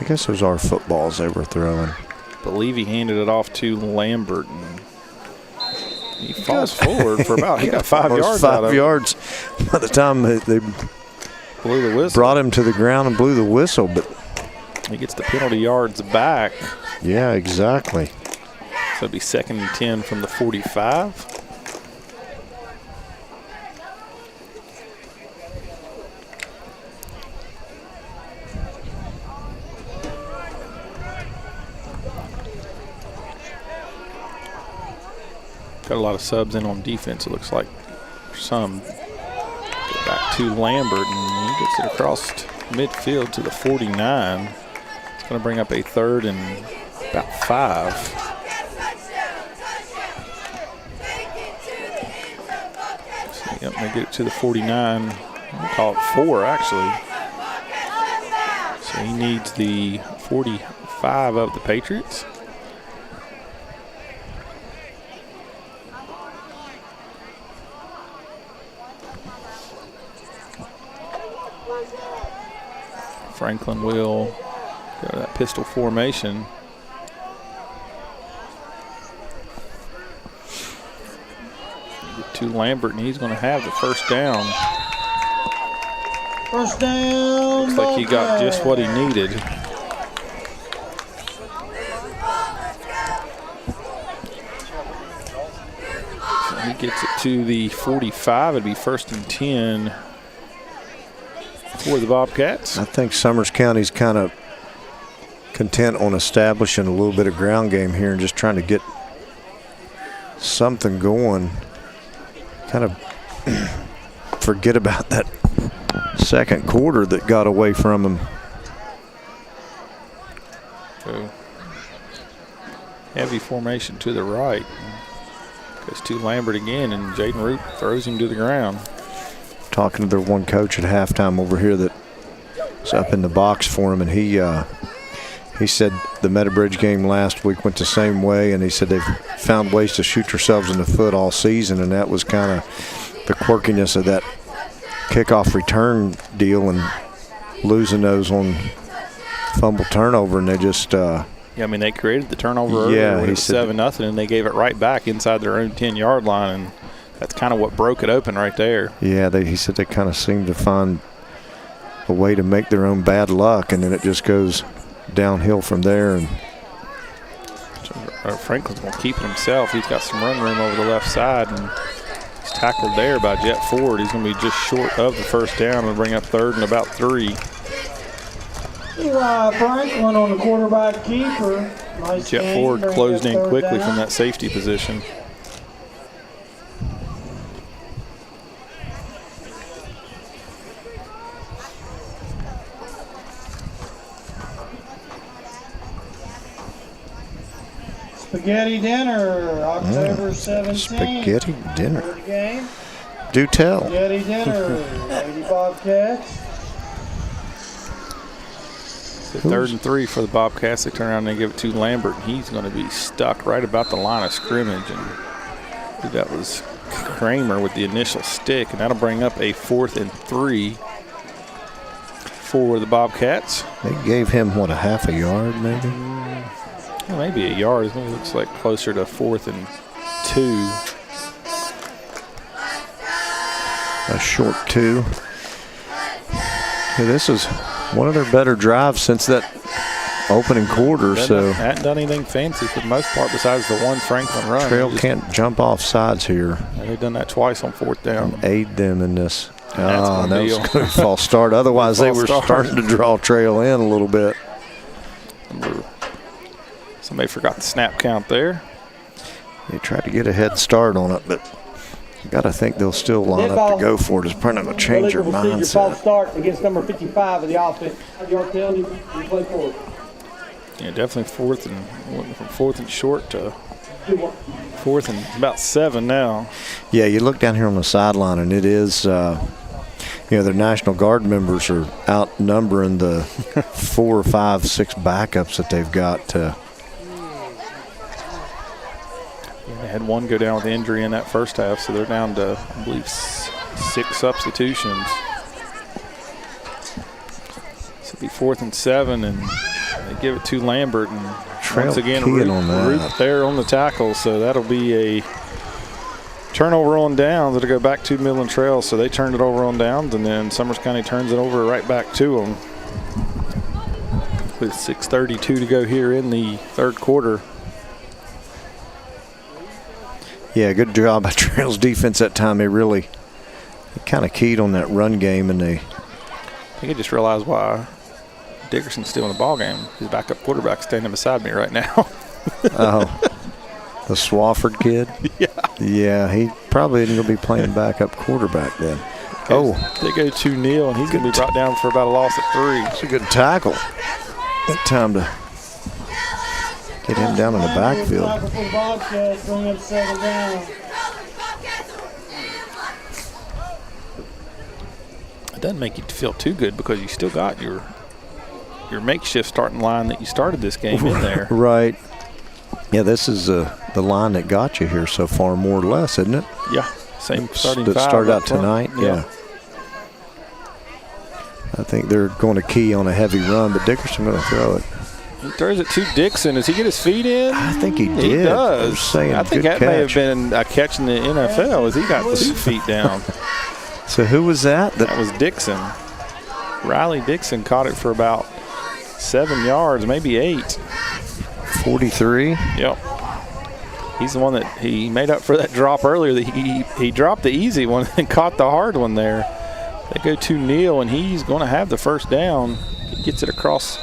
I guess those are footballs they were throwing. I believe he handed it off to Lambert. And He falls forward for about, he got 5 yards out of it. 5 yards by the time they blew the whistle. Brought him to the ground and blew the whistle, but he gets the penalty yards back. Yeah, exactly. So it'll be 2nd and 10 from the 45. Got a lot of subs in on defense, it looks like. Some get back to Lambert, and he gets it across midfield to the 49. It's going to bring up a 3rd and about 5. So, yep, they get it to the 49. We'll call it 4, actually. So he needs the 45 of the Patriots. Franklin will go to that pistol formation. Get to Lambert, and he's going to have the first down. First down. Looks like he got just what he needed. So he gets it to the 45. It'd be 1st and 10. For the Bobcats. I think Summers County's kind of content on establishing a little bit of ground game here and just trying to get something going. Kind of forget about that second quarter that got away from them. So heavy formation to the right. Goes to Lambert again, and Jaden Root throws him to the ground. Talking to their one coach at halftime over here that was up in the box for him, and he said the Meadowbridge game last week went the same way, and he said they've found ways to shoot themselves in the foot all season, and that was kind of the quirkiness of that kickoff return deal and losing those on fumble turnover, and they just yeah, I mean, they created the turnover earlier when it was 7-0, and they gave it right back inside their own 10-yard line, and that's kind of what broke it open right there. Yeah, he said they kind of seemed to find a way to make their own bad luck, and then it just goes downhill from there. And Franklin's going to keep it himself. He's got some run room over the left side, and he's tackled there by Jet Ford. He's going to be just short of the first down and bring up 3rd and about 3. Eli Franklin on the quarterback keeper. Nice Jet Ford closed in quickly from that safety position. Spaghetti dinner, October 17th. Spaghetti dinner. Game. Do tell. Spaghetti dinner, Lady Bobcats. So 3rd and 3 for the Bobcats. They turn around and they give it to Lambert. He's going to be stuck right about the line of scrimmage. And that was Kramer with the initial stick. And that'll bring up a 4th and 3 for the Bobcats. They gave him, what, a half a yard maybe? Well, maybe a yard. It looks like closer to 4th and 2. A short 2. Yeah, this is one of their better drives since that opening quarter. So hadn't done anything fancy for the most part besides the one Franklin run. Trail can't jump off sides here. They've done that twice on 4th down. And aid them in this. That was a good false start. Otherwise, they were starting to draw Trail in a little bit. Somebody forgot the snap count there. They tried to get a head start on it, but you got to think they'll still line up to go for it. It's probably not going to change their mindset. False start against number 55 of the offense. You're telling you play forward. Yeah, definitely 4th and went from 4th and short to 4th and about 7 now. Yeah, you look down here on the sideline, and it is, their National Guard members are outnumbering the 4, 5, 6 backups that they've got. They had one go down with injury in that first half, so they're down to, I believe, 6 substitutions. So it'll be 4th and 7, and they give it to Lambert, and once again, Root there on the tackle, so that'll be a Turnover on downs. It'll go back to Midland Trail, so they turned it over on downs, and then Summers County turns it over right back to them. With 6:32 to go here in the third quarter. Yeah, good job by Trail's defense that time. They really kind of keyed on that run game, and they. I think I just realized why Dickerson's still in the ball game. His backup quarterback standing beside me right now. Oh, the Swafford kid? Yeah. Yeah, he probably isn't going to be playing backup quarterback then. Okay, they go to Neal, and he's going to be brought down for about a loss of 3. It's a good tackle. Good time to get him down in the backfield. It doesn't make you feel too good because you still got your makeshift starting line that you started this game in there. Right. Yeah, this is the line that got you here so far, more or less, isn't it? Yeah, same starting that five. Started out front. tonight, yeah. I think they're going to key on a heavy run, but Dickerson going to throw it. He throws it to Dixon. Does he get his feet in? I think he did. He does. I think that may have been a catch in the NFL as he got 2 feet down. So who was that? That was Dixon. Riley Dixon caught it for about 7 yards, maybe 8. 43? Yep. He's the one that he made up for that drop earlier. That he dropped the easy one and caught the hard one there. They go to Neal, and he's going to have the first down. He gets it across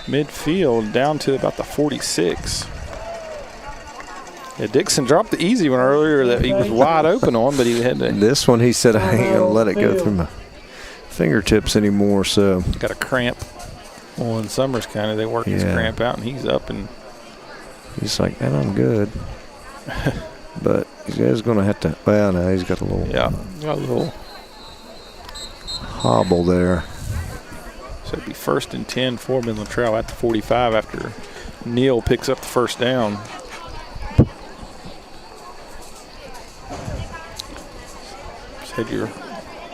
midfield down to about the 46. Yeah, Dixon dropped the easy one earlier that he was wide open on, but he had to. This one he said, I ain't going to let it go through my fingertips anymore, so. Got a cramp on Summers County. They work his cramp out, and he's up and. He's like, man, I'm good. But he's going to have to, well, no, he's got a little. Yeah, got a little hobble there. So it'd be 1st and 10 for Midland Trail at the 45 after Neal picks up the first down. Said your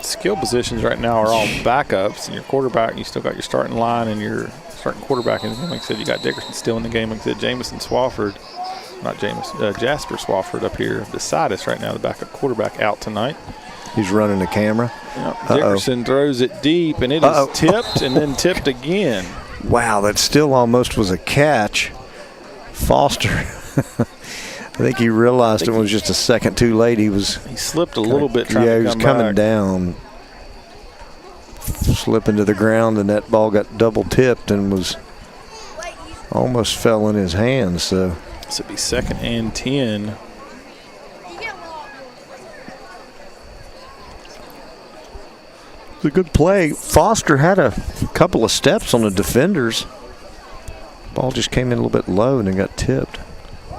skill positions right now are all backups, and your quarterback, you still got your starting line and your starting quarterback in the game. Like I said, you got Dickerson still in the game. Like I said, Jasper Swafford up here beside us right now, the backup quarterback out tonight. He's running the camera. Yep. Dickerson throws it deep, and it is tipped and then tipped again. Wow, that still almost was a catch. Foster, I think he realized it was just a second too late. He slipped a little bit trying to come back. Yeah, he was coming down, slipping to the ground, and that ball got double tipped and was almost fell in his hands. So this would be 2nd and 10. It's a good play. Foster had a couple of steps on the defenders. Ball just came in a little bit low and then got tipped.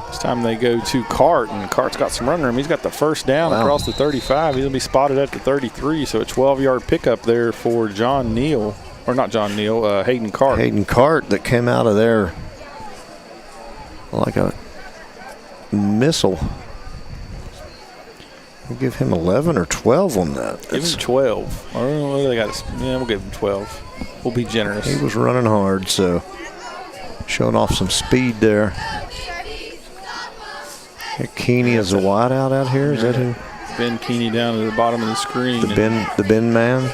This time they go to Cart, and Cart's got some run room. He's got the first down across the 35. He'll be spotted at the 33, so a 12-yard pickup there for John Neal. Or not John Neal, Hayden Cart. Hayden Cart that came out of there like a missile. We'll give him 11 or 12 on that. Give him 12. I don't know whether they got. Yeah, we'll give him 12. We'll be generous. He was running hard, so showing off some speed there. Keeney is a wideout out here. Is that who? Ben Keeney down at the bottom of the screen. The Ben man.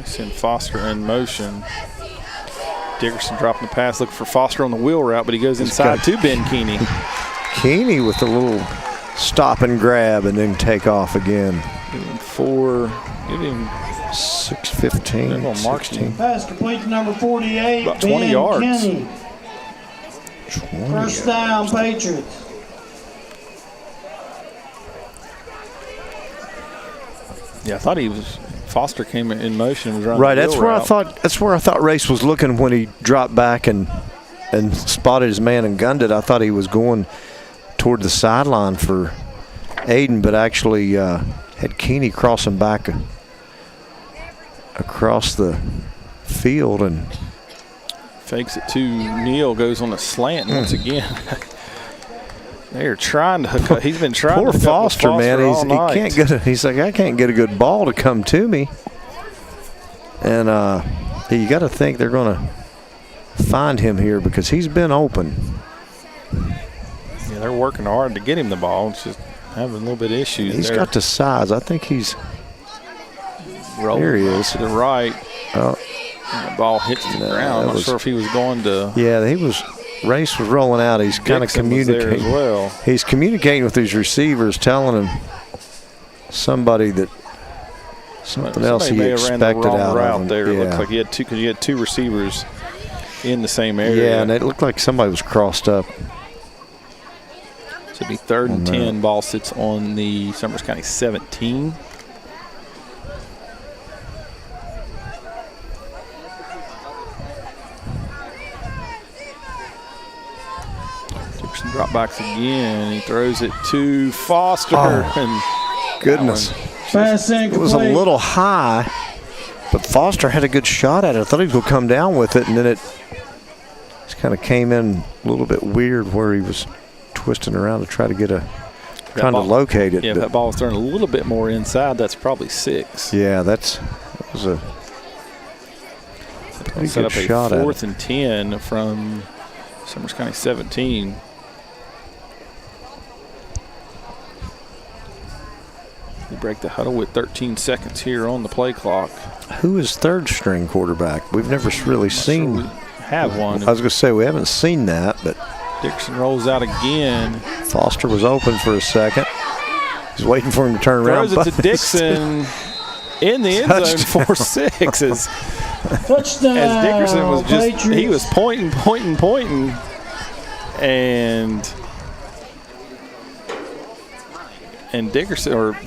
Send Foster in motion. Dickerson dropping the pass, looking for Foster on the wheel route, but he goes inside to Ben Keeney. Keeney with a little stop and grab and then take off again. Give him 6:15. 16. Pass complete to number 48. About 20 yards. Kenny. First down, Patriots. Yeah, I thought Foster came in motion and was running. Right, that's where I thought Race was looking when he dropped back and spotted his man and gunned it. I thought he was going toward the sideline for Aiden, but actually had Keeney crossing back across the field and fakes it to Neal, goes on a slant once again. They're trying to hook up. He's been trying poor to hook up with Foster, man. all night. He can't get he's like, I can't get a good ball to come to me. And you got to think they're going to find him here because he's been open. Yeah, they're working hard to get him the ball. It's just having a little bit of issues. He's there. got the size. I think he's rolling there. He is to the right. Oh, and the ball hits the ground. I'm not sure if he was going to. Yeah, he was. Race was rolling out. He's kind of communicating. Well. He's communicating with these receivers, telling them something else he may have expected ran the wrong out route of him. there. Yeah. It looked like he had two because you had two receivers in the same area. Yeah, and it looked like somebody was crossed up. So it'll be 3rd and 10. Ball sits on the Summers County 17. Dickerson dropbacks again. He throws it to Foster. And goodness. Pass it was a little high, but Foster had a good shot at it. I thought he was going to come down with it, and then it just kind of came in a little bit weird where he was twisting around to try to get trying to locate it. Yeah, if that ball was thrown a little bit more inside, that's probably 6. Yeah, that was a pretty set good up a shot at it. 4th and 10 from Summers County 17. We break the huddle with 13 seconds here on the play clock. Who is third string quarterback? We've never really seen. Sure we have one. I was going to say we haven't seen that, but Dickerson rolls out again. Foster was open for a second. He's waiting for him to turn around. Throws it to Dixon in the end zone for 6. Touchdown. As Dickerson was Patriots. he was pointing, and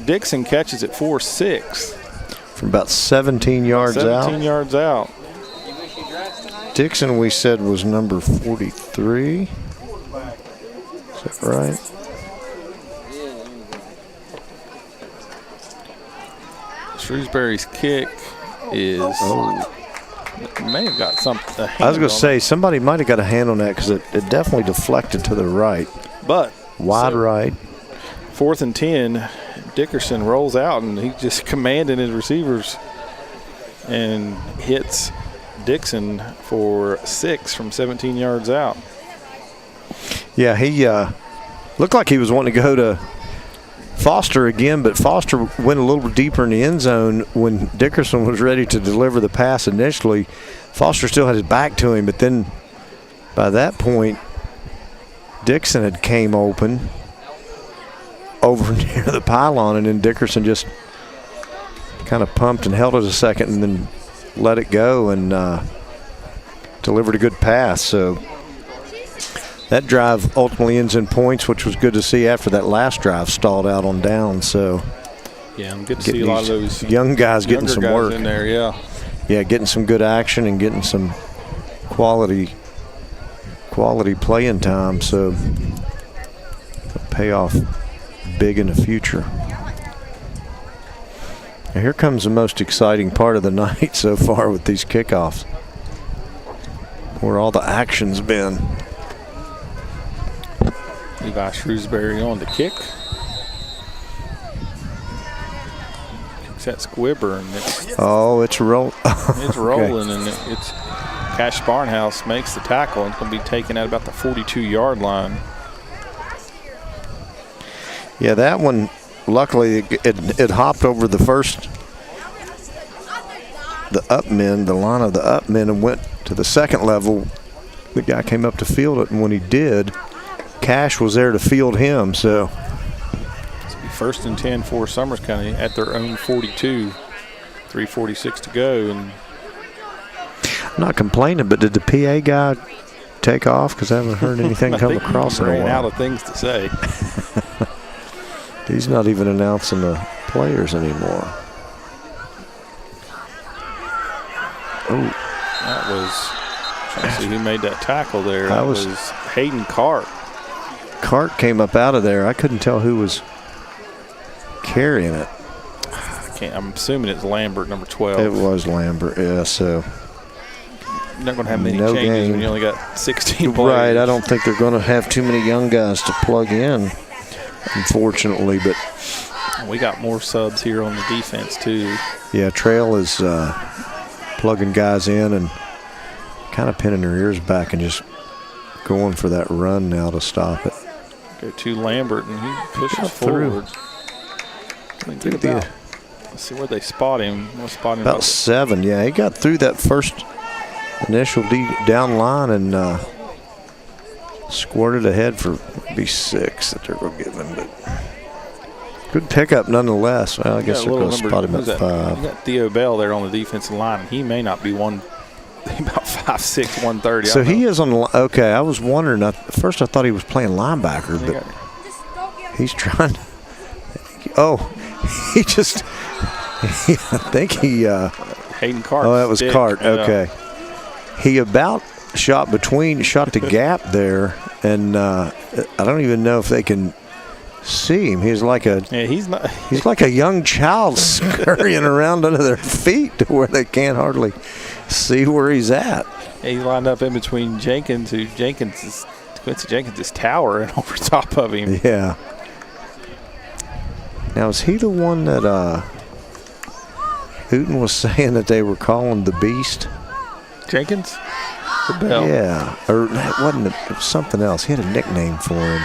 Dixon catches it for 6 from about 17 yards out. 17 yards out. Dixon, we said, was number 43. Is that right? Shrewsbury's kick is may have got something. I was going to say somebody might have got a hand on that because it definitely deflected to the right. But wide right. 4th and 10. Dickerson rolls out and he's just commanding his receivers and hits Dixon for 6 from 17 yards out. Yeah, he looked like he was wanting to go to Foster again, but Foster went a little deeper in the end zone when Dickerson was ready to deliver the pass initially. Foster still had his back to him, but then by that point, Dixon had came open over near the pylon, and then Dickerson just kind of pumped and held it a second and then let it go and delivered a good pass. So that drive ultimately ends in points, which was good to see after that last drive stalled out on down. So yeah, I'm good to see a lot of those young guys getting some work in there. Yeah, getting some good action and getting some quality playing time. So it'll pay off big in the future. Now here comes the most exciting part of the night so far with these kickoffs, where all the action's been. Levi Shrewsbury on the kick. Kicks that squibber, and it's it's rolling. It's rolling, and it's Cash Barnhouse makes the tackle, and it's going to be taken at about the 42-yard line. Yeah, that one, luckily, it hopped over the line of the up men, and went to the second level. The guy came up to field it, and when he did, Cash was there to field him. So it's be 1st and 10 for Summers County at their own 42. 3:46 to go, and I'm not complaining, but did the PA guy take off? Because I haven't heard anything come across in a while. Ran out of things to say. He's not even announcing the players anymore. Oh, that was. Trying to see who made that tackle there. That was Hayden Cart. Cart came up out of there. I couldn't tell who was carrying it. I'm assuming it's Lambert, number 12. It was Lambert, yeah. So you're not going to have many changes when you only got 16 players. Right. I don't think they're going to have too many young guys to plug in, unfortunately. But we got more subs here on the defense too. Yeah, Trail is plugging guys in and kind of pinning their ears back and just going for that run now to stop it. Go to Lambert, and he pushes Got through. forward. Let's see where they spot him. We'll spot him About 7, yeah. He got through that first initial down line and squirted ahead for maybe 6 that they're going to give him. But good pickup nonetheless. Well, I guess they're going to spot him at 5. You got Theo Bell there on the defensive line, and he may not be about 5'6", 130. So he is on the – okay, I was wondering. At first I thought he was playing linebacker, but he's trying – he just – I think he Hayden Cart. Oh, that was Cart. Okay. He about shot the gap there, and I don't even know if they can see him. He's like he's like a young child scurrying around under their feet to where they can't hardly see where he's at. He lined up in between Jenkins, Quincy Jenkins is towering over top of him. Yeah. Now, is he the one that Hooten was saying that they were calling the Beast? Jenkins? Or Bell? Yeah. Or it wasn't something else. He had a nickname for him.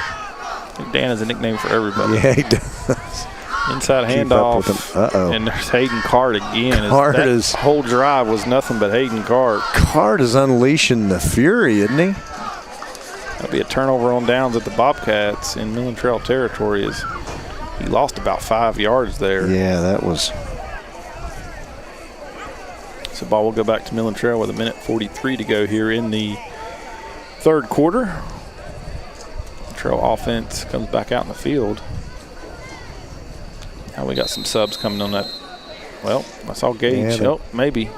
Dan has a nickname for everybody. Yeah, he does. Inside handoff. Uh-oh. And there's Hayden Cart again. That whole drive was nothing but Hayden Cart. Cart is unleashing the fury, isn't he? That'll be a turnover on downs at the Bobcats in Midland Trail territory. He lost about 5 yards there. Yeah, that was. So ball will go back to Midland Trail with 1:43 to go here in the third quarter. Trail offense comes back out in the field. Now we got some subs coming on that. Well, I saw Gage. Yeah, maybe.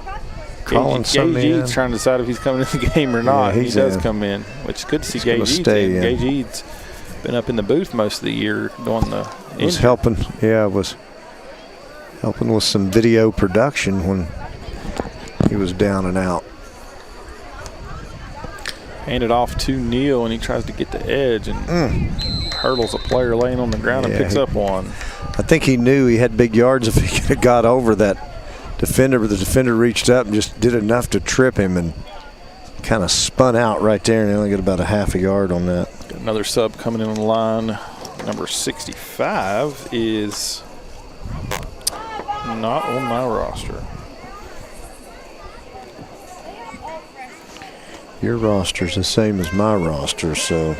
Gage Eads trying to decide if he's coming in the game or not. Yeah, he does come in, which is good to see Gage Eads in. Gage Eads been up in the booth most of the year doing the was helping with some video production when he was down and out. Handed off to Neal, and he tries to get the edge and hurdles a player laying on the ground and picks up one. I think he knew he had big yards if he could have got over that defender, but the defender reached up and just did enough to trip him and kind of spun out right there, and they only got about a half a yard on that. Got another sub coming in on the line. Number 65 is not on my roster. Your roster's the same as my roster, so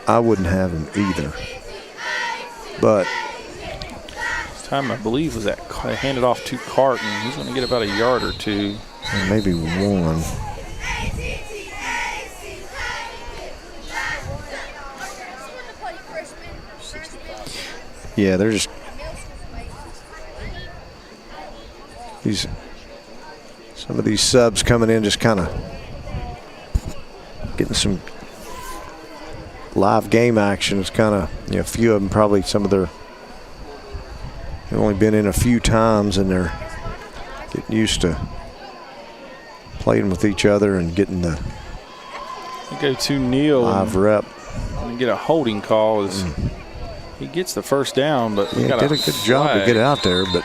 I wouldn't have him either. But this time I believe was that handed off to Carton. He's going to get about a yard or two. Maybe one. Yeah, they're just some of these subs coming in, just kind of getting some live game action. It's kind of, a few of them probably they've only been in a few times, and they're getting used to playing with each other and getting the go to Neal live rep. And get a holding call as he gets the first down, but he did a good job to get out there, but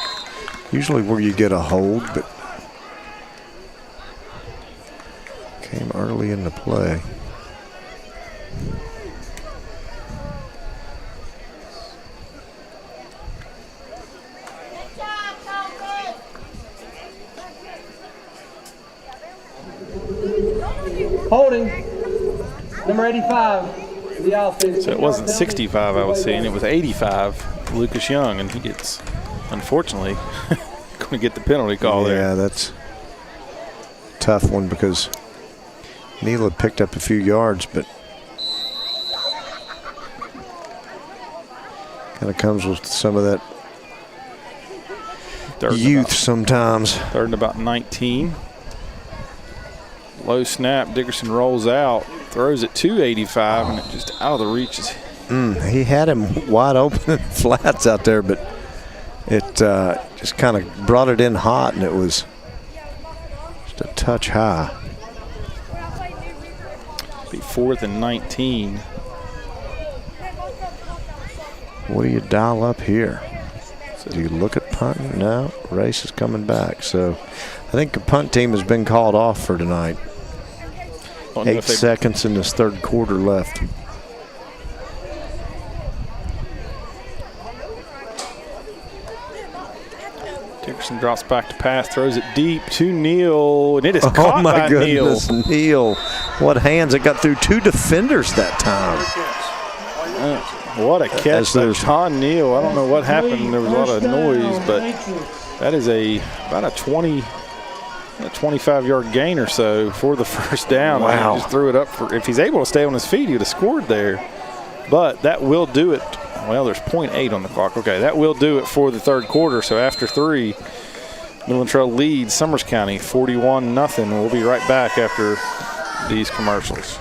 usually where you get a hold, but came early in the play. Holding, number 85, the offense. So it wasn't 65 I was seeing, it was 85, Lucas Young, and he gets, unfortunately, going to get the penalty call there. Yeah, that's a tough one because Neal had picked up a few yards, but kind of comes with some of that youth sometimes. Third and about 19. Low snap, Dickerson rolls out, throws it to 85, and it just out of the reach. He had him wide open in flats out there, but it just kind of brought it in hot, and it was just a touch high. Be 4th and 19. What do you dial up here? Do you look at punting? No, race is coming back. So I think the punt team has been called off for tonight. 8 seconds in this third quarter left. Dickerson drops back to pass, throws it deep to Neal, and it is caught by Neal. Oh, my goodness, Neal. What hands. It got through 2 defenders that time. What a catch by John Neal. I don't know what happened. There was a lot of noise, but that is about a 25-yard gain or so for the first down. Wow. He just threw it up. If he's able to stay on his feet, he would have scored there. But that will do it. Well, there's 0.8 on the clock. Okay, that will do it for the third quarter. So after 3, Midland Trail leads Summers County 41-0. We'll be right back after these commercials.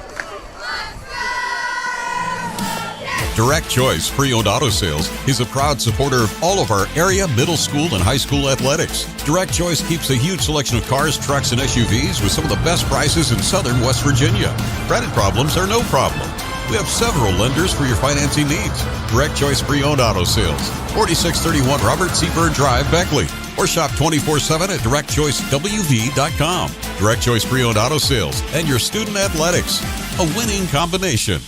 Direct Choice Pre-Owned Auto Sales is a proud supporter of all of our area middle school and high school athletics. Direct Choice keeps a huge selection of cars, trucks, and SUVs with some of the best prices in southern West Virginia. Credit problems are no problem. We have several lenders for your financing needs. Direct Choice Pre-Owned Auto Sales, 4631 Robert Seabird Drive, Beckley. Or shop 24/7 at directchoicewv.com. Direct Choice Pre-Owned Auto Sales and your student athletics. A winning combination.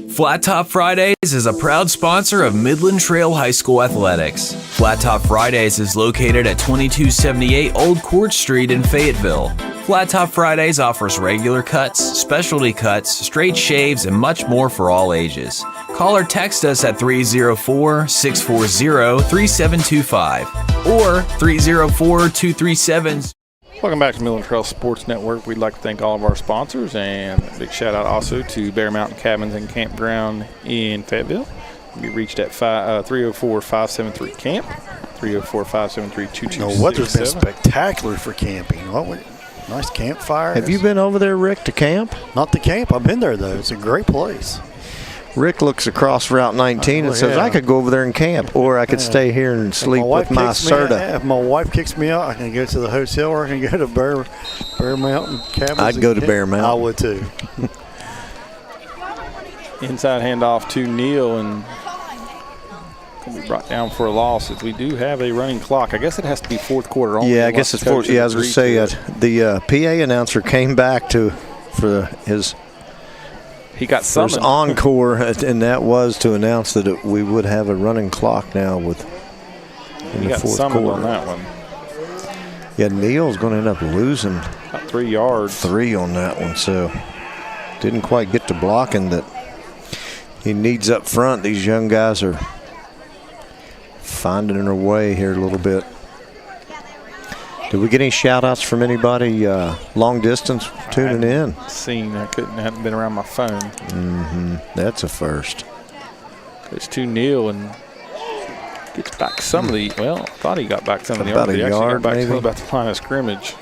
Flat Top Fridays is a proud sponsor of Midland Trail High School Athletics. Flat Top Fridays is located at 2278 Old Court Street in Fayetteville. Flat Top Fridays offers regular cuts, specialty cuts, straight shaves, and much more for all ages. Call or text us at 304-640-3725 or 304-237. Welcome back to Midland Trail Sports Network. We'd like to thank all of our sponsors, and a big shout out also to Bear Mountain Cabins and Campground in Fayetteville. We reached at 304-573-CAMP, 304-573-2267. The weather's been spectacular for camping. Nice campfire. Have you been over there, Rick, to camp? Not to camp. I've been there, though. It's a great place. Rick looks across Route 19 and says, I could go over there and camp, or I could stay here and sleep with my Serta. If my wife kicks me out, I can go to the hotel or I can go to Bear Mountain Cabins. I'd go to Bear Mountain. I would, too. Inside handoff to Neal, and can be brought down for a loss as we do have a running clock. I guess it has to be fourth quarter only. Yeah, I guess it's fourth. Yeah, I was going to say the PA announcer came back for his he got summoned. First encore, and that was to announce that we would have a running clock now in the fourth quarter. On that one. Yeah, Neal's going to end up losing about 3 yards. 3 on that one, so didn't quite get to blocking that he needs up front. These young guys are finding their way here a little bit. Did we get any shout-outs from anybody long distance tuning in? I hadn't been around my phone. That's a first. It's to Neal and gets back some of the, I thought he got back some of the about yards. a yard, maybe. maybe? About the line of scrimmage.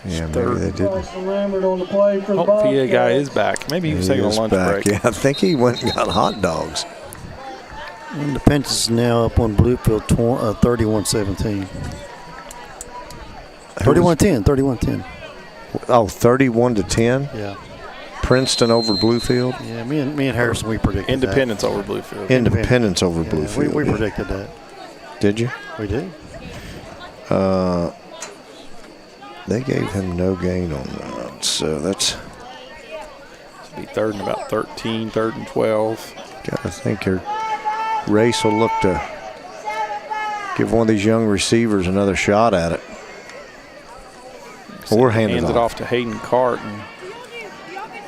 Yeah, maybe they didn't. PA guy is back. Maybe he was taking a lunch break. Yeah, I think he went and got hot dogs. Independence is now up on Bluefield 31-17. 31-10. Oh, 31-10? Yeah. Princeton over Bluefield? Yeah, me and Harrison, we predicted Independence that. over Bluefield. Independence over Bluefield. We predicted that. Did you? We did. They gave him no gain on that, so that's... It'll be third and about 13, third and 12. I think your race will look to give one of these young receivers another shot at it. Or hand it off to Hayden Cart, and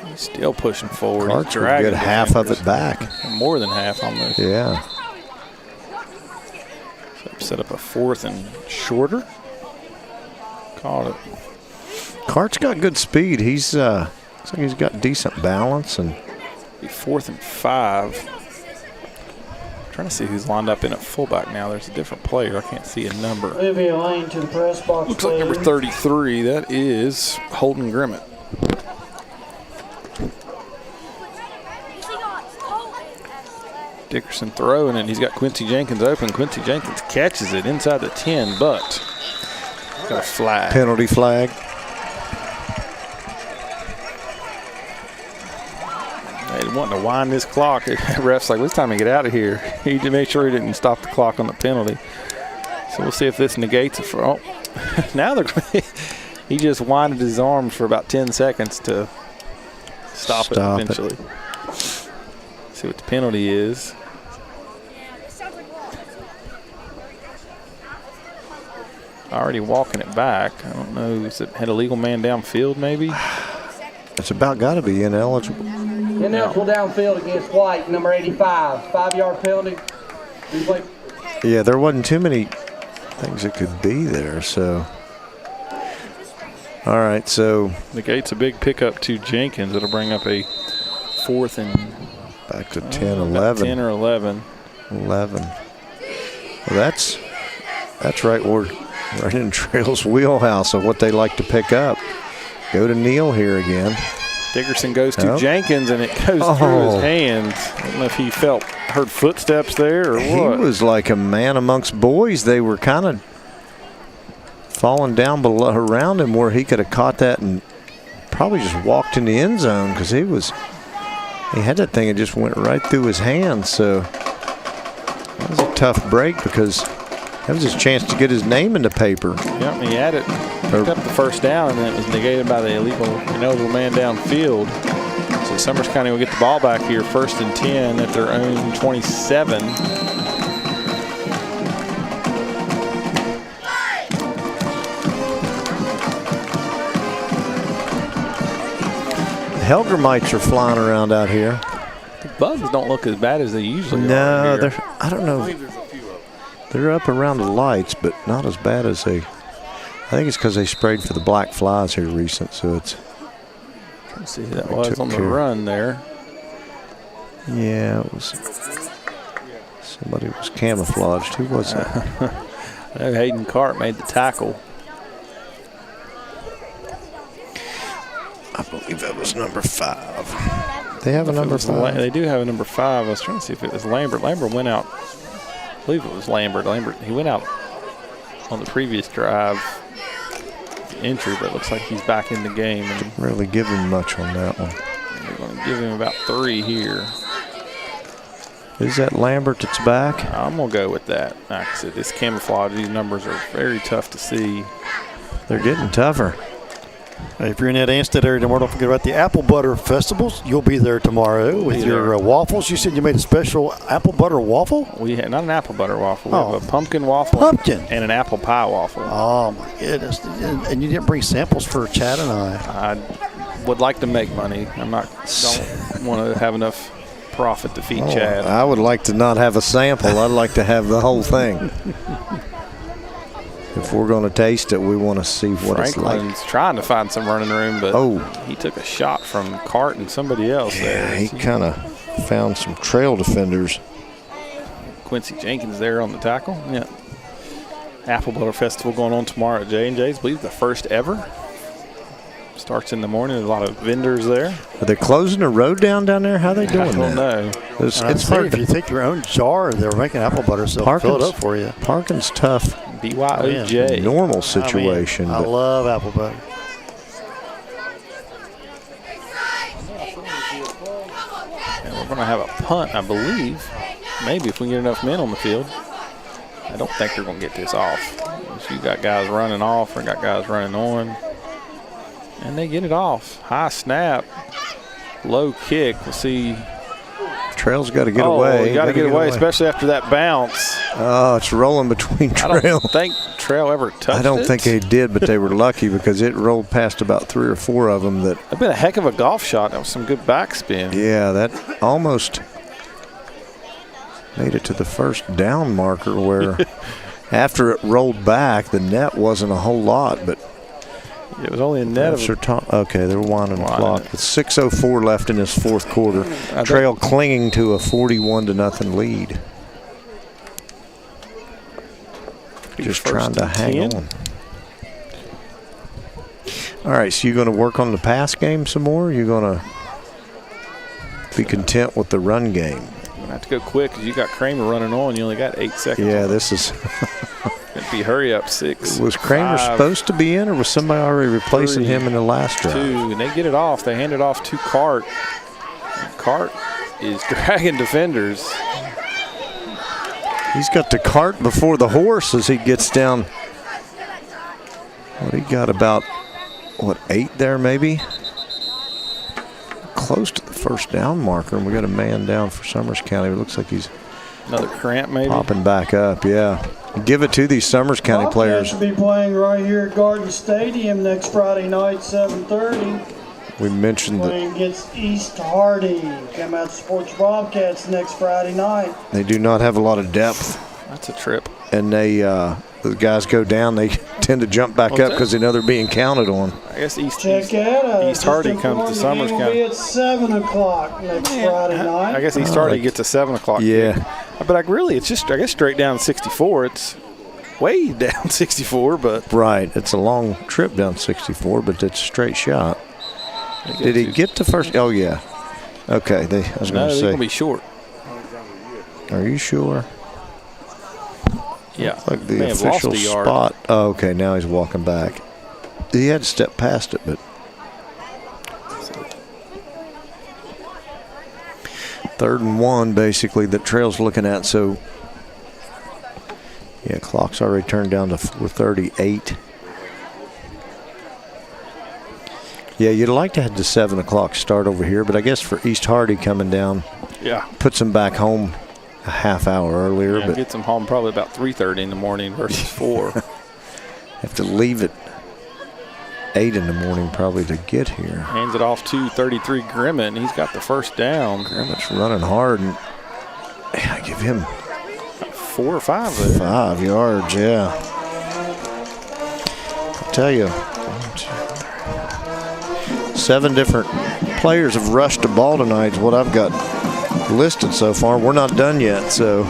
he's still pushing forward. Cart's will get half of it back. More than half almost. Yeah. So set up a fourth and shorter. Caught it. Cart's got good speed. He's looks like he's got decent balance, and be 4th and 5. Trying to see who's lined up in at fullback now. There's a different player. I can't see a number. Olivia Lane to the press box. Looks like number 33. That is Holden Grimmett. Dickerson throwing it. He's got Quincy Jenkins open. Quincy Jenkins catches it inside the 10, but got a flag. Penalty flag. They wanting to wind this clock. Ref's like, it's time to get out of here. He made sure he didn't stop the clock on the penalty. So we'll see if this negates it. Now he just winded his arms for about 10 seconds to stop it eventually. See what the penalty is. already walking it back. I don't know. Is it had a legal man downfield maybe? It's about got to be ineligible. Ineligible downfield against White, number 85. 5-yard penalty. Replay. Yeah, there wasn't too many things that could be there, so. All right, so. Negates a big pickup to Jenkins. It'll bring up a 4th and. Back to 10, 11. 10 or 11. 11. Well, that's right in Trail's wheelhouse of what they like to pick up. Go to Neal here again. Dickerson goes to Jenkins, and it goes through his hands. I don't know if he heard footsteps there or what. He was like a man amongst boys. They were kind of falling down below around him where he could have caught that and probably just walked in the end zone because he had that thing and just went right through his hands. So that was a tough break because that was his chance to get his name in the paper. Yep, he had it. Picked up the first down, and then it was negated by the ineligible man downfield. So Summers County will get the ball back here, 1st and 10 at their own 27. The Helgermites are flying around out here. The bugs don't look as bad as they usually are. No, I don't know. They're up around the lights, but not as bad as they. I think it's because they sprayed for the black flies here recent, so it's. Let's see who that was on the run there. Yeah, it was. Somebody was camouflaged. Who was it? Hayden Cart made the tackle. I believe that was number 5. They have a number 5. They do have a number 5. I was trying to see if it was Lambert. Lambert went out. I believe it was Lambert. He went out on the previous drive. Entry, but it looks like he's back in the game. And didn't really give him much on that one. They're going to give him about 3 here. Is that Lambert that's back? I'm going to go with that. Like I said, this camouflage, these numbers are very tough to see. They're getting tougher. If you're in that Ansted area tomorrow, don't forget about the Apple Butter Festivals. You'll be there tomorrow with your waffles. You said you made a special apple butter waffle? We had not an apple butter waffle. We have a pumpkin waffle and an apple pie waffle. Oh, my goodness. And you didn't bring samples for Chad and I. I would like to make money. Don't want to have enough profit to feed Chad. I would like to not have a sample. I'd like to have the whole thing. If we're going to taste it, we want to see what it's like. Franklin's trying to find some running room, but he took a shot from Cart and somebody else there. Yeah, he kind of found some trail defenders. Quincy Jenkins there on the tackle. Yeah. Apple Butter Festival going on tomorrow at J&J's. I believe the first ever. Starts in the morning. There's a lot of vendors there. Are they closing the road down there? How are they doing that? I don't know. It's hard if you take your own jar. They're making apple butter, so fill it up for you. Parking's tough. BYOJ. Normal situation. I love apple butter. And we're going to have a punt, I believe. Maybe if we get enough men on the field. I don't think they're going to get this off. So you got guys running off or got guys running on. And they get it off. High snap. Low kick. We'll see. Trail's got to get away. You got to get away, especially after that bounce. Oh, it's rolling between Trail. I don't think Trail ever touched it. I don't think they did, but they were lucky because it rolled past about 3 or 4 of them. That'd been a heck of a golf shot. That was some good backspin. Yeah, that almost made it to the first down marker where after it rolled back, the net wasn't a whole lot, but it was only a net okay, they're winding the clock. With 6:04 left in this fourth quarter. Trail clinging to a 41-0 lead. Just trying to hang on. All right, so you're going to work on the pass game some more? You're going to be content with the run game? You're going to have to go quick because you got Kramer running on. You only got 8 seconds. Yeah, this is it'd be hurry up 6. Was Kramer supposed to be in, or was somebody already replacing him in the last drive? 2, and they get it off. They hand it off to Cart. And Cart is dragging defenders. He's got the cart before the horse as he gets down. Well, he got about, 8 there maybe? Close to the first down marker, and we got a man down for Summers County. It looks like he's Another cramp, maybe. Popping back up, yeah. Give it to these Summers County players. Will be playing right here at Garden Stadium next Friday night, 7:30. We mentioned Playing that against East Hardy. Come out to Sports Bobcats next Friday night. they do not have a lot of depth. That's a trip. And the guys go down, they tend to jump back up because they know they're being counted on. I guess East Hardy comes to Summers County. County. Will be at 7 o'clock next Friday night. I guess East Hardy gets a 7 o'clock. Yeah. kick. But it's just, I guess, straight down 64. It's way down 64, but. Right. It's a long trip down 64, but it's a straight shot. Did he get the first? Oh, yeah. Okay. I was going to say. They're going to be short. Are you sure? Yeah. Like the official spot. Oh, okay. Now he's walking back. He had to step past it, but. Third and 1, basically, that Trail's looking at. So, yeah, clock's already turned down to 4:38. Yeah, you'd like to have the 7 o'clock start over here, but I guess for East Hardy coming down, puts them back home a half hour earlier. Yeah, but gets them home probably about 3:30 in the morning versus 4. have to leave at 8 in the morning probably to get here. Hands it off to 33 Grimmett, and he's got the first down. Grimmett's running hard, and I give him 4 or 5 there. 5 yards, yeah. I'll tell you, 7 different players have rushed the ball tonight is what I've got listed so far. We're not done yet, so.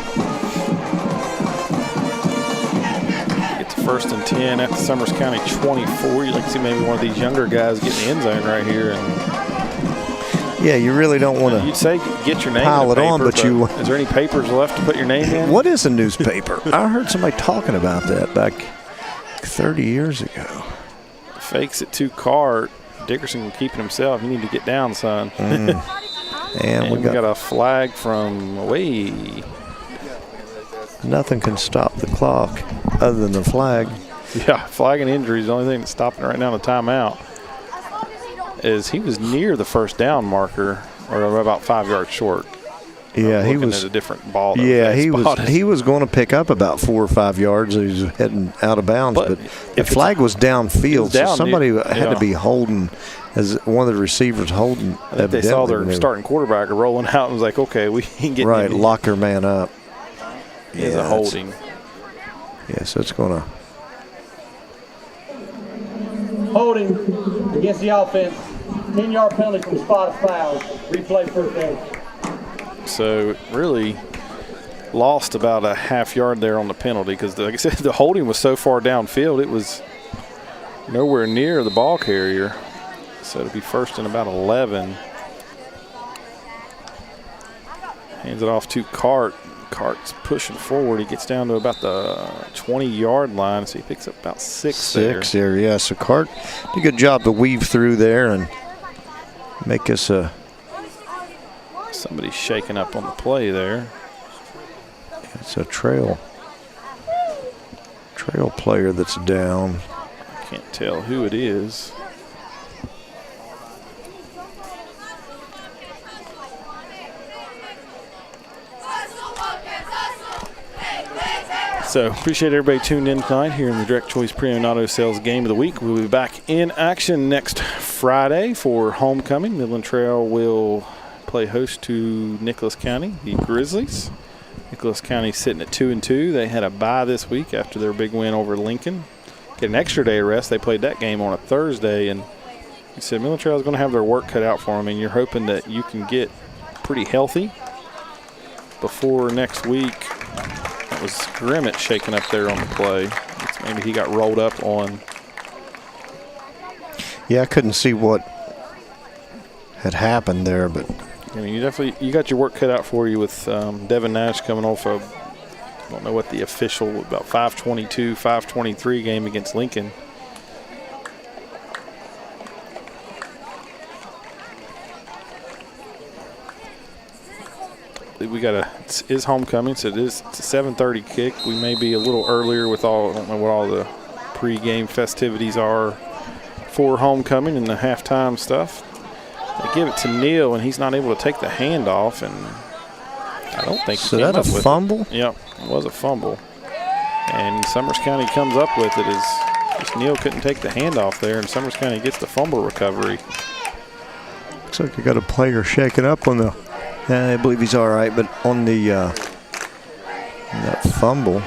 Get to 1st and 10 at the Summers County 24. You'd like to see maybe one of these younger guys get in the end zone right here. And yeah, you really don't want to. You'd say get your name pile in the it on, paper, but you. Is there any papers left to put your name in? What is a newspaper? I heard somebody talking about that back 30 years ago. Fakes it to Cart. Dickerson keeping himself. You need to get down, son. And we got a flag from away. Nothing can stop the clock other than the flag. Yeah, flag and injury is the only thing that's stopping right now. The timeout is he was near the first down marker, or about 5 yards short. Yeah, he was at a different ball. Yeah, he was going to pick up about 4 or 5 yards. He was heading out of bounds, but the flag was downfield, so somebody had to be holding, as one of the receivers holding. I think they saw their starting quarterback rolling out and was like, "Okay, we can get right, lock their man up." Is a holding. Yeah, so it's going to holding against the offense. 10-yard penalty from spot of foul. Replay first down. So really lost about a half yard there on the penalty because, like I said, the holding was so far downfield it was nowhere near the ball carrier. So it'll be 1st and about 11. Hands it off to Cart. Cart's pushing forward. He gets down to about the 20-yard line, so he picks up about 6 there. 6 there, yeah. So Cart did a good job to weave through there and make us a. Somebody's shaking up on the play there. It's a trail player that's down. I can't tell who it is. So appreciate everybody tuned in tonight here in the Direct Choice Pre-Owned Auto Sales Game of the Week. We'll be back in action next Friday for homecoming. Midland Trail will play host to Nicholas County, the Grizzlies. Nicholas County sitting at 2-2. They had a bye this week after their big win over Lincoln. Get an extra day of rest. They played that game on a Thursday, and he said Midland Trail is going to have their work cut out for them, and you're hoping that you can get pretty healthy before next week. That was Grimmett shaking up there on the play. Maybe he got rolled up on. Yeah, I couldn't see what had happened there, but I mean, you got your work cut out for you with Devin Nash coming off I don't know what the official, about 5:22, 5:23 game against Lincoln. It is homecoming, so it's a 7:30 kick. We may be a little earlier with I don't know what all the pre-game festivities are for homecoming and the halftime stuff. They give it to Neal, and he's not able to take the handoff, and I don't think So that a fumble? Yep, it was a fumble. And Summers County comes up with it as just Neal couldn't take the handoff there, and Summers County gets the fumble recovery. Looks like you got a player shaking up on the. I believe he's all right, but on the that fumble.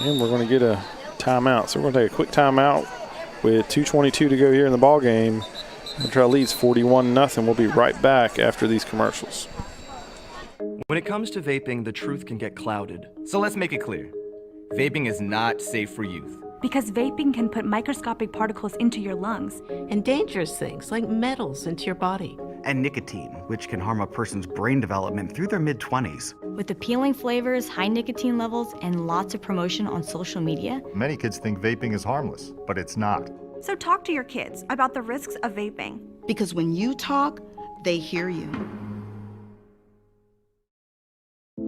And we're going to get a timeout. So we're going to take a quick timeout with 2:22 to go here in the ball game. Montreal leads 41-0. We'll be right back after these commercials. When it comes to vaping, the truth can get clouded. So let's make it clear. Vaping is not safe for youth. Because vaping can put microscopic particles into your lungs. And dangerous things like metals into your body. And nicotine, which can harm a person's brain development through their mid-20s. With appealing flavors, high nicotine levels, and lots of promotion on social media. Many kids think vaping is harmless, but it's not. So talk to your kids about the risks of vaping. Because when you talk, they hear you.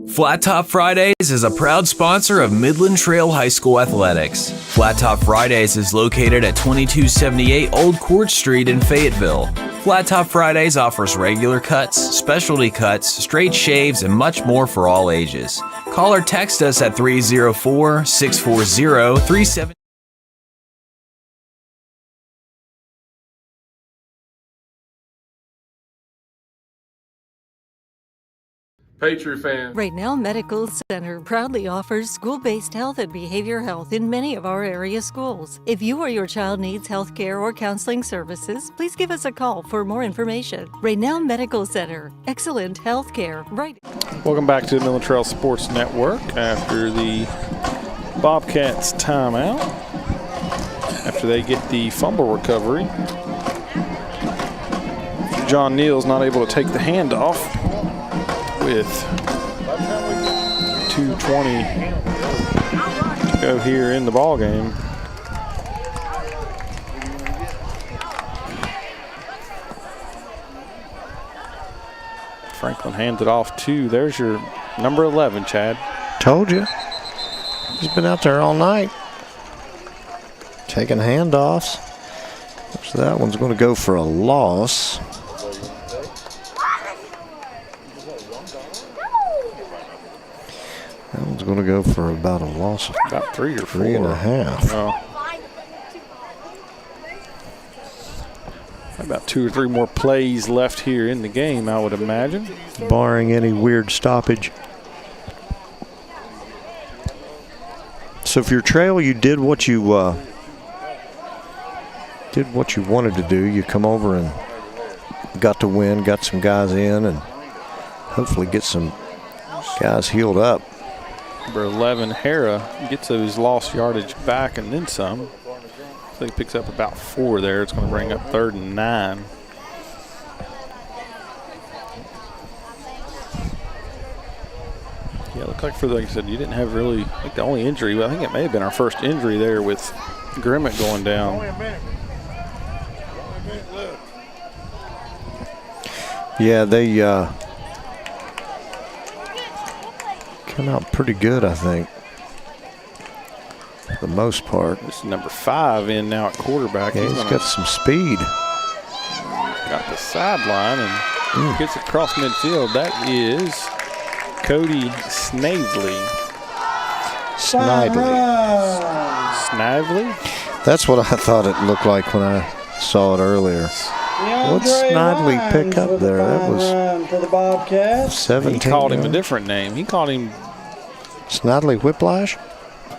Flat Top Fridays is a proud sponsor of Midland Trail High School Athletics. Flat Top Fridays is located at 2278 Old Court Street in Fayetteville. Flat Top Fridays offers regular cuts, specialty cuts, straight shaves, and much more for all ages. Call or text us at 304-640-37. Patriot fan. Right Now Medical Center proudly offers school-based health and behavior health in many of our area schools. If you or your child needs health care or counseling services, please give us a call for more information. Right Now Medical Center, excellent health care. Right. Welcome back to the Midland Trail Sports Network after the Bobcats timeout. After they get the fumble recovery. John Neal's not able to take the handoff. With 2:20 to go here in the ball game. Franklin hands it off to, there's your number 11, Chad. Told you. He's been out there all night. Taking handoffs. So that one's going to go for a loss. That one's going to go for about a loss of about 3 or 4. 3.5. About 2 or 3 more plays left here in the game, I would imagine. Barring any weird stoppage. So if your trail, you did what you wanted to do. You come over and got to win, got some guys in, and hopefully get some guys healed up. Number 11, Hara, gets his lost yardage back and then some. So he picks up about 4 there. It's going to bring up 3rd and 9. Yeah, it looked like like I said, you didn't have really, I think the only injury, I think it may have been our first injury there with Grimmett going down. Yeah, they come out pretty good, I think, for the most part. This is number 5 in now at quarterback. Yeah, he's got some speed. Got the sideline and gets it across midfield. That is Cody Snavely. Snively? That's what I thought it looked like when I saw it earlier. What's Snidely pick up there? That was for the Bobcats. 17. He called him a different name. He called him Snidely Whiplash?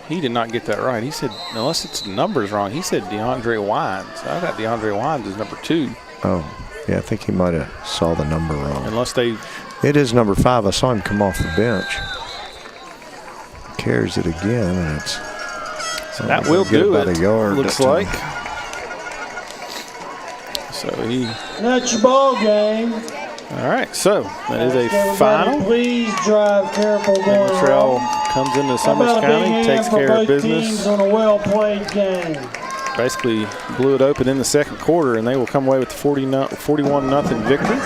He did not get that right. He said, unless it's the numbers wrong, he said DeAndre Wines. I got DeAndre Wines as number 2. Oh, yeah, I think he might have saw the number wrong. Unless they... It is number 5. I saw him come off the bench. Carries it again, and it's... So that will do it, a yard, looks like. So he... That's your ball game. All right, so that is a final. Please drive careful going Midland Trail comes into Summers County, takes care of business. On a well-played game. Basically blew it open in the second quarter, and they will come away with the 41-0 victory.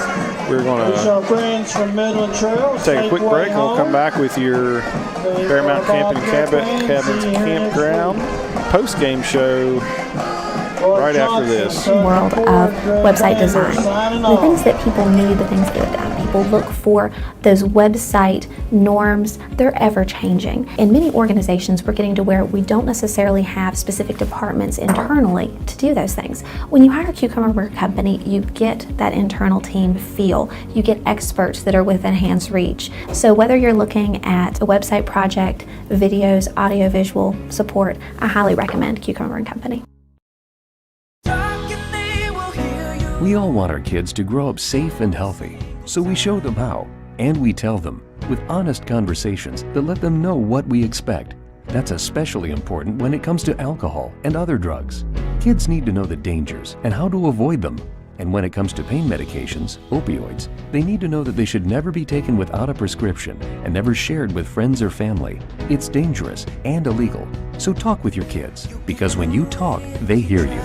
We're going our friends from Midland Trail. Take a quick break, and we'll come back with your Fairmount Camping Cabins Campground post-game show right after this. World of website design. The things that people need, the things that people look for, those website norms, they're ever changing. In many organizations, we're getting to where we don't necessarily have specific departments internally to do those things. When you hire Cucumber Company, you get that internal team feel. You get experts that are within hand's reach. So whether you're looking at a website project, videos, audio-visual support, I highly recommend Cucumber Company. We all want our kids to grow up safe and healthy, so we show them how, and we tell them with honest conversations that let them know what we expect. That's especially important when it comes to alcohol and other drugs. Kids need to know the dangers and how to avoid them. And when it comes to pain medications, opioids, they need to know that they should never be taken without a prescription and never shared with friends or family. It's dangerous and illegal. So talk with your kids, because when you talk, they hear you.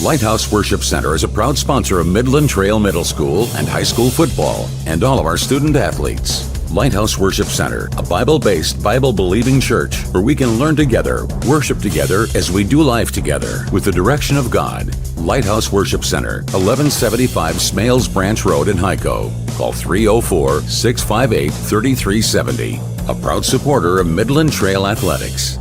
Lighthouse Worship Center is a proud sponsor of Midland Trail Middle School and high school football and all of our student athletes. Lighthouse Worship Center, a Bible-based, Bible-believing church where we can learn together, worship together as we do life together with the direction of God. Lighthouse Worship Center, 1175 Smales Branch Road in Hyco. Call 304-658-3370. A proud supporter of Midland Trail Athletics.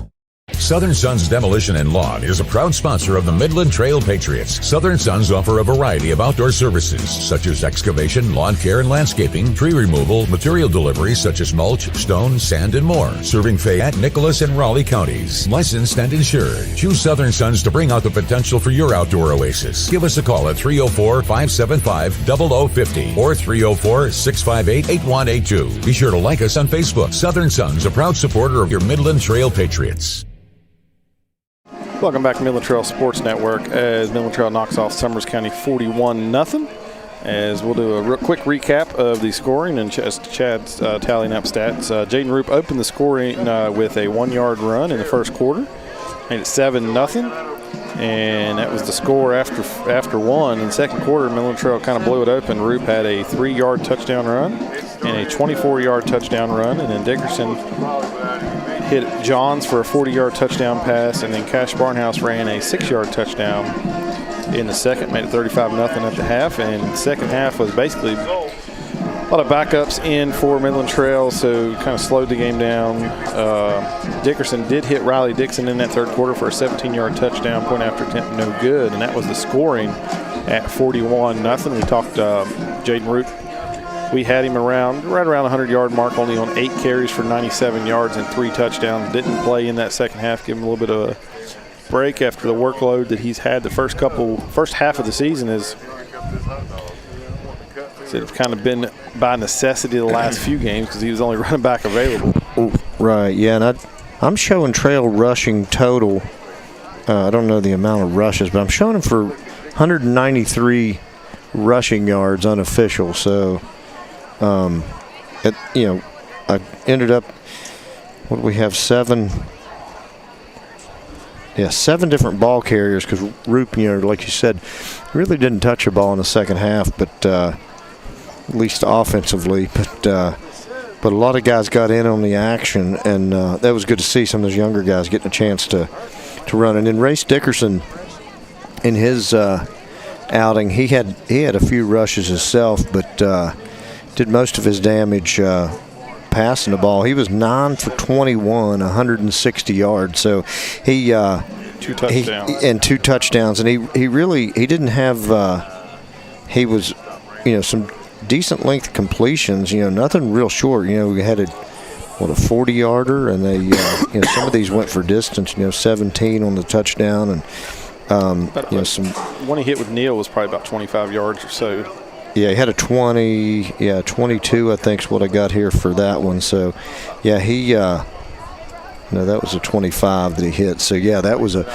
Southern Sons Demolition and Lawn is a proud sponsor of the Midland Trail Patriots. Southern Sons offer a variety of outdoor services such as excavation, lawn care and landscaping, tree removal, material deliveries such as mulch, stone, sand, and more. Serving Fayette, Nicholas, and Raleigh counties. Licensed and insured. Choose Southern Sons to bring out the potential for your outdoor oasis. Give us a call at 304-575-0050 or 304-658-8182. Be sure to like us on Facebook. Southern Sons, a proud supporter of your Midland Trail Patriots. Welcome back to Midland Trail Sports Network as Midland Trail knocks off Summers County 41-0. As we'll do a real quick recap of the scoring and Chad's tallying up stats. Jaden Roop opened the scoring with a 1-yard run in the first quarter, made it 7-0, and that was the score after one. In the second quarter, Midland Trail kind of blew it open. Roop had a 3-yard touchdown run and a 24-yard touchdown run, and then Dickerson hit Johns for a 40-yard touchdown pass, and then Cash Barnhouse ran a 6-yard touchdown in the second, made it 35-0 at the half. And the second half was basically a lot of backups in for Midland Trail, so kind of slowed the game down. Dickerson did hit Riley Dixon in that third quarter for a 17-yard touchdown, point after attempt, no good, and that was the scoring at 41-0. We talked Jaden Root. We had him right around the 100-yard mark, only on 8 carries for 97 yards and 3 touchdowns. Didn't play in that second half, give him a little bit of a break after the workload that he's had the first half of the season. It's kind of been by necessity the last few games because he was only running back available. Right, yeah, and I'm showing Trail rushing total. I don't know the amount of rushes, but I'm showing him for 193 rushing yards unofficial, so I ended up, what do we have, 7 different ball carriers because Roop, like you said, really didn't touch the ball in the second half, but at least offensively. But a lot of guys got in on the action, and that was good to see some of those younger guys getting a chance to run. And then Race Dickerson, in his outing, he had a few rushes himself, but did most of his damage passing the ball. He was 9 for 21, 160 yards. So he 2 touchdowns and 2 touchdowns, and he didn't have. He was, some decent length completions. Nothing real short. We had a 40-yarder, and they some of these went for distance. 17 on the touchdown, and some. One he hit with Neal was probably about 25 yards or so. Yeah, he had a 22, I think, is what I got here for that one. So, yeah, that was a 25 that he hit. So, yeah, that was a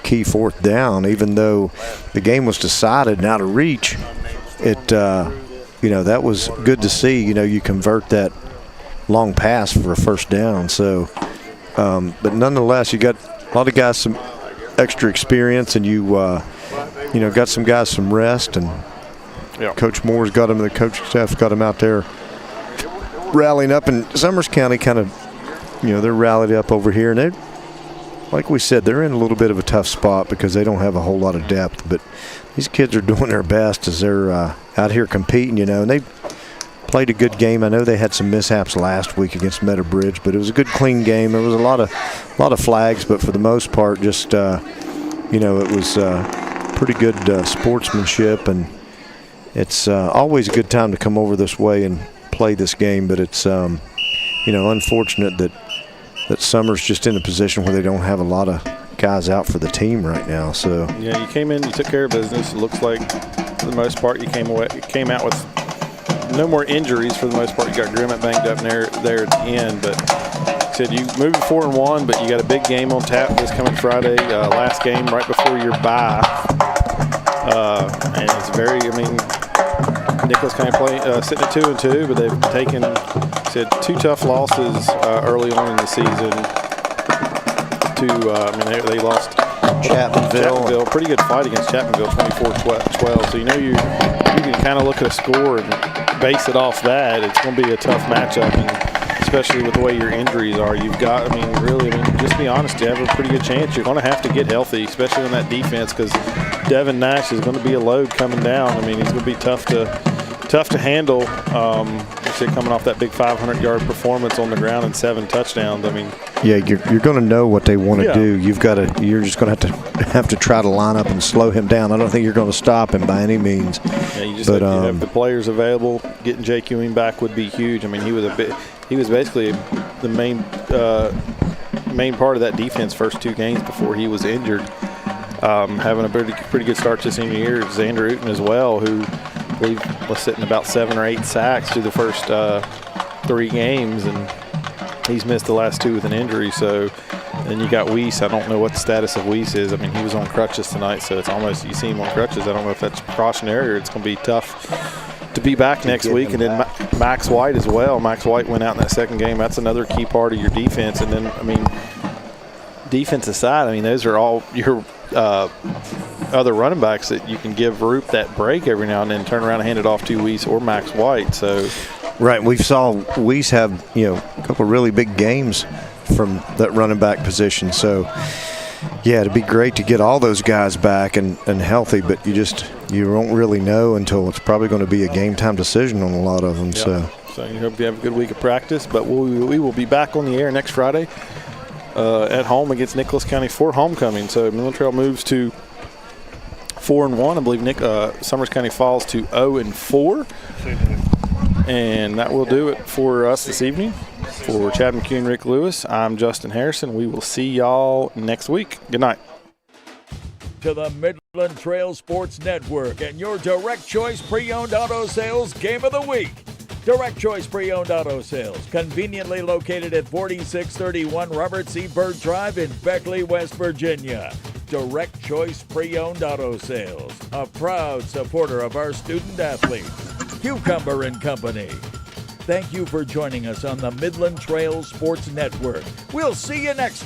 key fourth down, even though the game was decided and out of reach. That was good to see. You convert that long pass for a first down. So, but nonetheless, you got a lot of guys some extra experience, and you got some guys some rest, and Coach Moore's got him, the coaching staff's got him out there rallying up, and Summers County kind of, they're rallied up over here, and they, like we said, they're in a little bit of a tough spot because they don't have a whole lot of depth. But these kids are doing their best as they're out here competing, and they played a good game. I know they had some mishaps last week against Meadowbridge, but it was a good, clean game. There was a lot of flags, but for the most part, just it was pretty good sportsmanship, and it's always a good time to come over this way and play this game. But it's unfortunate that Summer's just in a position where they don't have a lot of guys out for the team right now. So yeah, you came in, you took care of business. It looks like for the most part you came out with no more injuries for the most part. You got Grimmett banged up there at the end, but said you moved 4-1, but you got a big game on tap this coming Friday. Last game right before your bye, and it's very. I mean, Nicholas kind of sitting at 2-2, but they've taken two tough losses early on in the season. They lost Chapmanville. Pretty good fight against Chapmanville, 24-12. So you can kind of look at a score and base it off that. It's going to be a tough matchup, and especially with the way your injuries are. You've got, just be honest, you have a pretty good chance. You're going to have to get healthy, especially on that defense, because Devin Nash is going to be a load coming down. He's going to be tough to handle. Coming off that big 500-yard performance on the ground and 7 touchdowns. Yeah, you're going to know what they want to do. You're just going to have to try to line up and slow him down. I don't think you're going to stop him by any means. Yeah, you just have the players available. Getting Jake Ewing back would be huge. He was basically the main part of that defense first 2 games before he was injured. Having a pretty good start to senior year. Xander Uten as well, who I believe was sitting about 7 or 8 sacks through the first 3 games, and he's missed the last 2 with an injury. So then you got Weiss. I don't know what the status of Weiss is. He was on crutches tonight, so it's almost, you see him on crutches. I don't know if that's precautionary or it's going to be tough to be back next week. And then Max White as well. Max White went out in that second game. That's another key part of your defense. And then, defense aside, those are all your other running backs that you can give Roop that break every now and then, turn around and hand it off to Weiss or Max White. So, right, we saw Weiss have a couple of really big games from that running back position. So, yeah, it'd be great to get all those guys back and healthy, but you won't really know until it's probably going to be a game time decision on a lot of them. Yep. So you hope you have a good week of practice, but we will be back on the air next Friday at home against Nicholas County for homecoming. So Midland Trail moves to 4-1. I believe Summers County falls to 0-4. And that will do it for us this evening. For Chad McHugh and Rick Lewis, I'm Justin Harrison. We will see y'all next week. Good night. To the Midland Trail Sports Network and your Direct Choice Pre-Owned Auto Sales Game of the Week. Direct Choice Pre-Owned Auto Sales, conveniently located at 4631 Robert C. Byrd Drive in Beckley, West Virginia. Direct Choice Pre-Owned Auto Sales, a proud supporter of our student athletes. Cucumber and Company. Thank you for joining us on the Midland Trail Sports Network. We'll see you next time.